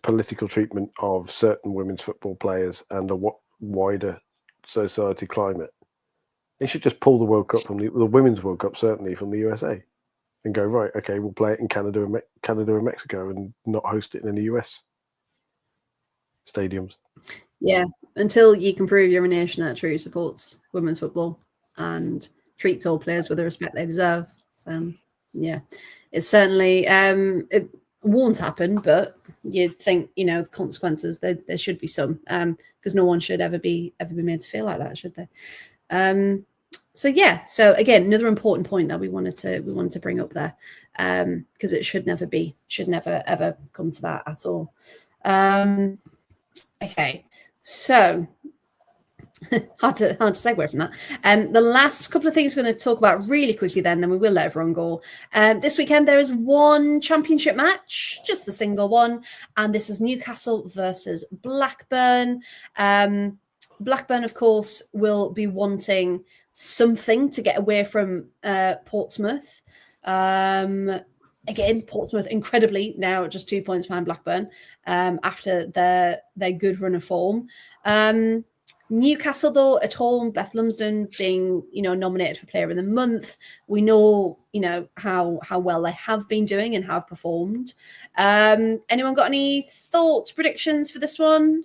political treatment of certain women's football players and a wider society climate, they should just pull the World Cup from the Women's World Cup, certainly from the USA, and go, right, okay, we'll play it in Canada and Mexico and not host it in any US stadiums. Yeah, until you can prove you're a nation that truly supports women's football and treats all players with the respect they deserve. It's certainly it won't happen, but you'd think, the consequences, there should be some, because no one should ever be made to feel like that, should they? So again, another important point that we wanted to bring up there, because it should never ever come to that at all. Okay, so hard to segue from that. The last couple of things we're going to talk about really quickly, then we will let everyone go. This weekend there is one championship match, just the single one, and this is Newcastle versus Blackburn. Blackburn, of course, will be wanting something to get away from Portsmouth. Again, Portsmouth incredibly now just 2 points behind Blackburn after their good run of form. Newcastle, though, at home, Beth Lumsden being nominated for Player of the Month. We know how well they have been doing and have performed. Anyone got any thoughts, predictions for this one?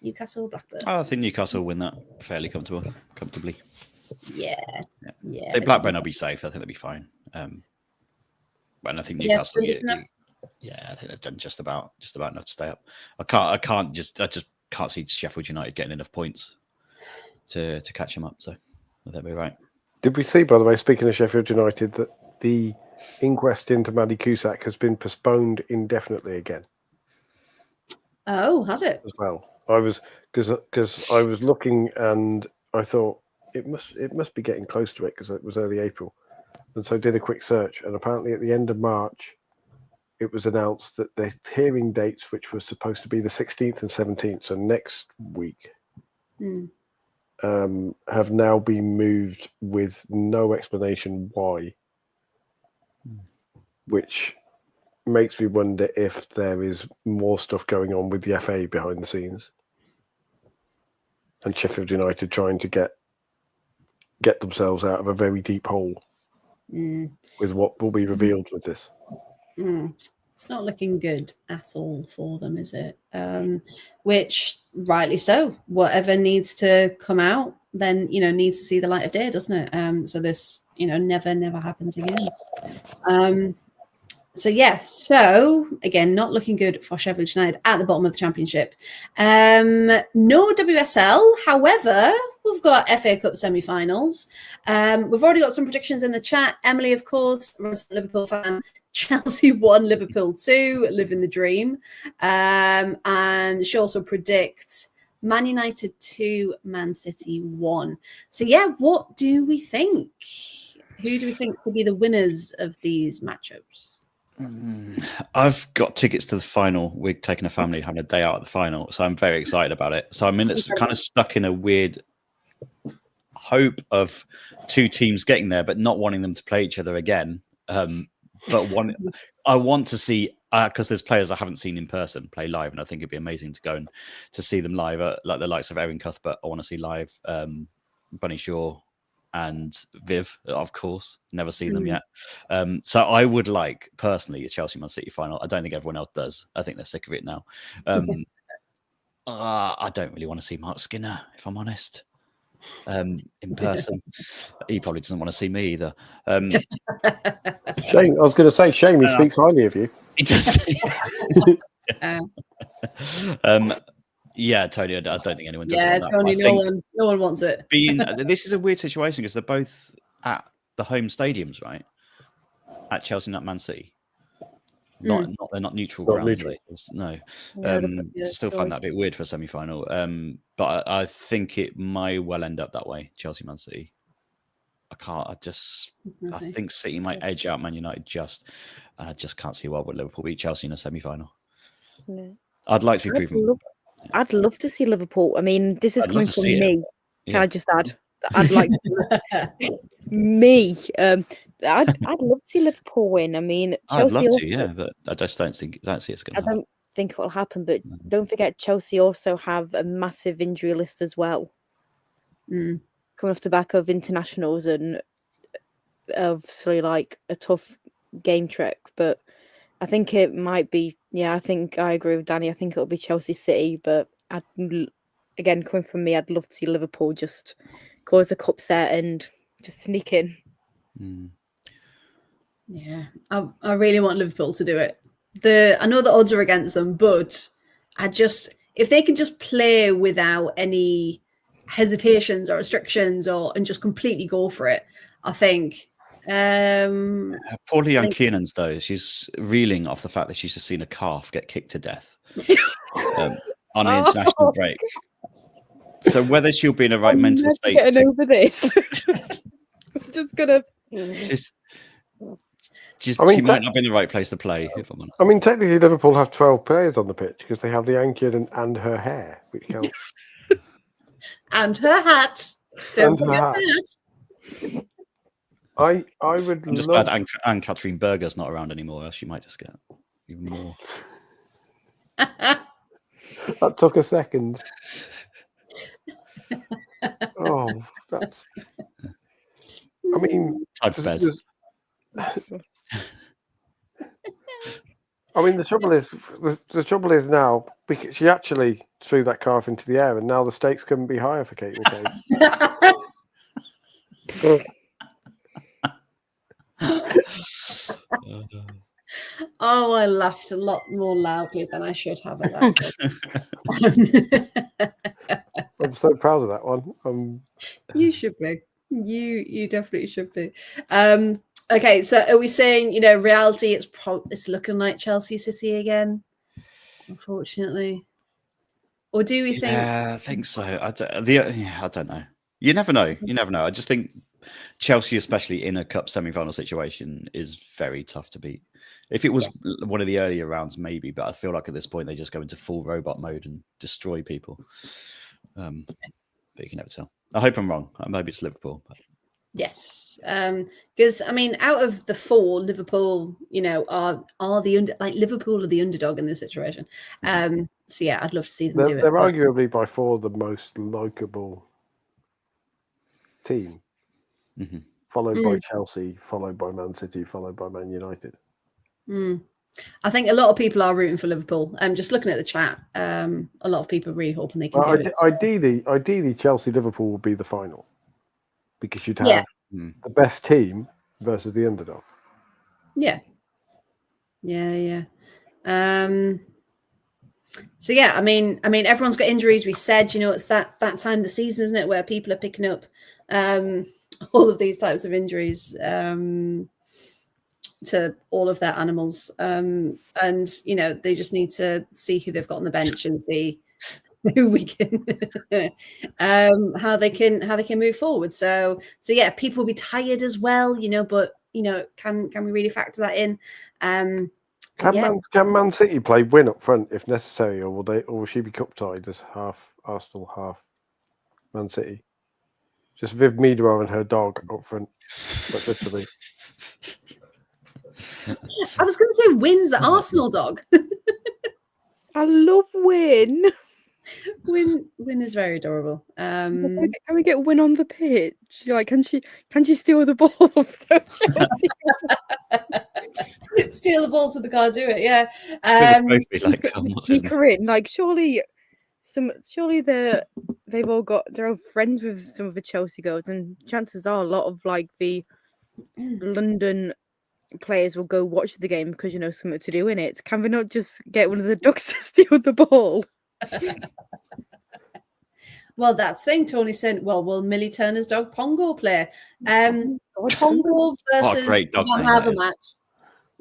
Newcastle, Blackburn. I think Newcastle will win that fairly comfortably. Yeah. Blackburn will be safe. I think they'll be fine. And I think Newcastle. I think they've done just about enough to stay up. I just can't see Sheffield United getting enough points to catch them up. So that'll be right. Did we see, by the way, speaking of Sheffield United, that the inquest into Maddie Cusack has been postponed indefinitely again? Oh, has it? As well, because I was looking and I thought it must be getting close to it because it was early April, and so I did a quick search, and apparently at the end of March, it was announced that the hearing dates, which was supposed to be the 16th and 17th, so next week, have now been moved with no explanation why, which makes me wonder if there is more stuff going on with the FA behind the scenes, and Sheffield United trying to get themselves out of a very deep hole with what will be revealed with this. It's not looking good at all for them, is it? Which, rightly so. Whatever needs to come out, then needs to see the light of day, doesn't it? So this, never happens again. So yes, so again, not looking good for Sheffield United at the bottom of the Championship. No WSL, however, we've got FA Cup semi-finals. We've already got some predictions in the chat. Emily, of course, Liverpool fan. Chelsea 1, Liverpool 2, living the dream. And she also predicts Man United 2, Man City 1. So yeah, what do we think? Who do we think could be the winners of these matchups? I've got tickets to the final. We're taking a family having a day out at the final, so I'm very excited about it. So I'm kind of stuck in a weird hope of two teams getting there, but not wanting them to play each other again. But I want to see, because there's players I haven't seen in person play live, and I think it'd be amazing to go and to see them live, like the likes of Erin Cuthbert. I want to see live, Bunny Shaw and Viv, of course. Never seen them yet. So I would like, personally, a Chelsea-Man City final. I don't think everyone else does. I think they're sick of it now. I don't really want to see Mark Skinner, if I'm honest, in person. He probably doesn't want to see me either. Shame. I was going to say, shame. He speaks highly of you. He does. Yeah, Tony, I don't think anyone does. Yeah, Tony, no one wants it. This is a weird situation because they're both at the home stadiums, right? At Chelsea and at Man City. They're not neutral grounds. No. Still find that a bit weird for a semi-final. But I think it might well end up that way. Chelsea, Man City. I think City might edge out Man United and I just can't see why would Liverpool beat Chelsea in a semi-final. No. I'd like to be proven. I'd love to see Liverpool. I mean, this is coming from me. Can I just add? I'd like me. I'd love to see Liverpool win. I mean, Chelsea. I'd love to, but I just don't see it's going to happen. I don't think it will happen. But don't forget, Chelsea also have a massive injury list as well. Coming off the back of internationals and obviously like a tough game trek, but I think it might be. Yeah, I think I agree with Danny. I think it'll be Chelsea City, but again, coming from me, I'd love to see Liverpool just cause a cup set and just sneak in. Yeah, I really want Liverpool to do it. I know the odds are against them, but if they can just play without any hesitations or restrictions and just completely go for it, I think. Poor Leanne Kiernan's though, she's reeling off the fact that she's just seen a calf get kicked to death on the international break. So whether she'll be in a right mental state, getting over this, I'm just gonna. She might not be in the right place to play. If I'm honest. I mean, technically, Liverpool have 12 players on the pitch because they have Leanne Kiernan and her hair, which counts. And her hat. Don't forget that. I would. I'm just glad Anne-Catherine Berger's not around anymore, else she might just get even more. That took a second. Oh, that's. I mean, time for bed. I mean, the trouble is now because she actually threw that calf into the air, and now the stakes couldn't be higher for Kate McCabe. Oh, I laughed a lot more loudly than I should have at that. I'm so proud of that one. You should be. You definitely should be. Okay, so are we saying, reality, it's looking like Chelsea City again, unfortunately? Or do we think... Yeah, I think so. I don't know. You never know. You never know. I just think Chelsea, especially in a cup semi-final situation, is very tough to beat. If it was one of the earlier rounds, maybe, but I feel like at this point they just go into full robot mode and destroy people. But you can never tell. I hope I'm wrong. Maybe it's Liverpool. But... Yes, because I mean, out of the four, Liverpool, are the Liverpool are the underdog in this situation. So yeah, I'd love to see them do it. They're arguably by far the most likeable team, followed by Chelsea, followed by Man City, followed by Man United. I think a lot of people are rooting for Liverpool. Just looking at the chat, a lot of people are really hoping they can do it. So. Ideally, Chelsea Liverpool will be the final because you'd have the best team versus the underdog. Yeah. So yeah, I mean, everyone's got injuries. We said, it's that time of the season, isn't it, where people are picking up all of these types of injuries to all of their animals, and they just need to see who they've got on the bench and see who we can how they can move forward. So yeah, people will be tired as well, but can we really factor that in? Can Man City play win up front if necessary, or will she be cup tied as half Arsenal, half Man City? Just Viv Meador and her dog up front, but literally. I was going to say Win's the Arsenal dog. I love Win. Win is very adorable. Can we get Win on the pitch? Like, can she steal the ball? Steal the ball so the car do it. Yeah. Sneak her in. Like, surely they've all got their own friends with some of the Chelsea girls, and chances are a lot of like the London players will go watch the game because something to do in it. Can we not just get one of the dogs to steal the ball? Well, that's the thing. Tony said, well, will Millie Turner's dog Pongo play? Pongo versus Van Havermaet,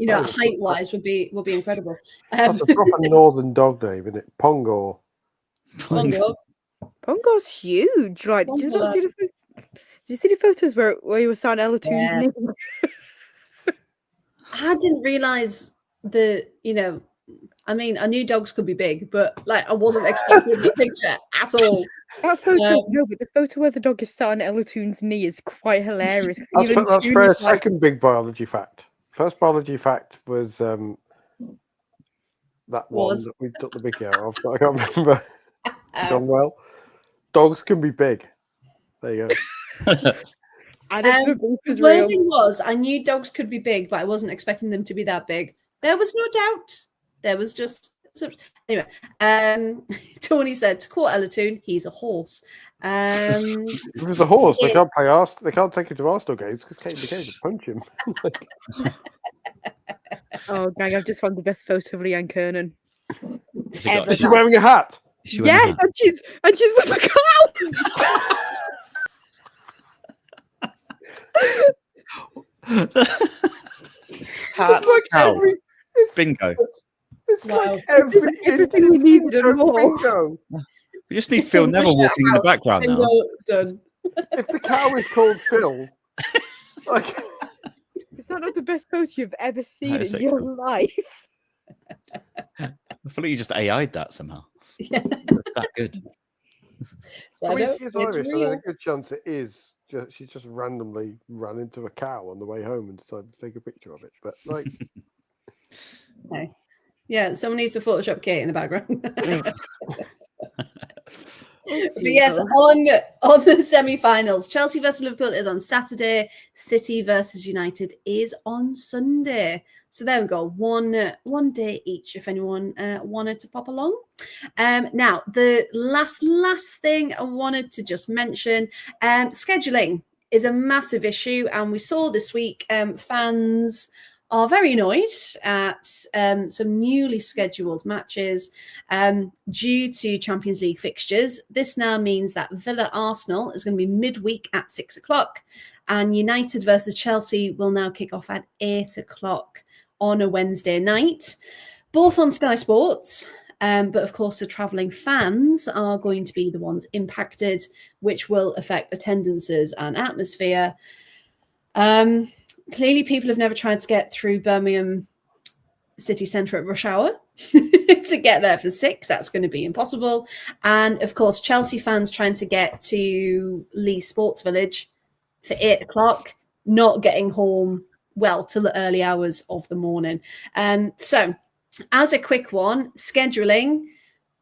height-wise would be incredible. That's a proper northern dog name, isn't it? Pongo. Pongo's huge. Like, did you see the photos where you were signing Ella Toon's name? I didn't realise I knew dogs could be big, but I wasn't expecting the picture at all. That photo, but the photo where the dog is sat on Ella Toon's knee is quite hilarious. That's Freya's second big biology fact. First biology fact was that one that we took the big out of, but I can't remember. Gone well. Dogs can be big. There you go. The wording was, I knew dogs could be big, but I wasn't expecting them to be that big. There was no doubt. There was just... Anyway, Tony said, to quote Ella Toon, he's a horse. If he was a horse, they can't play Arsenal. They can't take him to Arsenal games because Kate McCabe would punch him. Oh, gang! I've just found the best photo of Leanne Kernan. Is she wearing a hat? Yes, and she's with a cow. Hats, cow. Bingo. It's like everything we needed and more. Bingo. We just need Phil Neville walking in the background bingo, now. Done. If the cow is called Phil, is that not the best photo you've ever seen in your life? I feel like you just AI'd that somehow. Yeah. It's that good. So she's Irish, so there's a good chance it is. She just randomly ran into a cow on the way home and decided to take a picture of it. But okay. Yeah, someone needs to Photoshop Kate in the background. But yes, on the semi-finals, Chelsea versus Liverpool is on Saturday. City versus United is on Sunday. So there we go, one day each. If anyone wanted to pop along. Now the last thing I wanted to just mention: scheduling is a massive issue, and we saw this week fans are very annoyed at some newly scheduled matches due to Champions League fixtures. This now means that Villa Arsenal is going to be midweek at 6 o'clock, and United versus Chelsea will now kick off at 8 o'clock on a Wednesday night, both on Sky Sports. But of course, the travelling fans are going to be the ones impacted, which will affect attendances and atmosphere. Clearly, people have never tried to get through Birmingham city centre at rush hour to get there for 6. That's going to be impossible. And of course, Chelsea fans trying to get to Lee Sports Village for 8 o'clock, not getting home till the early hours of the morning. So as a quick one, scheduling,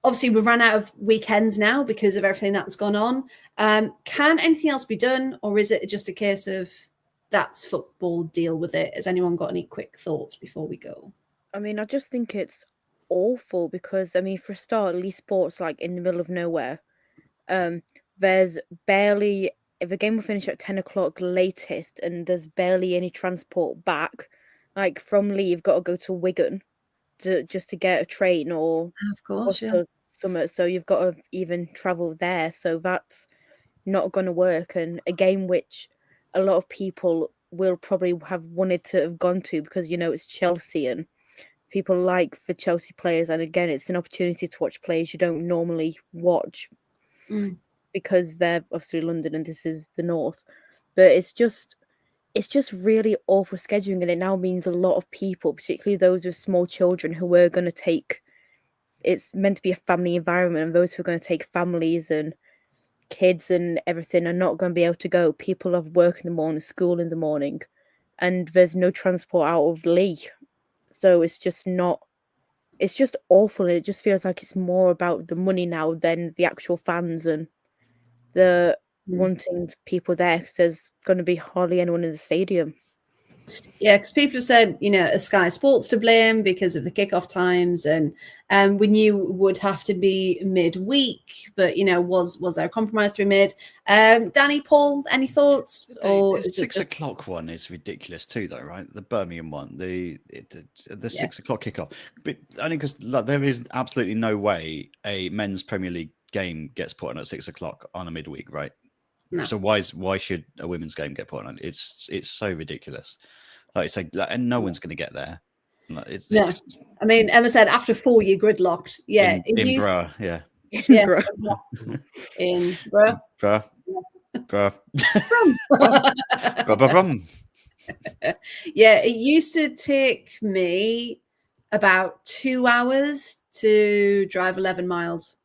obviously we've run out of weekends now because of everything that's gone on. Can anything else be done, or is it just a case of that's football, deal with it? Has anyone got any quick thoughts before we go? I mean, I just think it's awful because, I mean, for a start, Lee Sports, like in the middle of nowhere, there's barely, if a game will finish at 10 o'clock latest and there's barely any transport back, like from Lee, you've got to go to Wigan just to get a train or Of course, yeah. somewhere. So you've got to even travel there. So that's not going to work. And a game which a lot of people will probably have wanted to have gone to because, you know, it's Chelsea and people like the Chelsea players. And again, it's an opportunity to watch players you don't normally watch because they're obviously London and this is the North. But it's just really awful scheduling, and it now means a lot of people, particularly those with small children who are going to take, it's meant to be a family environment, and those who are going to take families and kids and everything are not going to be able to go. People have work in the morning, school in the morning, and there's no transport out of Lee. So it's just awful. And it just feels like it's more about the money now than the actual fans and the wanting people there, because there's going to be hardly anyone in the stadium. Yeah, because people have said, you know, Sky Sports to blame because of the kickoff times, and we knew it would have to be midweek, but you know, was there a compromise to be made? Danny, Paul, any thoughts? Or the 6 o'clock one is ridiculous too, though, right? The Birmingham one, the 6 o'clock kickoff, but only because there is absolutely no way a men's Premier League game gets put on at 6 o'clock on a midweek, right? No. So why should a women's game get put on? It's so ridiculous. Like I say, and no one's going to get there. It's no. I mean, Emma said after 4 you're gridlocked. Yeah, in Bra, yeah, yeah, in Bra, yeah. It used to take me about 2 hours to drive 11 miles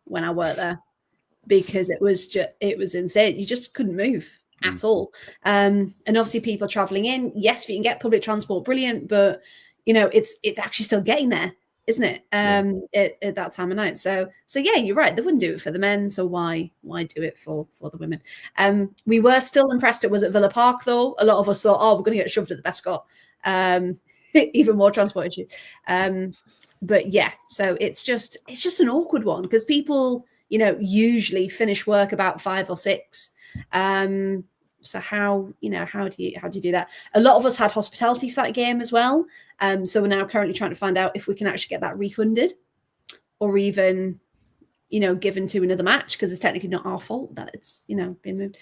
when I worked there, because it was insane. You just couldn't move at all. And obviously people traveling in, yes, if you can get public transport, brilliant, but you know, it's actually still getting there, isn't it? At that time of night. So yeah, you're right. They wouldn't do it for the men. So why do it for the women? We were still impressed it was at Villa Park, though. A lot of us thought, oh, we're going to get shoved at the Bescot. Even more transport issues. But yeah, so it's just an awkward one because people, you know, usually finish work about 5 or 6. So how do you do that? A lot of us had hospitality for that game as well. So we're now currently trying to find out if we can actually get that refunded or even, you know, given to another match, because it's technically not our fault that it's, you know, been moved.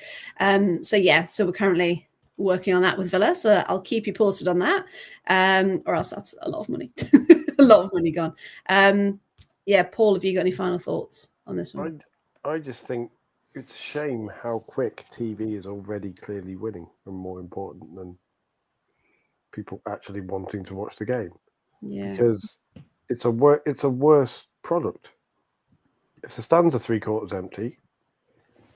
So we're currently working on that with Villa. So I'll keep you posted on that. Or else that's a lot of money. A lot of money gone. Yeah, Paul, have you got any final thoughts on this one? I just think it's a shame how quick TV is already clearly winning, and more important than people actually wanting to watch the game. Yeah, because it's a worse product. If the stands are 3/4 empty,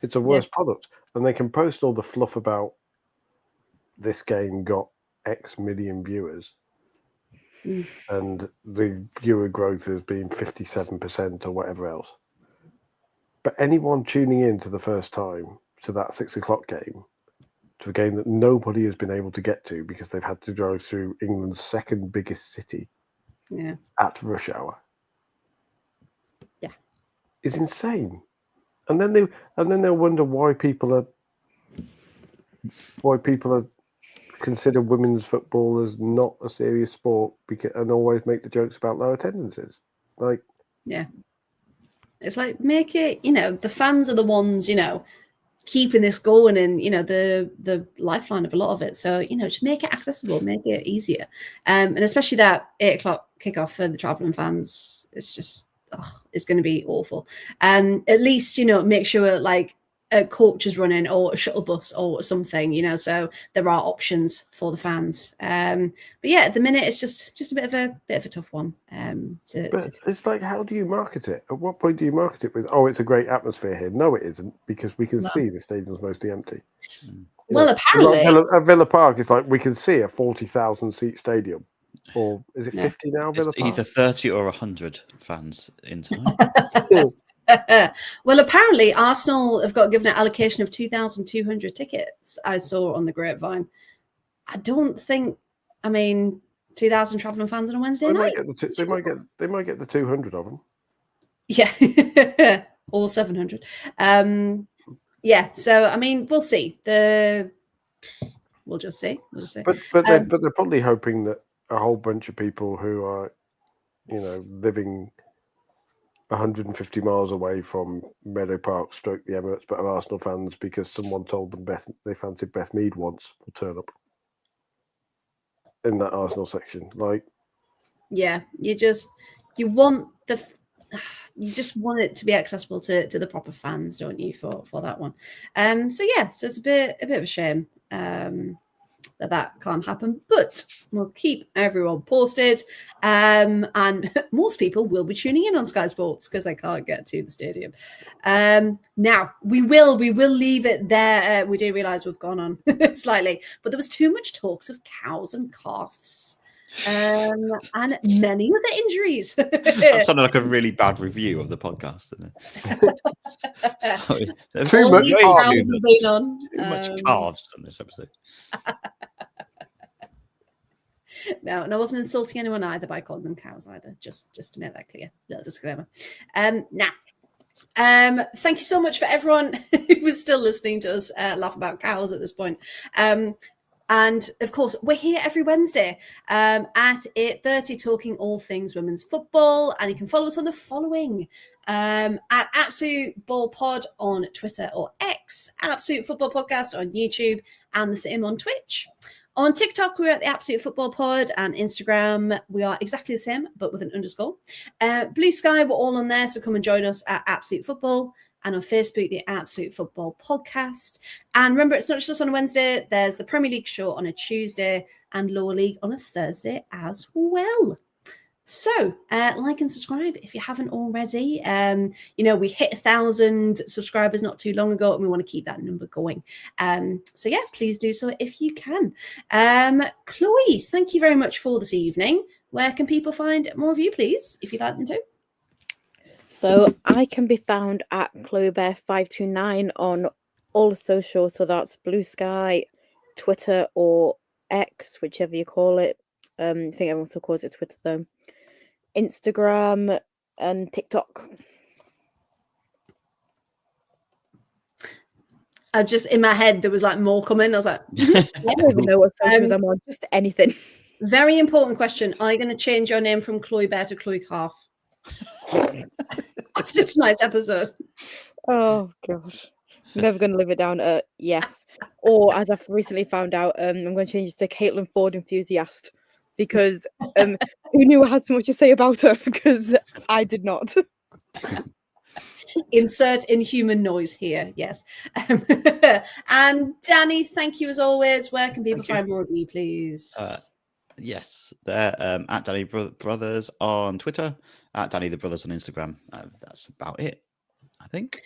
it's a worse product, and they can post all the fluff about this game got X million viewers. And the viewer growth has been 57% or whatever else. But anyone tuning in to the first time to that 6 o'clock game, to a game that nobody has been able to get to because they've had to drive through England's second biggest city at rush hour, is insane. And then they'll wonder why people are consider women's football as not a serious sport, and always make the jokes about low attendances. It's like, make it, you know, the fans are the ones, you know, keeping this going and the lifeline of a lot of it. So just make it accessible, make it easier, and especially that 8:00 kickoff for the traveling fans. It's just it's going to be awful. At least make sure like a coach is running or a shuttle bus or something, so there are options for the fans. But yeah, at the minute it's just a bit of a tough one. It's like, how do you market it? At what point do you market it with? Oh, it's a great atmosphere here. No, it isn't, because we can see the stadium's mostly empty. Well, apparently at Villa Park, it's like we can see a 40,000 seat stadium, or is it 50 now? Villa It's Park? either 30 or 100 fans in time. Well, apparently Arsenal have got given an allocation of 2,200 tickets. I saw on the grapevine. I don't think. 2,000 travelling fans on a Wednesday night. They might get the 200 of them. Yeah, or 700. Yeah. So we'll see. We'll just see. But they're probably hoping that a whole bunch of people who are, living 150 miles away from Meadow Park, stroke the Emirates, but are Arsenal fans because someone told them they fancied Beth Mead once, will turn up in that Arsenal section. Like, yeah, you just want it to be accessible to the proper fans, don't you, for that one? So it's a bit of a shame that can't happen, but we'll keep everyone posted, and most people will be tuning in on Sky Sports because they can't get to the stadium. Now we will leave it there. We do realize we've gone on slightly, but there was too much talks of cows and calves and many other injuries. That sounded like a really bad review of the podcast, didn't it? Sorry. Too much calves on this episode. No, and I wasn't insulting anyone either by calling them cows either. Just to make that clear. Little disclaimer. Now, thank you so much for everyone who was still listening to us laugh about cows at this point. And of course, we're here every Wednesday at 8:30 talking all things women's football. And you can follow us on the following: at Absolute Ball Pod on Twitter or X, Absolute Football Podcast on YouTube, and the same on Twitch. On TikTok, we're at the Absolute Football Pod, and Instagram, we are exactly the same, but with an underscore. Blue Sky, we're all on there, so come and join us at Absolute Football. And on Facebook, the Absolute Football Podcast. And remember, it's not just on a Wednesday. There's the Premier League show on a Tuesday and Lower League on a Thursday as well. So, like and subscribe if you haven't already. We hit 1,000 subscribers not too long ago, and we want to keep that number going. So, please do so if you can. Chloe, thank you very much for this evening. Where can people find more of you, please, if you'd like them to? So I can be found at ChloeBear529 on all the socials. So that's Blue Sky, Twitter, or X, whichever you call it. I think everyone still calls it Twitter though. Instagram and TikTok. I just, in my head, there was like more coming. I was like, I don't even know what socials I'm on. Just anything. Very important question. Are you going to change your name from Chloe Bear to Chloe Calf? After tonight's episode. Oh gosh. Never going to live it down. Yes. Or as I've recently found out, I'm going to change it to Caitlin Ford Enthusiast, because who knew I had so much to say about her, because I did not. Insert inhuman noise here, yes. And Danny, thank you as always. Where can people find more of you, please? Yes, they're at Danny Brothers on Twitter, at Danny the Brothers on Instagram. That's about it, I think.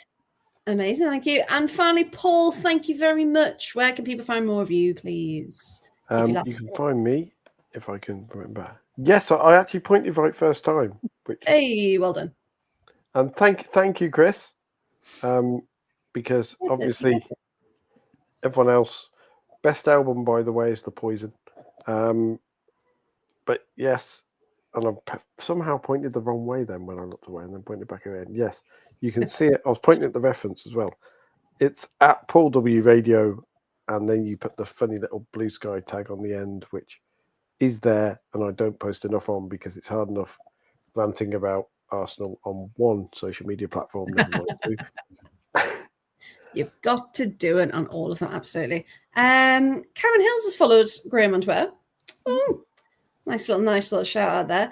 Amazing, thank you. And finally, Paul, thank you very much. Where can people find more of you, please? You can find me, if I can remember. Yes, I actually pointed right first time. Hey, well done. And thank you, Chris, because obviously everyone else. Best album, by the way, is The Poison. But yes, and I somehow pointed the wrong way then when I looked away, and then pointed back again. Yes, you can see it. I was pointing at the reference as well. It's at Paul W Radio, and then you put the funny little Blue Sky tag on the end, which is there, and I don't post enough on because it's hard enough ranting about Arsenal on one social media platform. You've got to do it on all of them, absolutely. Karen Hills has followed Graham on Twitter. Oh, nice little shout out there.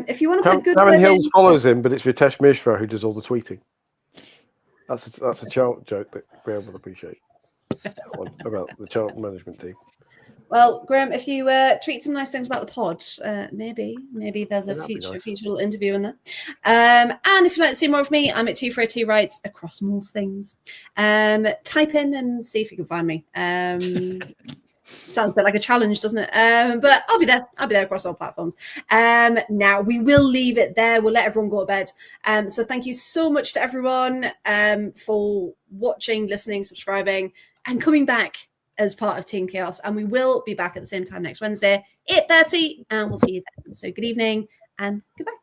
If you want to put a good Karen word Hills in, follows him, but it's Ritesh Mishra who does all the tweeting. That's a chart joke that Graham will appreciate. About the chart management team. well, Graham, if you tweet some nice things about the pod, maybe there's a future little interview in there. And if you'd like to see more of me, I'm at T4T Writes across most things. Type in and see if you can find me. Sounds a bit like a challenge, doesn't it? But I'll be there across all platforms. Now we will leave it there. We'll let everyone go to bed. So thank you so much to everyone for watching, listening, subscribing, and coming back as part of Team Chaos. And we will be back at the same time next Wednesday, 8:30, and we'll see you then. So good evening and goodbye.